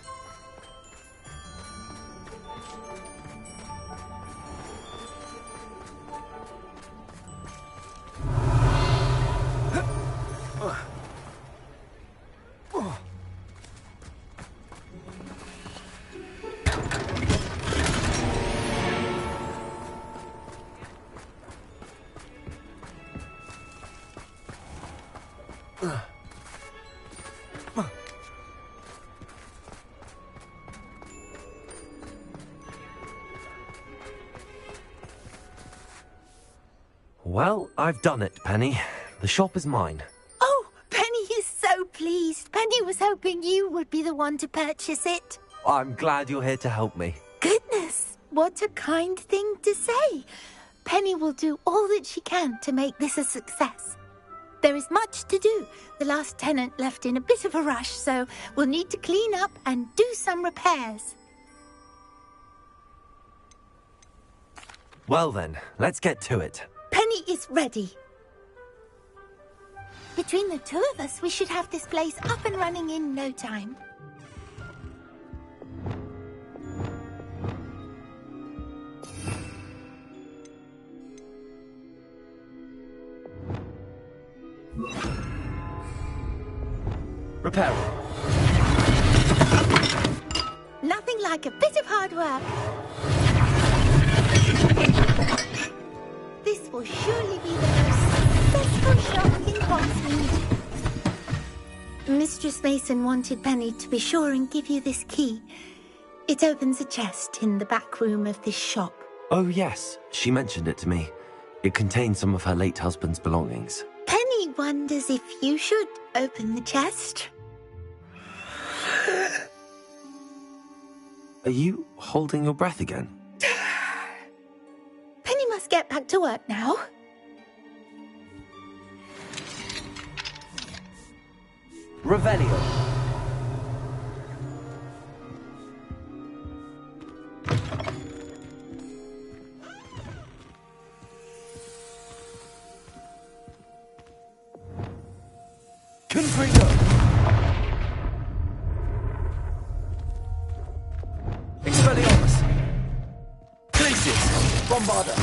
Well, I've done it, Penny. The shop is mine. Oh, Penny is so pleased. Penny was hoping you would be the one to purchase it. I'm glad you're here to help me. Goodness, what a kind thing to say. Penny will do all that she can to make this a success. There is much to do. The last tenant left in a bit of a rush, so we'll need to clean up and do some repairs. Well then, let's get to it. Penny is ready. Between the two of us, we should have this place up and running in no time. Repair. Nothing like a bit of hard work. This will surely be the most successful shop in Hogsmeade. Mistress Mason wanted Penny to be sure and give you this key. It opens a chest in the back room of this shop. Oh yes, she mentioned it to me. It contains some of her late husband's belongings. Penny wonders if you should open the chest. Are you holding your breath again? Penny must get back to work now. Revelio. Confringo. Expelliarmus. Glacius. Bombarda.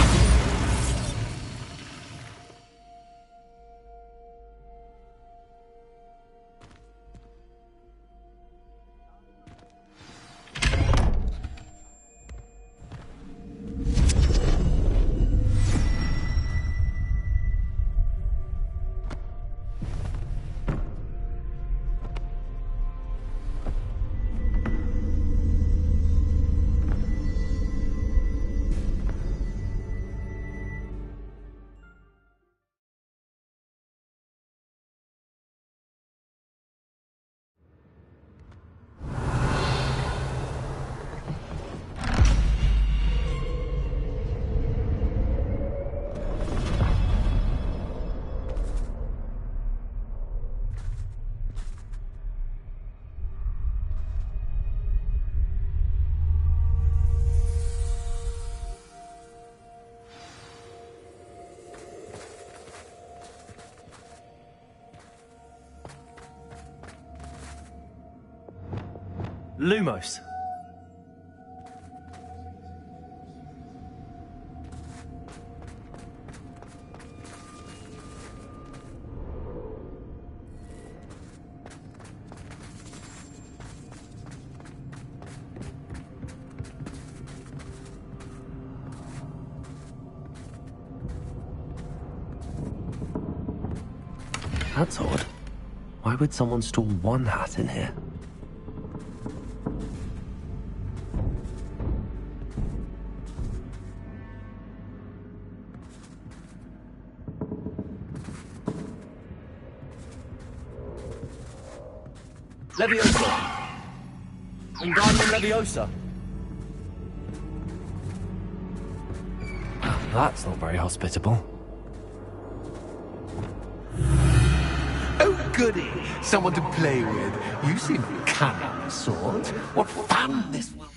Lumos. That's odd. Why would someone store one hat in here? Leviosa! Wingardium Leviosa! Well, that's not very hospitable. Oh, goody! Someone to play with. You seem cunning, sort. What fun this will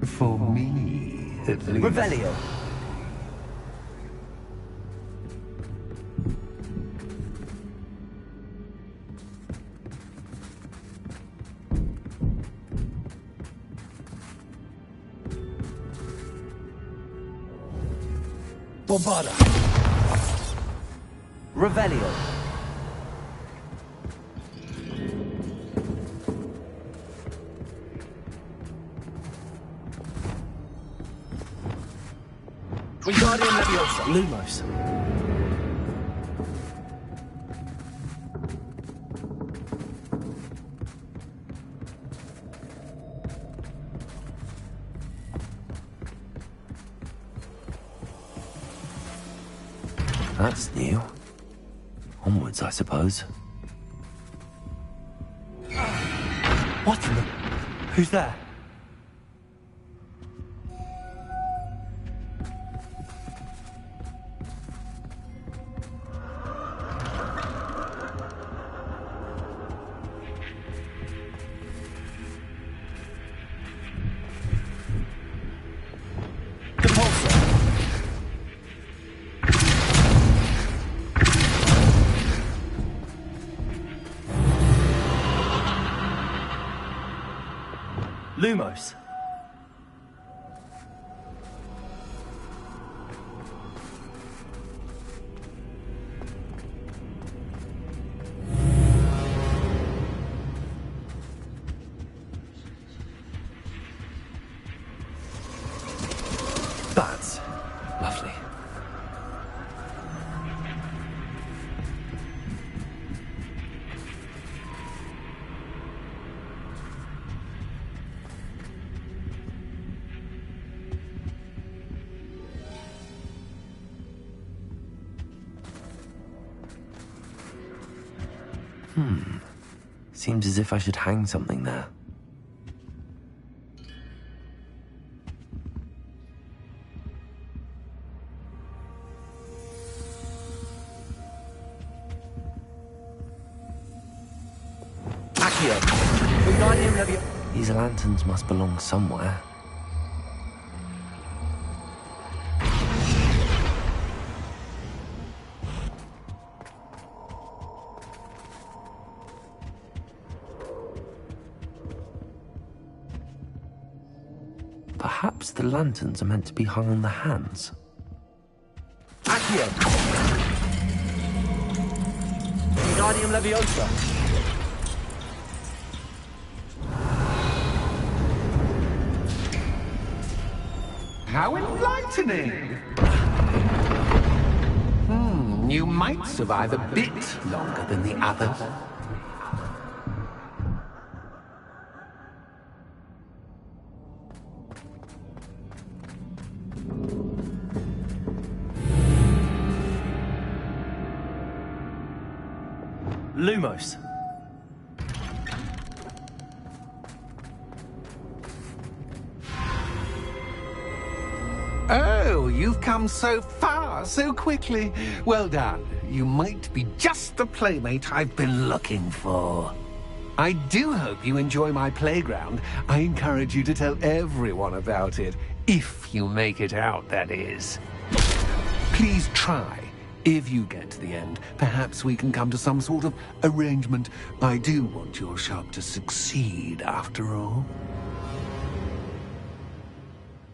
For me, at least. Revelio. Bombarda. Revelio. Wingardium Leviosa. Lumos. That's new. Onwards, I suppose. What in the... Who's there? Lumos. That's lovely. Seems as if I should hang something there. Accio. Wingardium Leviosa. These lanterns must belong somewhere. Perhaps the lanterns are meant to be hung on the hands. Accio. Wingardium Leviosa. How enlightening! You might survive a bit longer than the others. Lumos. Oh, you've come so far so quickly. Well done. You might be just the playmate I've been looking for. I do hope you enjoy my playground. I encourage you to tell everyone about it. If you make it out, that is. Please try. If you get to the end, perhaps we can come to some sort of arrangement. I do want your shop to succeed, after all.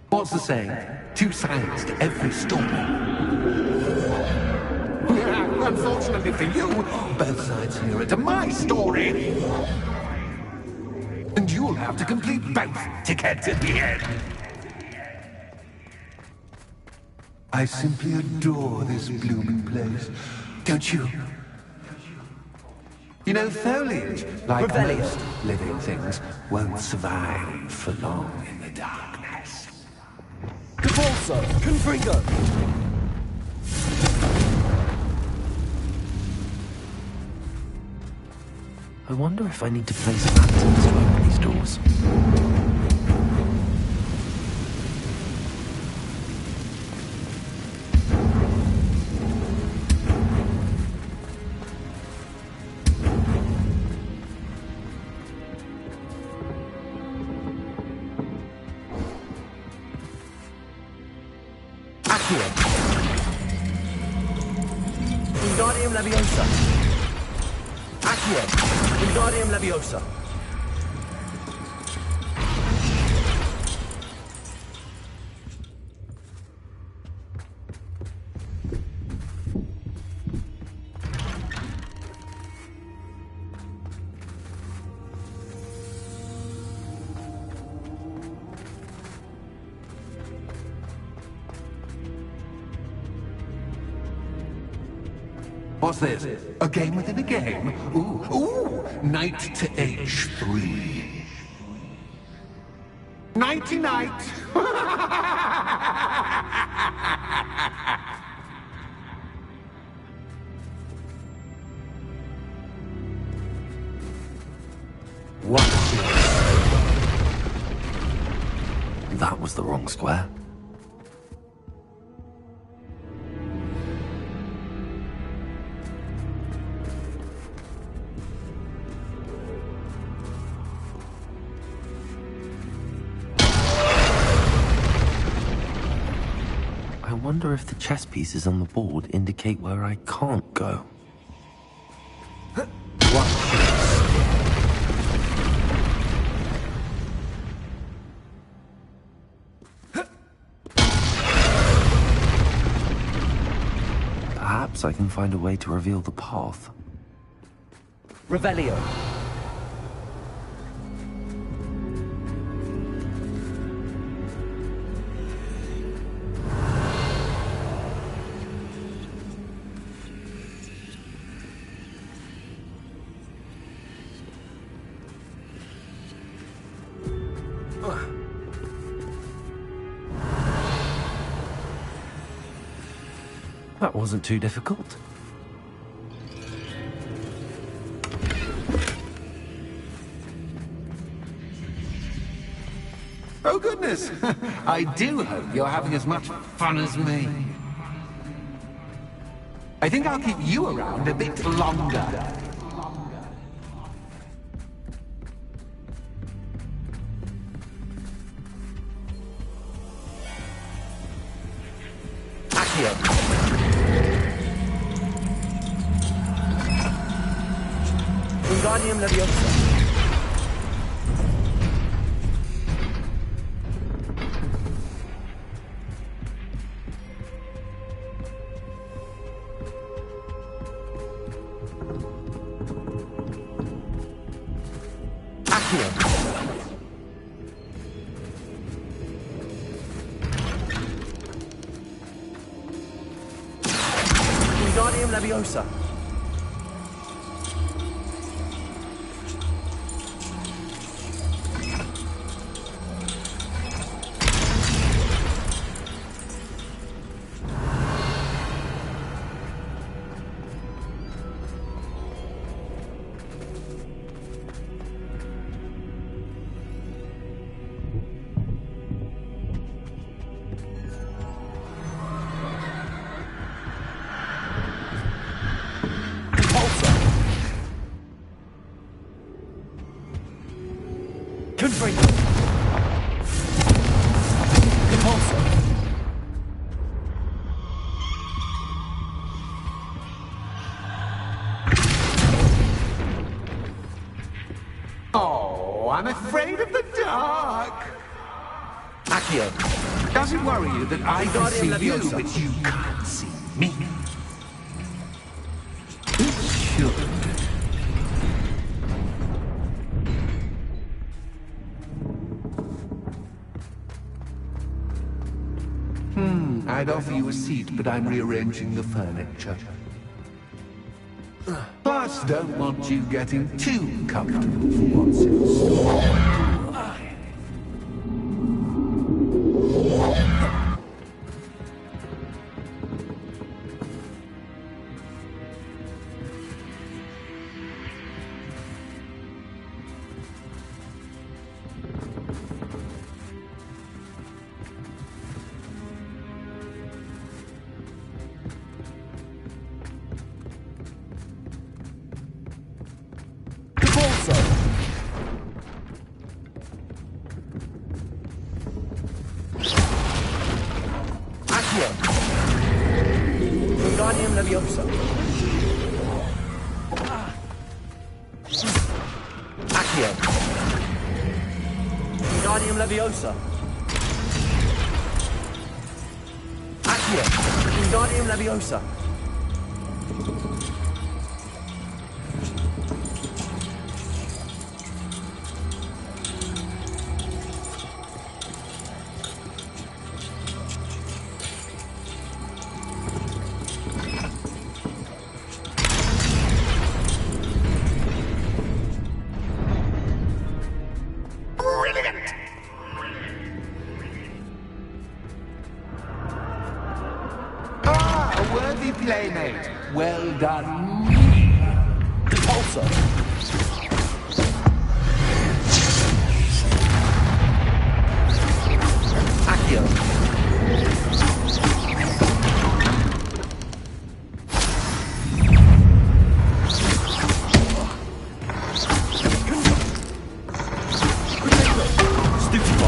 What's the saying? Two sides to every story. Unfortunately for you, both sides here to my story. And you'll have to complete both to get to the end. I simply adore this blooming place. Don't you? You know, foliage, like Revelio. most living things, won't survive for long in the darkness. Capulso. Confringo. I wonder if I need to place lanterns to open these doors. Accio. Wingardium Leviosa. Accio. Wingardium Leviosa. What's this? A game within a game? Ooh, knight to H3. Nighty-night! What? That was the wrong square. I wonder if the chess pieces on the board indicate where I can't go. Perhaps I can find a way to reveal the path. Revelio. That wasn't too difficult. Oh goodness! I do hope you're having as much fun as me. I think I'll keep you around a bit longer. Accio. Wingardium Leviosa. Wingardium Leviosa. Oh, I'm afraid of the dark. Accio. Does it worry you that I can see you, Leviosa. but you can't see me? It should. I'd offer you a seat, but I'm rearranging the furniture. Plus, don't want you getting too comfortable for what's in store. Accio. Wingardium Leviosa. Accio. Wingardium Leviosa. Accio. Wingardium Leviosa. Playmate. Well done. Repulsor. Accio. Stupefy.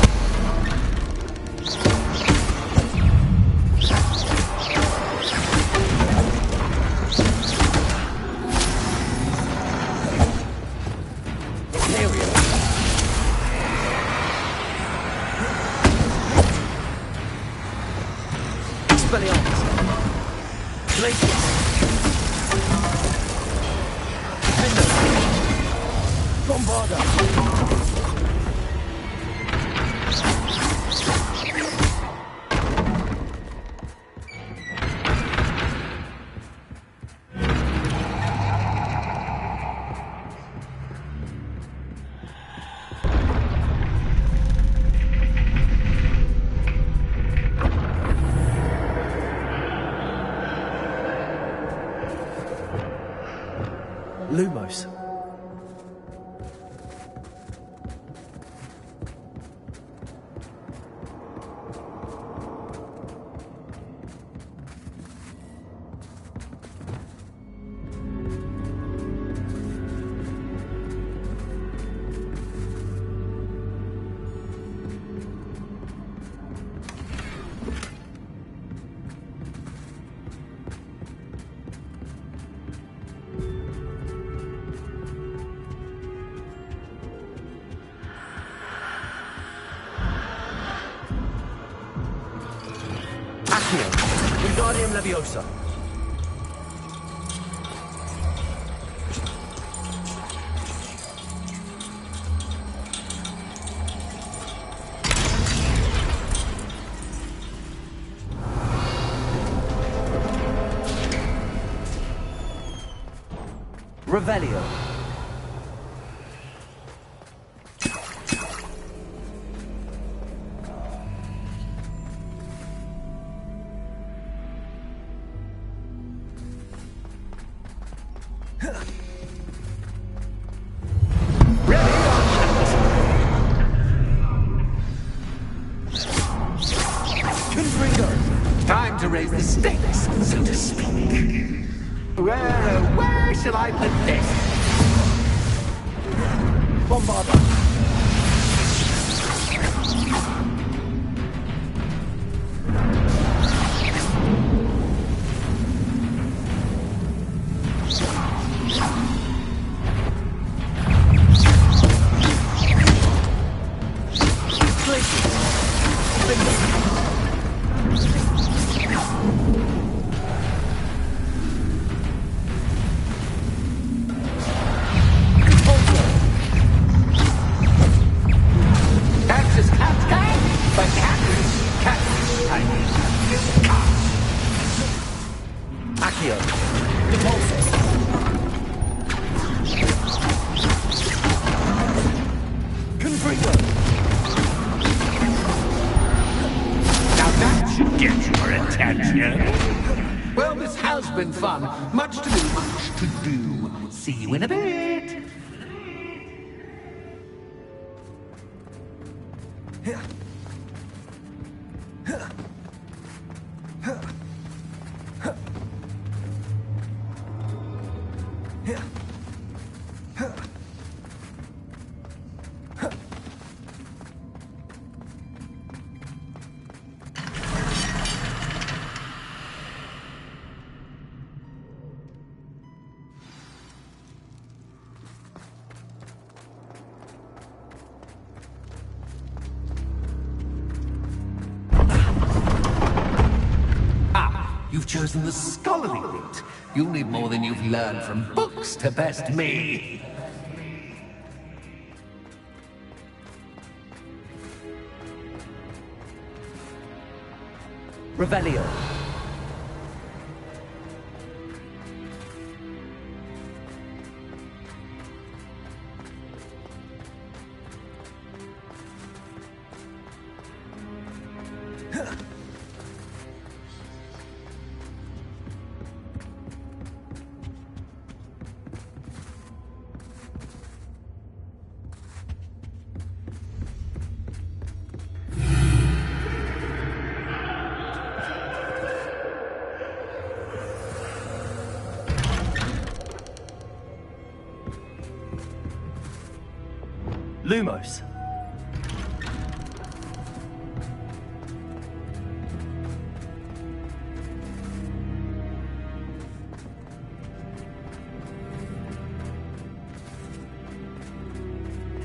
Lumos. Accio. Wingardium Leviosa. Revelio. Time to raise the stakes, so to speak. Where shall I put this? Bombarda. Accio. Repulsor. Confringo. Now that should get your attention. Well, this has been fun. Much to do, much to do. See you in a bit. chosen the scholarly route. You'll need more than you've learned from books to best me. Revelio. Lumos.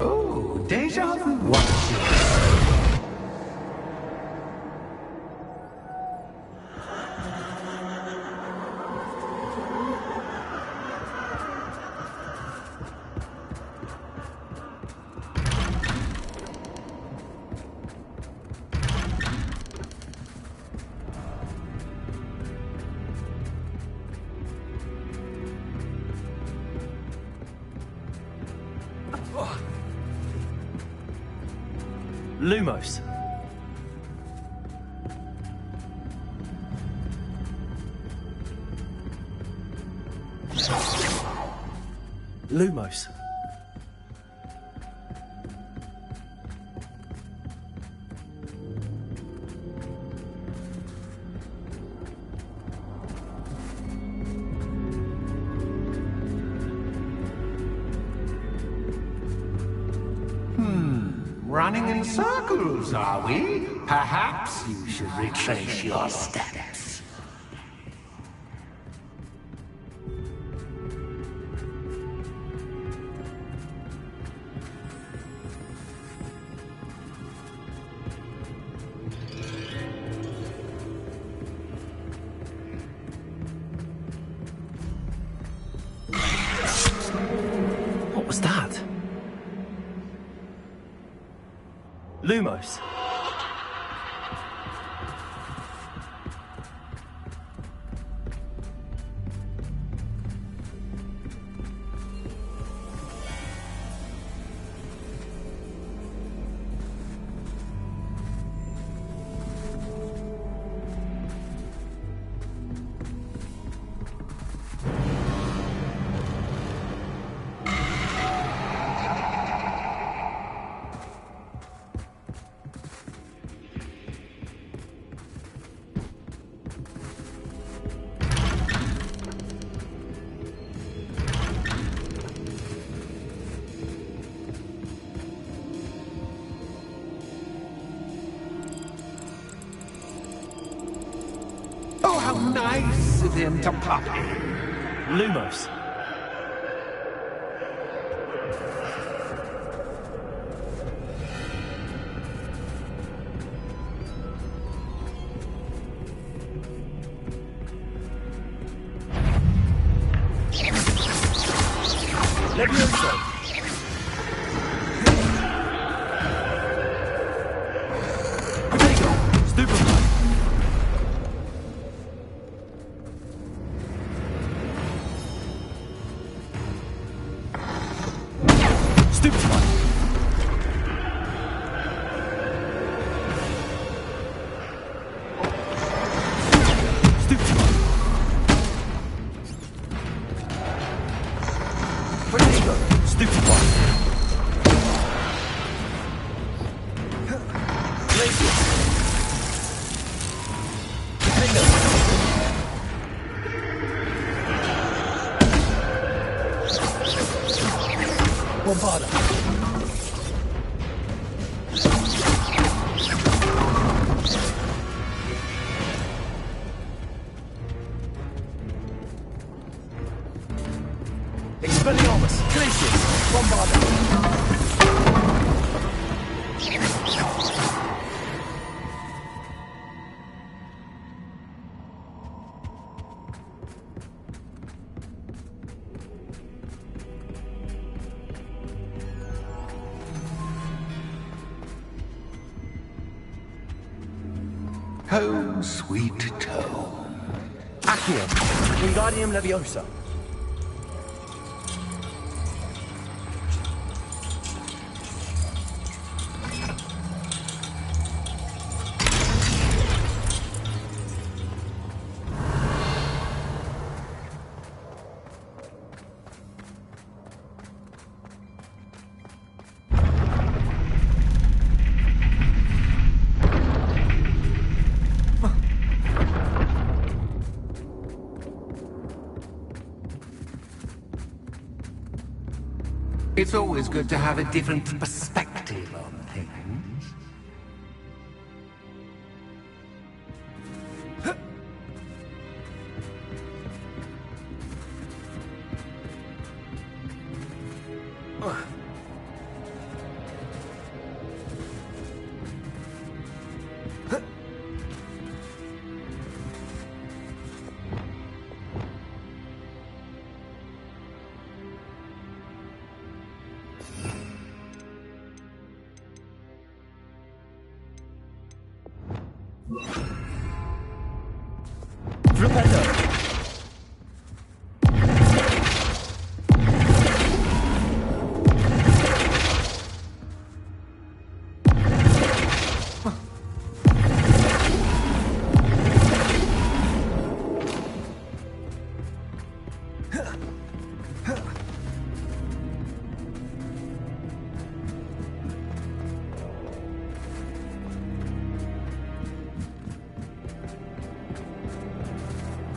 Oh, deja vu. Lumos. Lumos. Running in circles, are we? Perhaps you should retrace your steps. What was that? Lumos. Oh, how nice of him to pop in. Lumos. Levioso. Stupefy. Stupefy. Stupefy. Protego. Stupefy. Glacius. Protego. Bombarda. Expelliarmus. Glacius. Bombarda. Home sweet home. Accio, Wingardium Leviosa. It's always good to have a different perspective on things.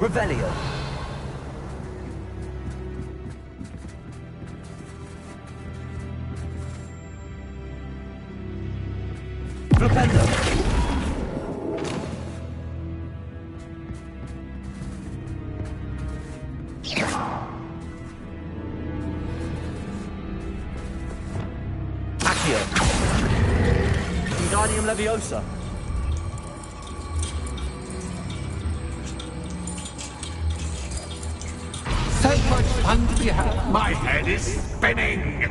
Revelio. Flipendo. Accio. Wingardium Leviosa. So much fun to be had. My head is spinning.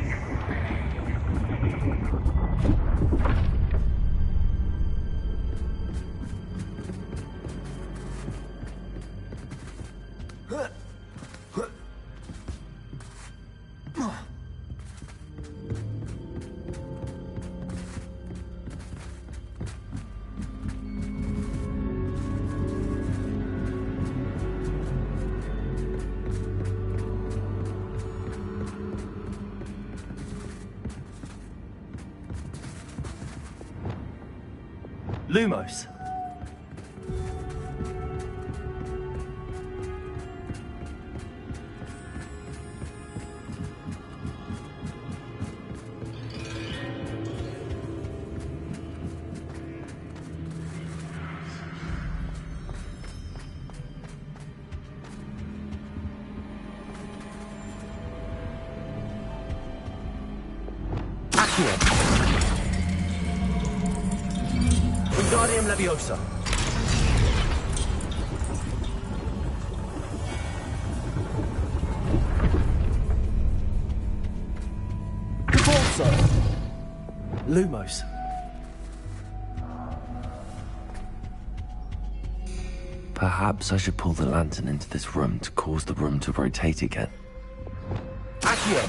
Lumos. Accio. Wingardium Leviosa. Caforzo. Lumos. Perhaps I should pull the lantern into this room to cause the room to rotate again. Accio.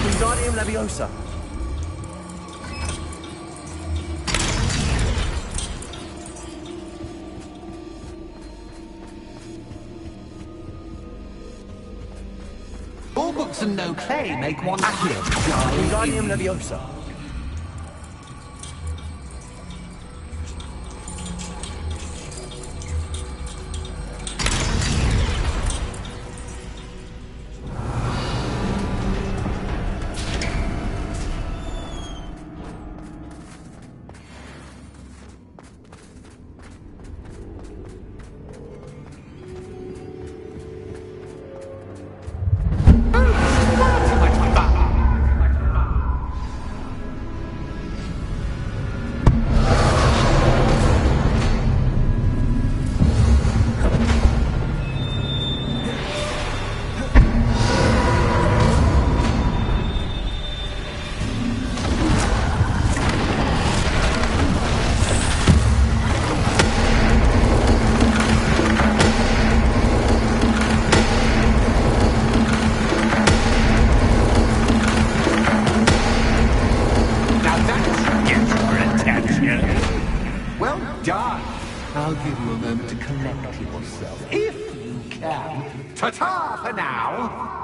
Wingardium Leviosa. All books and no clay make one Accio. Wingardium Leviosa. a moment to collect yourself, if you can. Ta-ta for now!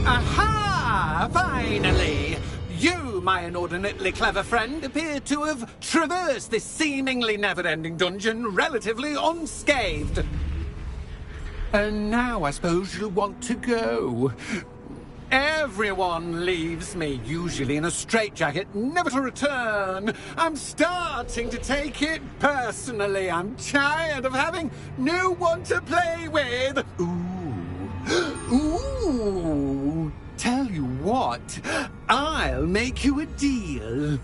Aha! Finally! You, my inordinately clever friend, appear to have traversed this seemingly never-ending dungeon relatively unscathed. And now I suppose you'll want to go. Everyone leaves me, usually in a straitjacket, never to return. I'm starting to take it personally. I'm tired of having no one to play with. Ooh, tell you what, I'll make you a deal.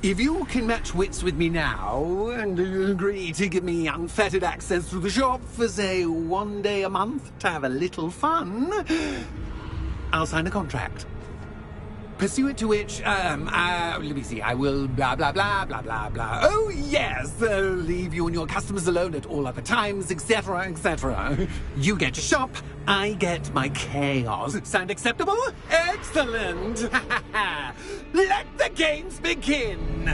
If you can match wits with me now, and agree to give me unfettered access to the shop for, say, 1 day a month to have a little fun, I'll sign a contract. Pursuant to which, let me see, I will blah, blah, blah, blah, blah, blah. Oh, yes, leave you and your customers alone at all other times, etc., etc. You get your shop, I get my chaos. Sound acceptable? Excellent! Let the games begin!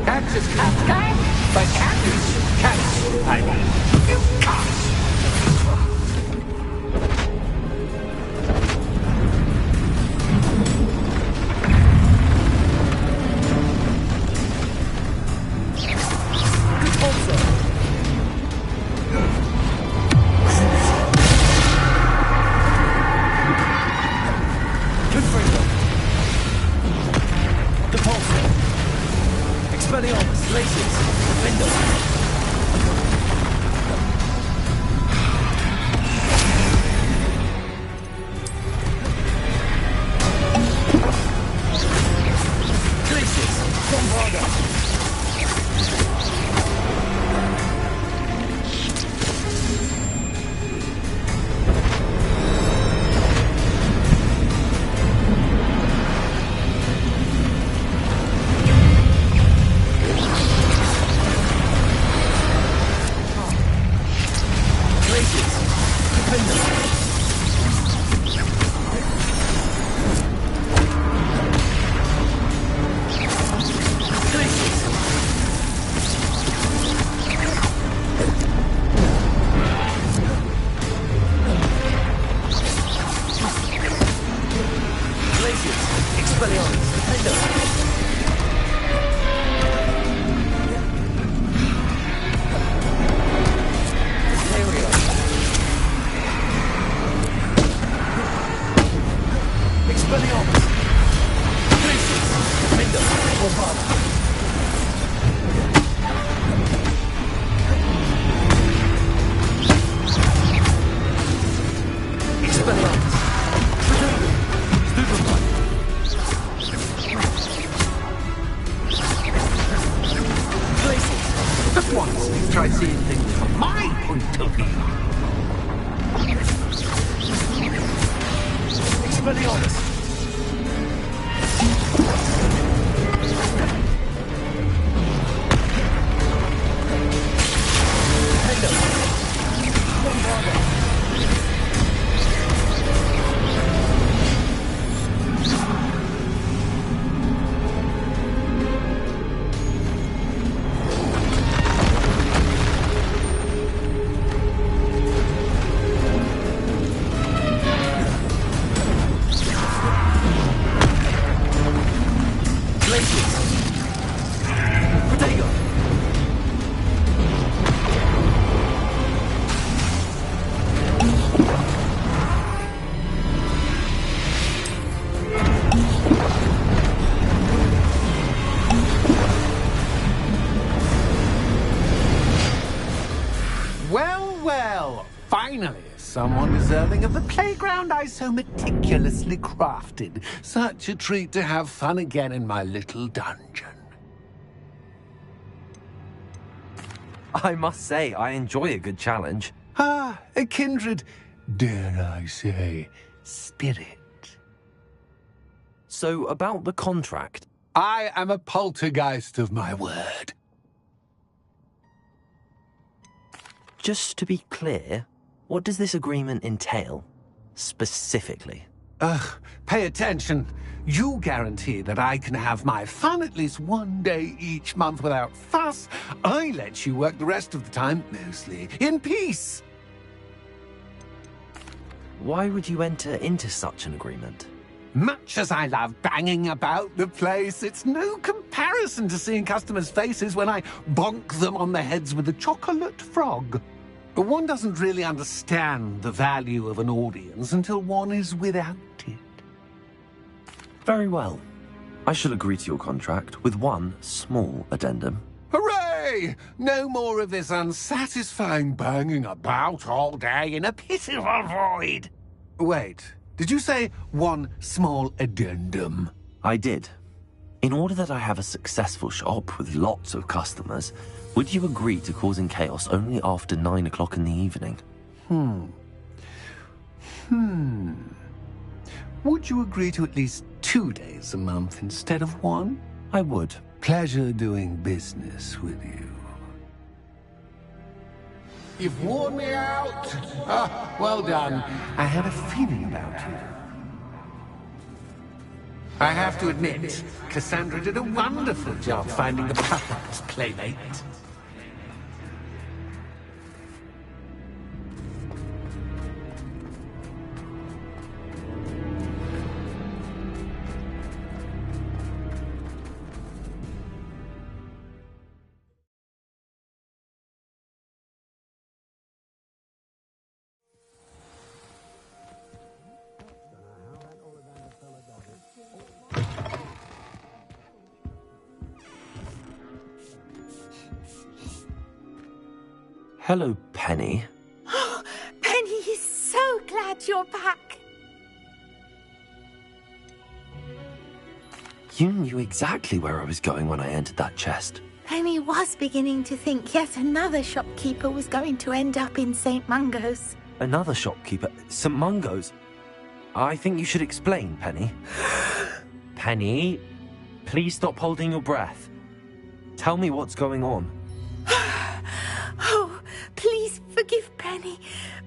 Catch is cat, but cat is cat. I mean, you can't. Good also. Good freedom. Depulso. Expelliarmus, laces, window. someone deserving of the playground I so meticulously crafted. Such a treat to have fun again in my little dungeon. I must say, I enjoy a good challenge. Ah, a kindred, dare I say, spirit. So, about the contract. I am a poltergeist of my word. Just to be clear, what does this agreement entail, specifically? Pay attention. You guarantee that I can have my fun at least one day each month without fuss. I let you work the rest of the time, mostly in peace. Why would you enter into such an agreement? Much as I love banging about the place, it's no comparison to seeing customers' faces when I bonk them on the heads with a chocolate frog. One doesn't really understand the value of an audience until one is without it. Very well. I shall agree to your contract with one small addendum. Hooray! No more of this unsatisfying banging about all day in a pitiful void. Wait, did you say one small addendum? I did. In order that I have a successful shop with lots of customers, would you agree to causing chaos only after 9 o'clock in the evening? Would you agree to at least 2 days a month instead of one? I would. Pleasure doing business with you. You've worn me out. Ah, well done. I had a feeling about you. I have to admit, Cassandra did a wonderful job finding the puppet's playmate. Hello, Penny. Penny is so glad you're back. You knew exactly where I was going when I entered that chest. Penny was beginning to think yet another shopkeeper was going to end up in St. Mungo's. Another shopkeeper? St. Mungo's? I think you should explain, Penny. Penny, please stop holding your breath. Tell me what's going on. Oh, please forgive Penny.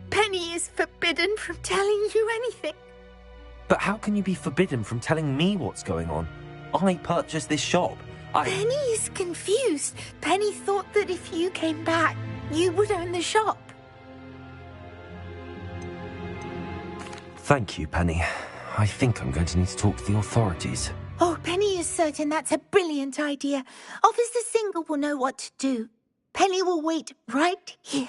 Penny is forbidden from telling you anything. But how can you be forbidden from telling me what's going on? I purchased this shop. Penny is confused. Penny thought that if you came back, you would own the shop. Thank you, Penny. I think I'm going to need to talk to the authorities. Oh, Penny is certain that's a brilliant idea. Officer Singer will know what to do. Penny will wait right here.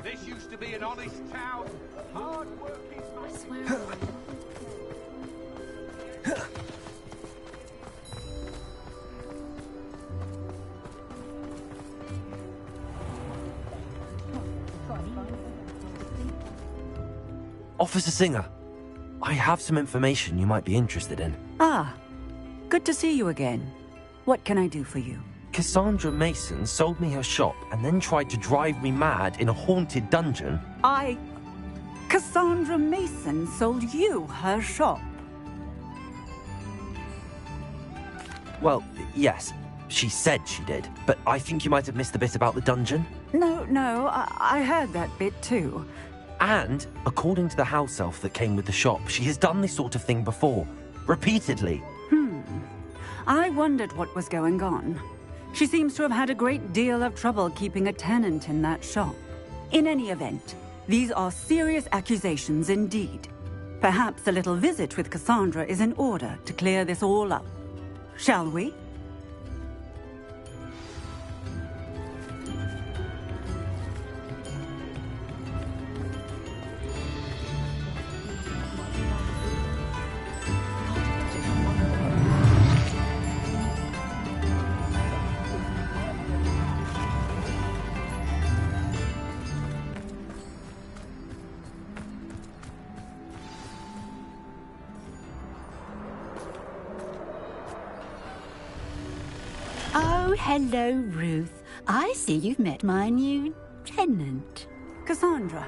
This used to be an honest town. Hard work is my Officer Singer, I have some information you might be interested in. Ah, good to see you again. What can I do for you? Cassandra Mason sold me her shop and then tried to drive me mad in a haunted dungeon. Cassandra Mason sold you her shop? Well, yes, she said she did, but I think you might have missed the bit about the dungeon. No, I heard that bit too. And, according to the house elf that came with the shop, she has done this sort of thing before. Repeatedly. I wondered what was going on. She seems to have had a great deal of trouble keeping a tenant in that shop. In any event, these are serious accusations indeed. Perhaps a little visit with Cassandra is in order to clear this all up. Shall we? Oh, hello, Ruth. I see you've met my new tenant. Cassandra,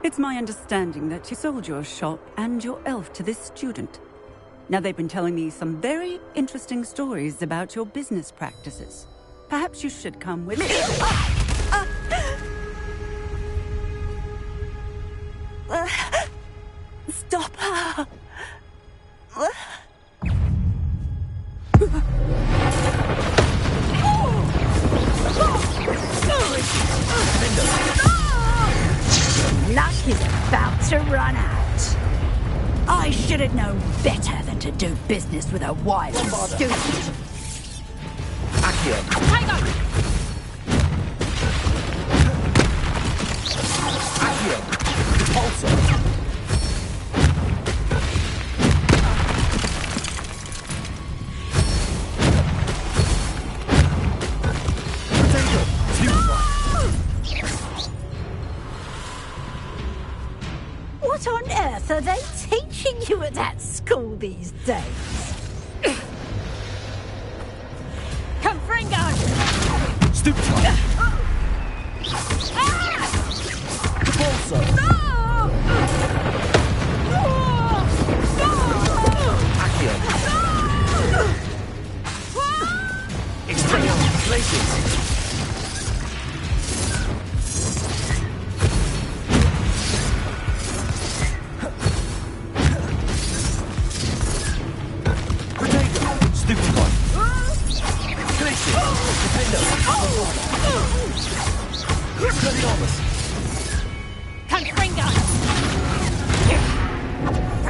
it's my understanding that you sold your shop and your elf to this student. Now, they've been telling me some very interesting stories about your business practices. Perhaps you should come with me. Stop her! Luck is about to run out. I should have known better than to do business with a wild student. Accio. Tango! Accio. Repulsor. What on earth are they teaching you at that school these days? Confringo! Stupid. Repulsor. Accio. Expelliarmus. Confringo!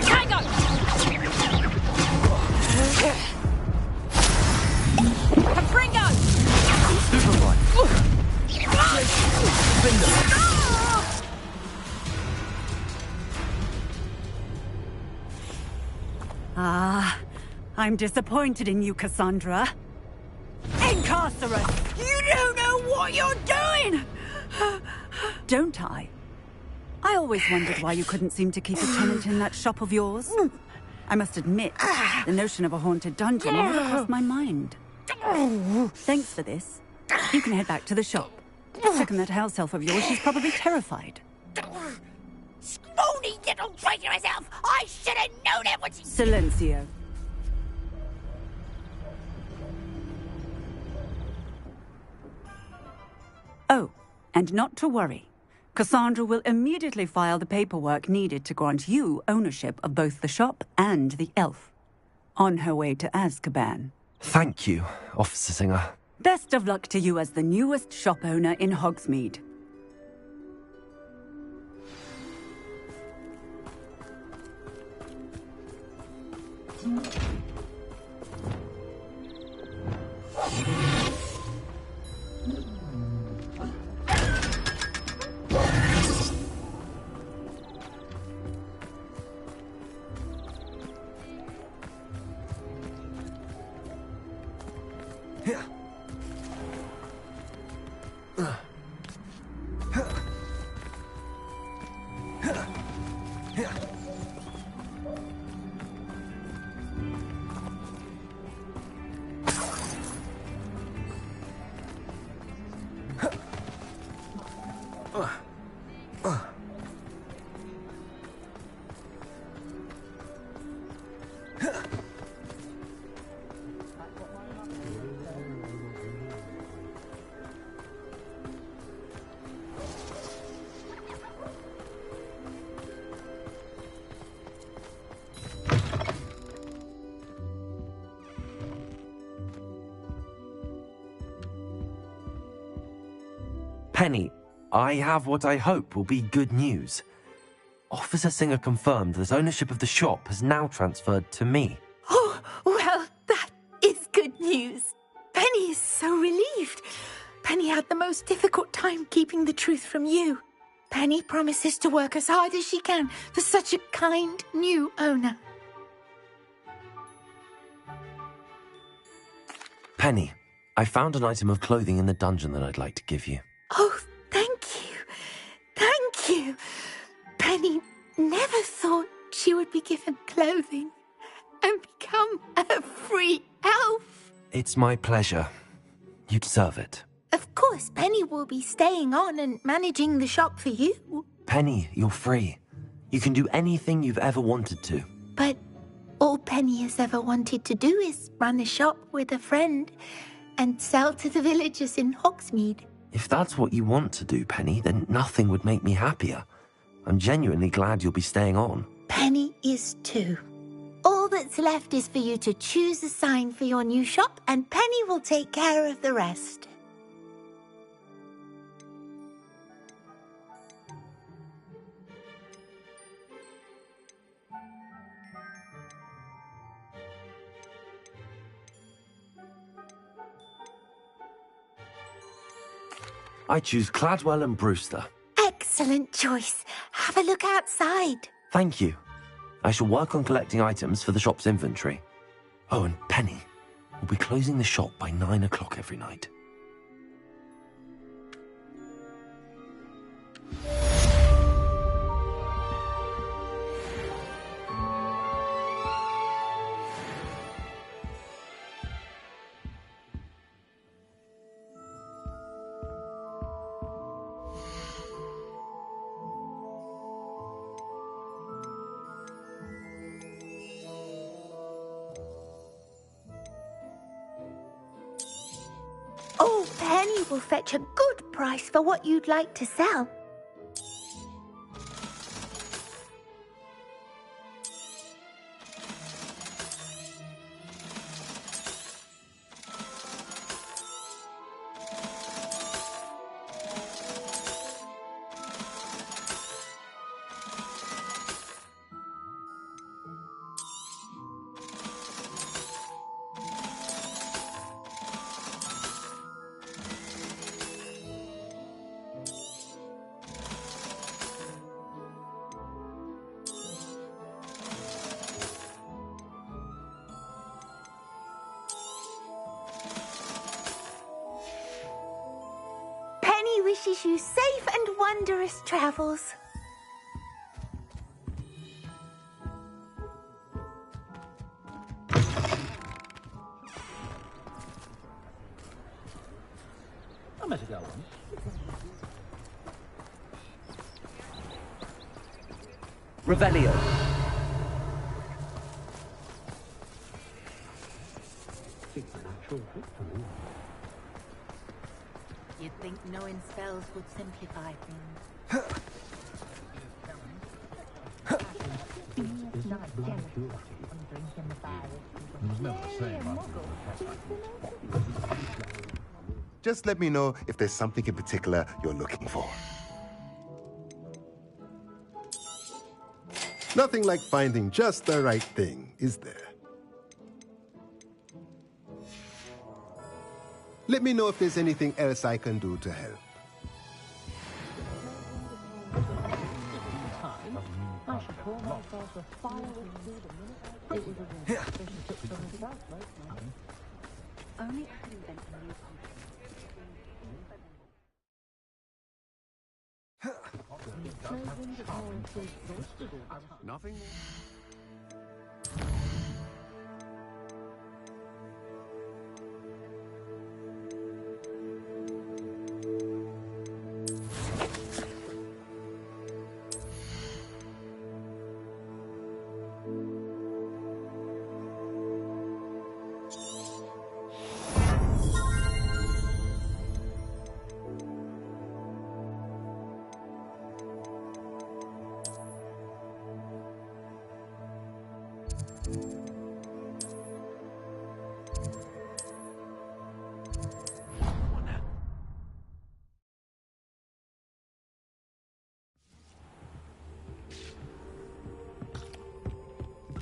Tango! Confringo! Ah, I'm disappointed in you, Cassandra. Incarcerate! You don't know what you're doing! Don't I? I always wondered why you couldn't seem to keep a tenant in that shop of yours. I must admit, the notion of a haunted dungeon never crossed my mind. Thanks for this. You can head back to the shop. Checking that house elf of yours, she's probably terrified. Scrawny little traitorous elf! I should have known it was... Silencio. Oh, and not to worry. Cassandra will immediately file the paperwork needed to grant you ownership of both the shop and the elf. On her way to Azkaban. Thank you, Officer Singer. Best of luck to you as the newest shop owner in Hogsmeade. Penny, I have what I hope will be good news. Officer Singer confirmed that ownership of the shop has now transferred to me. Oh, well, that is good news. Penny is so relieved. Penny had the most difficult time keeping the truth from you. Penny promises to work as hard as she can for such a kind new owner. Penny, I found an item of clothing in the dungeon that I'd like to give you. Oh, thank you. Thank you. Penny never thought she would be given clothing and become a free elf. It's my pleasure. You deserve it. Of course, Penny will be staying on and managing the shop for you. Penny, you're free. You can do anything you've ever wanted to. But all Penny has ever wanted to do is run a shop with a friend and sell to the villagers in Hogsmeade. If that's what you want to do, Penny, then nothing would make me happier. I'm genuinely glad you'll be staying on. Penny is too. All that's left is for you to choose a sign for your new shop, and Penny will take care of the rest. I choose Cladwell and Brewster. Excellent choice. Have a look outside. Thank you. I shall work on collecting items for the shop's inventory. Oh, and Penny, we'll be closing the shop by 9 o'clock every night. Oh, Penny will fetch a good price for what you'd like to sell. Penny wishes you safe and wondrous travels. I better go on. Revelio. You'd think knowing spells would simplify things. Just let me know if there's something in particular you're looking for. Nothing like finding just the right thing, is there? Let me know if there's anything else I can do to help. I should call myself a firework Only I can invent a new Nothing more?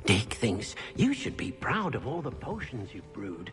Dick thinks you should be proud of all the potions you've brewed.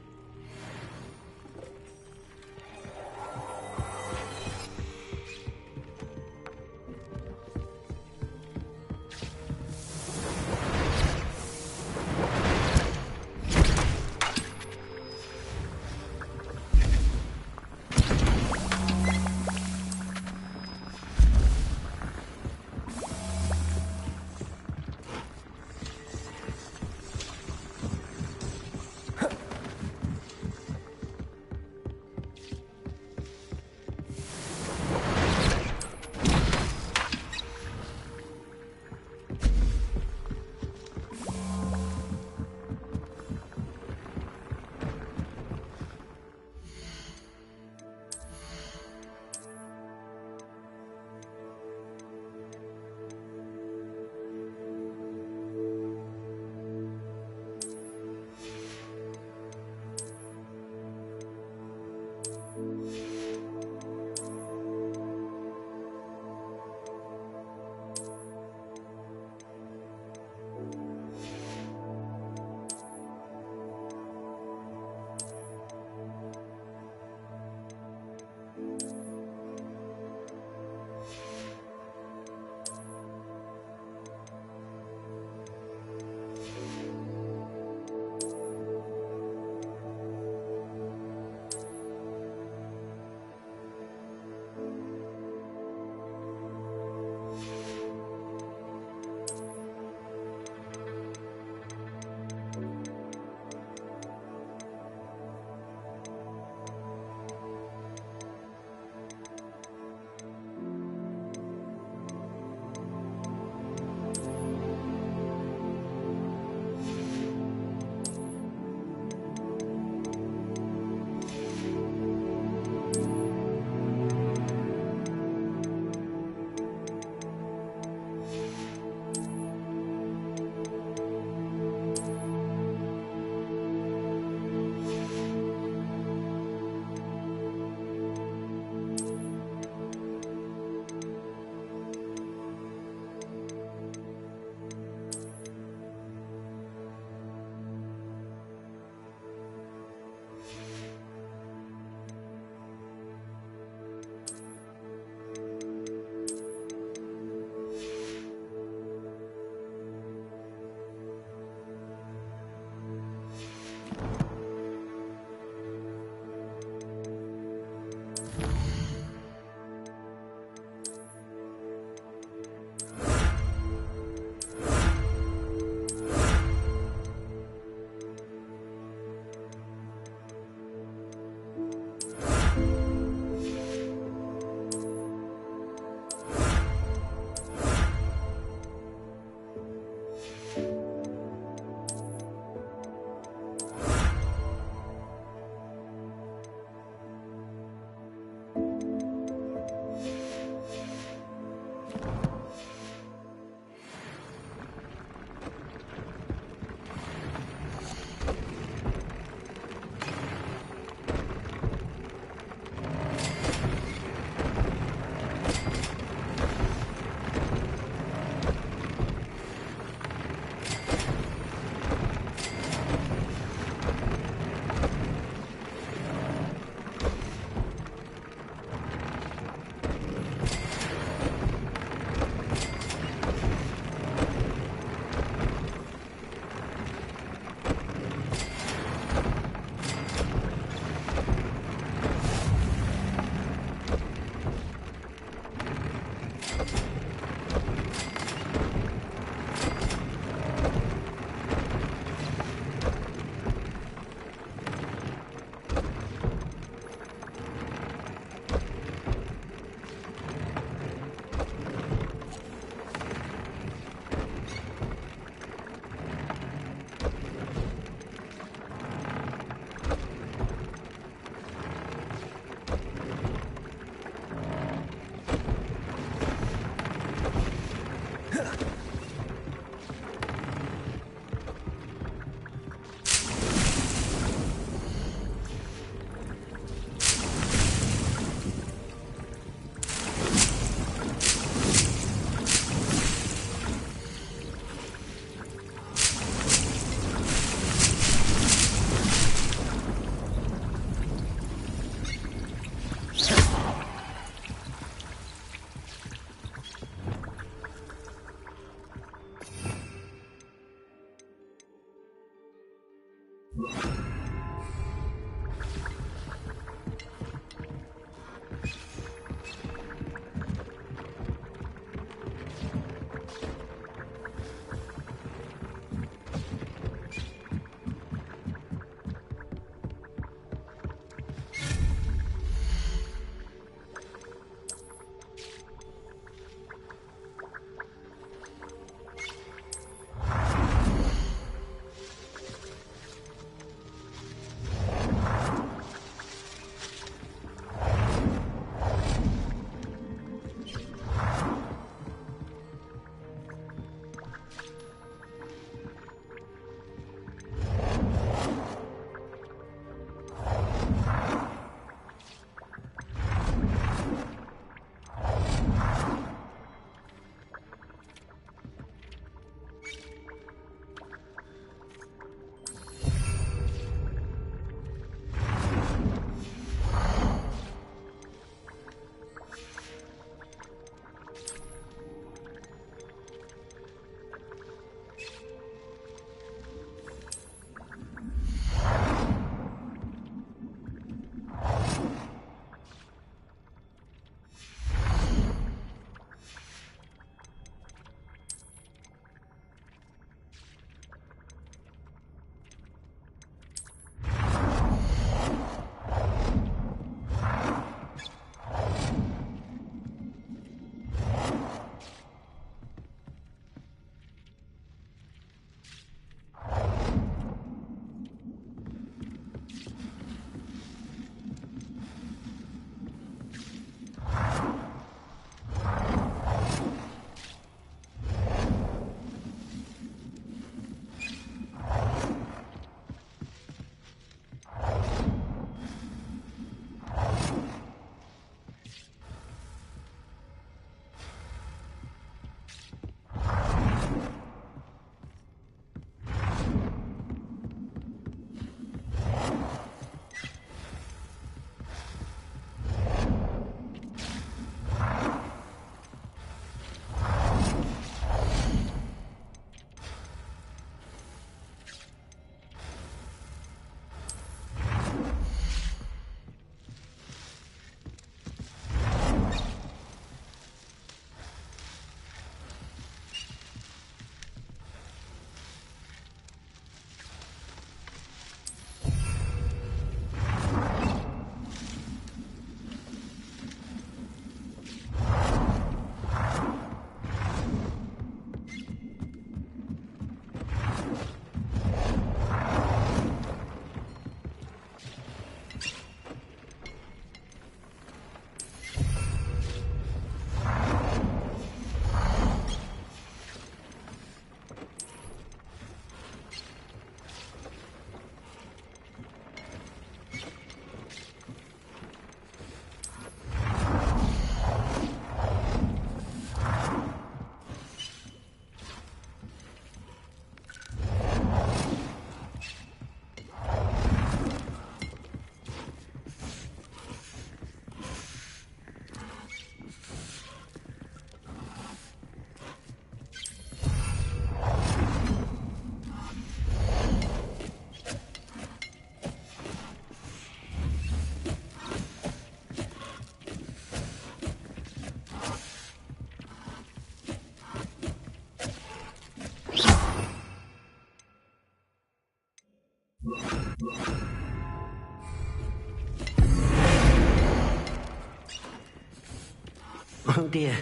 Oh dear,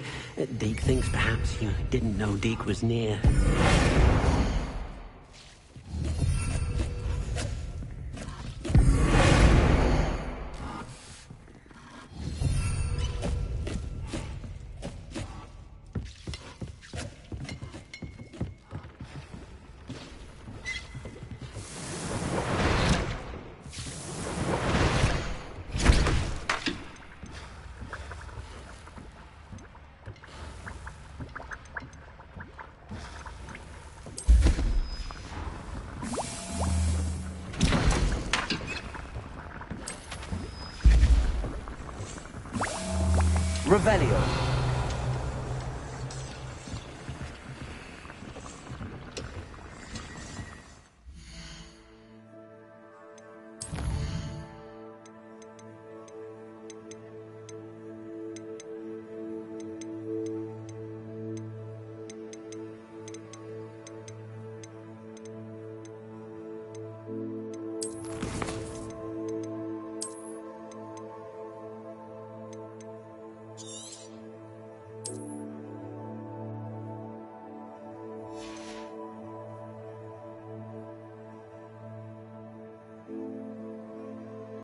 Deke thinks perhaps you didn't know Deke was near. Revelio.